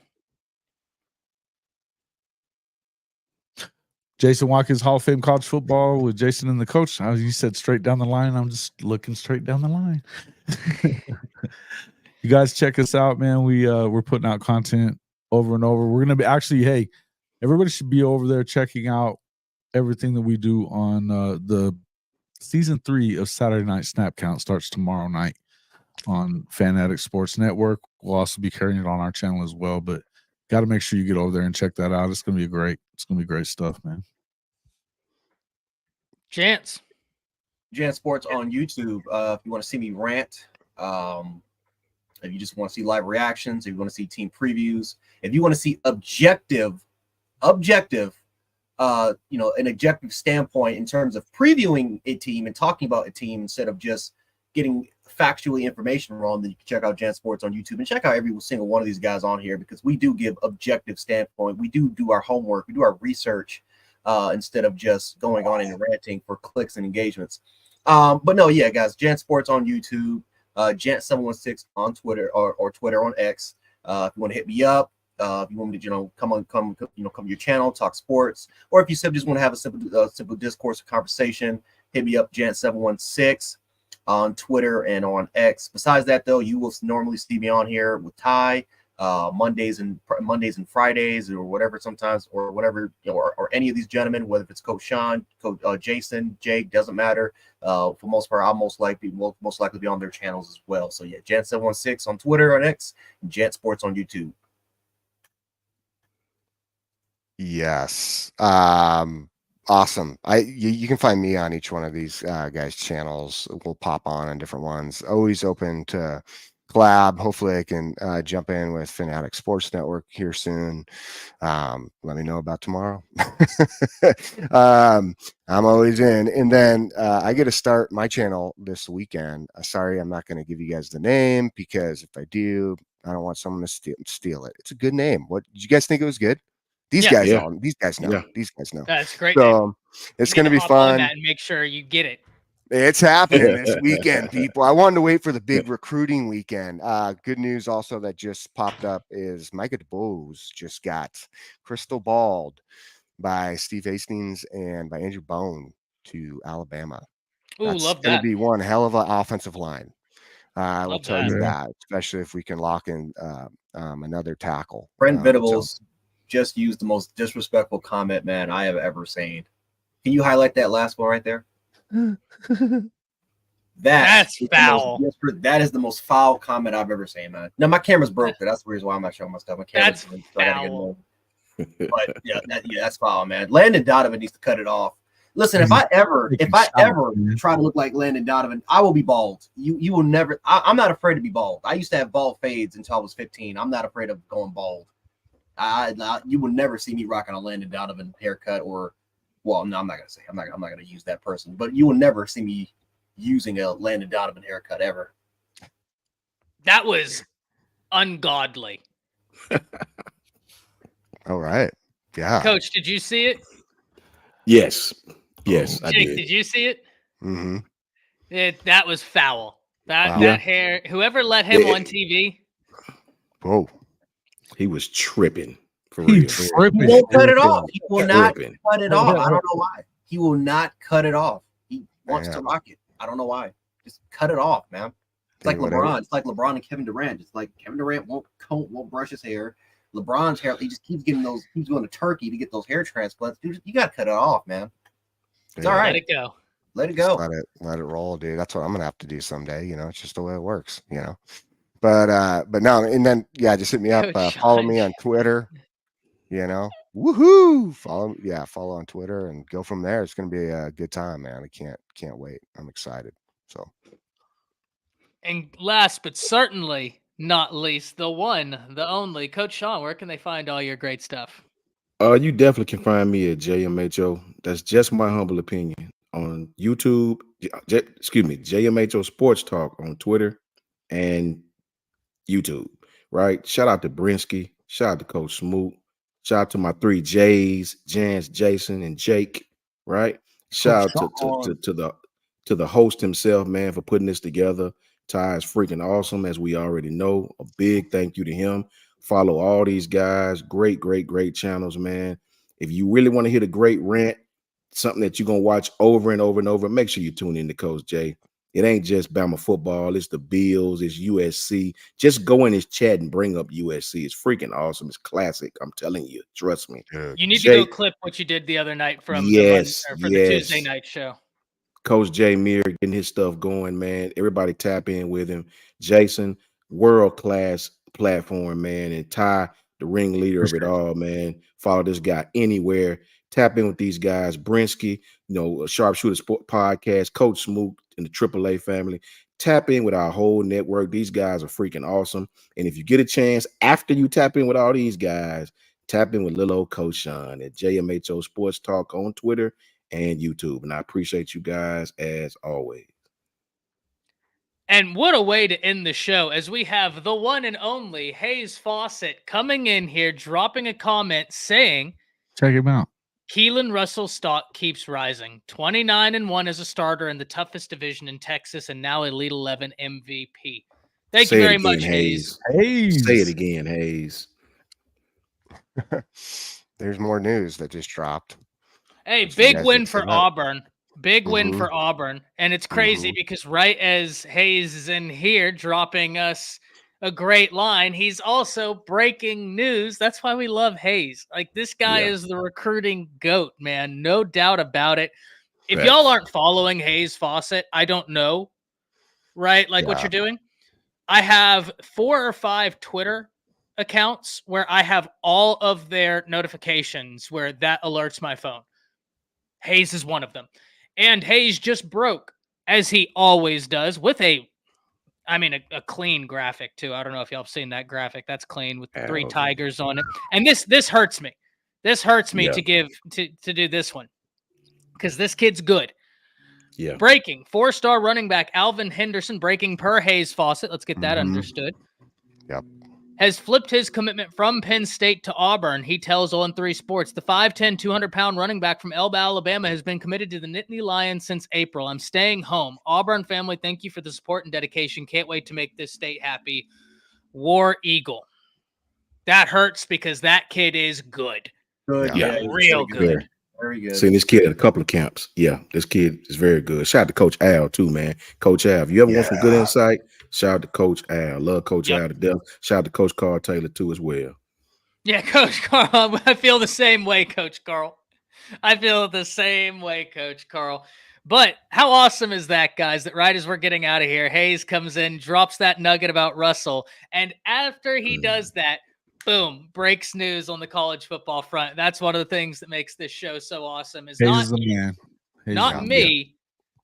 Jason Watkins, Hall of Fame college football with Jason and the coach. You said straight down the line. I'm just looking straight down the line. You guys check us out, man. We're putting out content over and over. We're going to be hey, everybody should be over there checking out everything that we do on the season 3 of Saturday Night Snap Count starts tomorrow night. on Fanatic Sports Network. We'll also be carrying it on our channel as well. But got to make sure you get over there and check that out. It's gonna be great. It's gonna be great stuff, man. Chance. Jan Sports on YouTube. If you want to see me rant, if you just want to see live reactions, if you want to see team previews, if you want to see objective, an objective standpoint in terms of previewing a team and talking about a team instead of just getting factually information wrong, then you can check out Jan Sports on YouTube and check out every single one of these guys on here, because we do give objective standpoint. We do our homework. We do our research instead of just going on and ranting for clicks and engagements. But no, yeah, guys, Jan Sports on YouTube, Jant716 on Twitter or Twitter on X. If you want to hit me up, if you want me to, come to your channel, talk sports, or if you simply just want to have a simple discourse or conversation, hit me up, Jant716 on Twitter and on X. Besides that, though, you will normally see me on here with Ty Mondays and Fridays or whatever, sometimes, or whatever, or any of these gentlemen, whether it's Coach Sean, Coach Jason, Jake, doesn't matter. For most part, I'll most likely be on their channels as well. So yeah, Jant716 on Twitter, on X, and Jant Sports on YouTube. Yes. Awesome. You can find me on each one of these guys' channels. We'll pop on different ones. Always open to collab. Hopefully I can jump in with Fanatic Sports Network here soon. Let me know about tomorrow. I'm always in. And then I get to start my channel this weekend. Sorry, I'm not going to give you guys the name, because if I do, I don't want someone to steal it. It's a good name. What did you guys think? It was good? These guys know. These guys know. Yeah. These guys know. That's great. So it's going to be fun. And make sure you get it. It's happening this weekend, people. I wanted to wait for the big recruiting weekend. Good news also that just popped up is Micah DeBose just got crystal balled by Steve Hastings and by Andrew Bone to Alabama. Ooh, That's love going that. to be one hell of an offensive line. I will tell you that. that, especially if we can lock in another tackle. Brent Venables just used the most disrespectful comment, man, I have ever seen. Can you highlight that last one right there? That's foul. That is the most foul comment I've ever seen, man. Now my camera's broke. That's the reason why I'm not showing my stuff. My camera's foul. But yeah, that's foul, man. Landon Donovan needs to cut it off. Listen, if I ever try to look like Landon Donovan, I will be bald. You will never. I'm not afraid to be bald. I used to have bald fades until I was 15. I'm not afraid of going bald. You will never see me rocking a Landon Donovan haircut, or, well, no, I'm not gonna use that person, but you will never see me using a Landon Donovan haircut ever. That was ungodly. All right. Yeah. Coach, did you see it? Yes, I Jake, did. You see it? Mm-hmm. That was foul. That hair. Whoever let him on TV. Whoa. He was tripping. For real. He won't cut it off. He will not cut it off. I don't know why. He will not cut it off. He wants to rock it. I don't know why. Just cut it off, man. It's like LeBron. It's like LeBron and Kevin Durant. It's like Kevin Durant won't brush his hair. LeBron's hair, he just keeps getting those. He's going to Turkey to get those hair transplants. Dude, you got to cut it off, man. It's all right. Let it go. Let it go. Let it roll, dude. That's what I'm gonna have to do someday. It's just the way it works. But no, and then just hit me up. Follow me on Twitter. Woohoo! Follow on Twitter and go from there. It's gonna be a good time, man. I can't wait. I'm excited. So, and last but certainly not least, the one, the only, Coach Sean. Where can they find all your great stuff? You definitely can find me at JMHO. That's just my humble opinion on YouTube. JMHO Sports Talk on Twitter and YouTube. Right. Shout out to Brinsky. Shout out to Coach Smoot. Shout out to my 3 J's, Jans, Jason, and Jake. Right. Shout out to the host himself, man, for putting this together. Ty is freaking awesome, as we already know. A big thank you to him. Follow all these guys. Great channels, man. If you really want to hear the great rant, something that you're going to watch over and over and over, make sure you tune in to Coach J. It ain't just Bama football. It's the Bills. It's USC. Just go in his chat and bring up USC. It's freaking awesome. It's classic. I'm telling you. Trust me. You need to go clip what you did the other night from the Tuesday night show. Coach Jay Muir getting his stuff going, man. Everybody tap in with him. Jason, world-class platform, man. And Ty, the ringleader of it all, man. Follow this guy anywhere. Tap in with these guys. Brinsky, Sharpshooter Sport Podcast, Coach Smoot and the AAA family. Tap in with our whole network. These guys are freaking awesome. And if you get a chance, after you tap in with all these guys, tap in with little old Coach Sean at JMHO Sports Talk on Twitter and YouTube. And I appreciate you guys as always. And what a way to end the show, as we have the one and only Hayes Fawcett coming in here, dropping a comment saying, check him out. Keelan Russell stock keeps rising. 29-1 as a starter in the toughest division in Texas, and now Elite 11 MVP. Thank you very much, Hayes. Say it again, Hayes. There's more news that just dropped. Hey, big win for Auburn. Big win for Auburn. And it's crazy because right as Hayes is in here dropping us a great line, he's also breaking news. That's why we love Hayes. Like, this guy is the recruiting GOAT, man. No doubt about it. If y'all aren't following Hayes Fawcett, I don't know, right? Like what you're doing. I have 4 or 5 Twitter accounts where I have all of their notifications where that alerts my phone. Hayes is one of them. And Hayes just broke, as he always does, with a clean graphic too. I don't know if y'all have seen that graphic. That's clean with 3 tigers on it. And this hurts me. This hurts me to do this one because this kid's good. Yeah. Breaking 4-star running back Alvin Henderson, breaking per Hayes Fawcett. Let's get that understood. Yep. Has flipped his commitment from Penn State to Auburn. He tells On3 Sports, the 5'10", 200-pound running back from Elba, Alabama has been committed to the Nittany Lions since April. I'm staying home. Auburn family, thank you for the support and dedication. Can't wait to make this state happy. War Eagle. That hurts because that kid is good. Good. Yeah. Real good. Very good. Seen this kid at a couple of camps. Yeah, this kid is very good. Shout out to Coach Al too, man. Coach Al, if you ever want some good insight, shout out to Coach Al. Love Coach Al to death. Shout out to Coach Carl Taylor too as well. Yeah, Coach Carl. I feel the same way, Coach Carl. I feel the same way, Coach Carl. But how awesome is that, guys, that right as we're getting out of here, Hayes comes in, drops that nugget about Russell, and after he does that, boom, breaks news on the college football front. That's one of the things that makes this show so awesome. Is Hayes is the man. Not me,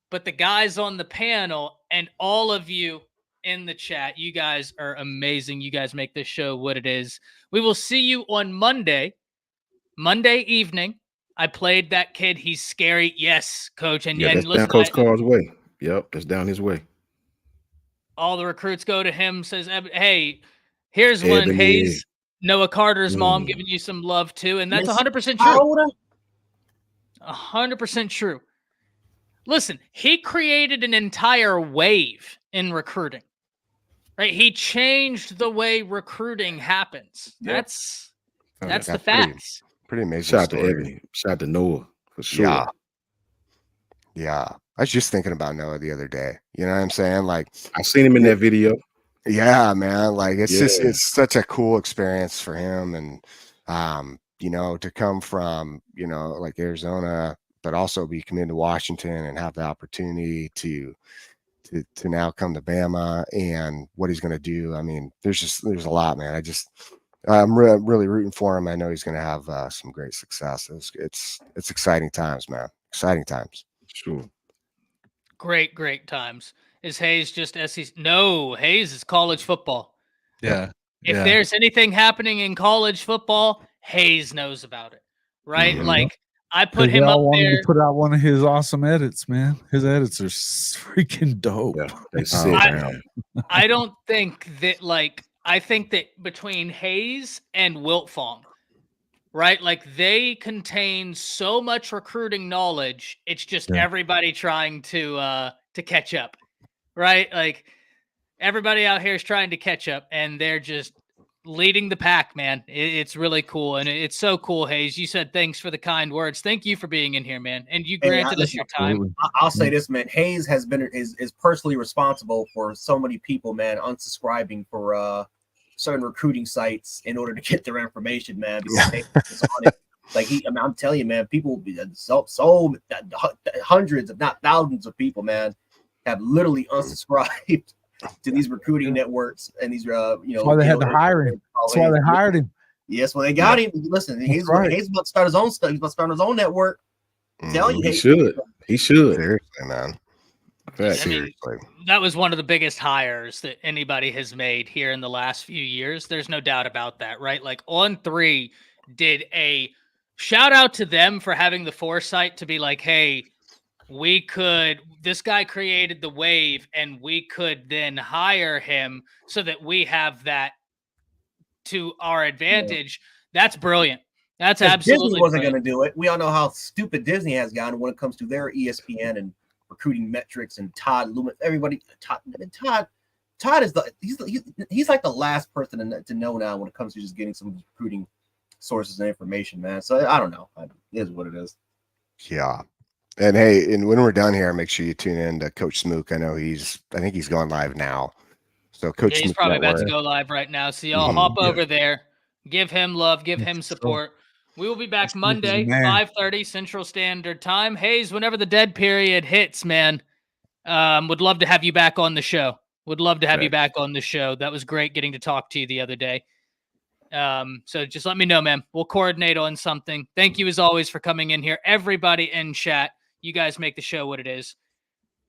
but the guys on the panel and all of you in the chat. You guys are amazing. You guys make this show what it is. We will see you on Monday evening. I played that kid. He's scary. Yes, Coach. And that's listen, down Coach Carl's way. Yep, that's down his way. All the recruits go to him, says, hey, here's one, Hayes. Noah Carter's mom giving you some love too, and that's 100% true. 100% true. Listen, he created an entire wave in recruiting, right? He changed the way recruiting happens. Yep. That's the facts. Pretty amazing. Shout out to Ebony. Shout out to Noah for sure. Yeah. I was just thinking about Noah the other day. You know what I'm saying? Like, I seen him in that video. Yeah, man. Like, it's such a cool experience for him. And, to come from, like Arizona, but also be committed to Washington and have the opportunity to now come to Bama and what he's going to do. I mean, there's a lot, man. I'm really rooting for him. I know he's going to have some great success. It's exciting times, man. Exciting times. Sure. Great times. Is Hayes just SEC? No, Hayes is college football. Yeah. If there's anything happening in college football, Hayes knows about it, right? Mm-hmm. Like, I put him up there. To put out one of his awesome edits, man. His edits are freaking dope. Yeah, they sit down. I don't think that, I think that between Hayes and Wiltfong, right? Like, they contain so much recruiting knowledge. It's just everybody trying to catch up. Right? Like, everybody out here is trying to catch up, and they're just leading the pack, man. It's really cool, and it's so cool, Hayes. You said thanks for the kind words. Thank you for being in here, man. And you granted us your time. I'll say this, man. Hayes is personally responsible for so many people, man, unsubscribing for certain recruiting sites in order to get their information, man. Because Hayes is on it Like I'm telling you, man, people so hundreds, if not thousands of people, man, have literally unsubscribed to these recruiting networks and these That's why they had to hire him. That's why they hired him. Yes, well, they got him. Listen, he's about to start his own stuff. He's about to start his own network. Tell you, he should. He should. Seriously, man. Seriously. That was one of the biggest hires that anybody has made here in the last few years. There's no doubt about that, right? Like On3 did a shout out to them for having the foresight to be like, hey, this guy created the wave and we could then hire him so that we have that to our advantage. Yeah. That's brilliant. That's absolutely Disney wasn't going to do it. We all know how stupid Disney has gotten when it comes to their ESPN and recruiting metrics, and Todd Loomis, everybody. Todd is he's like the last person to know now when it comes to just getting some recruiting sources and information, man. So I don't know. It is what it is. Yeah. And hey, and when we're done here, make sure you tune in to Coach Smook. I think he's going live now. So Coach he's Smook probably about to go live right now. So y'all hop over there, give him love, give him support. We will be back Monday, 5:30 Central Standard Time. Hayes, whenever the dead period hits, man, would love to have you back on the show. Would love to have you back on the show. That was great getting to talk to you the other day. So just let me know, man. We'll coordinate on something. Thank you as always for coming in here. Everybody in chat, you guys make the show what it is.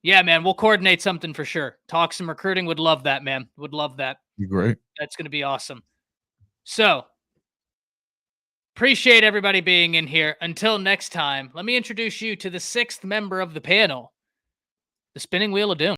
Yeah, man, we'll coordinate something for sure. Talk some recruiting. Would love that, man. Would love that. Great. That's going to be awesome. So appreciate everybody being in here. Until next time, let me introduce you to the 6th member of the panel, the Spinning Wheel of Doom.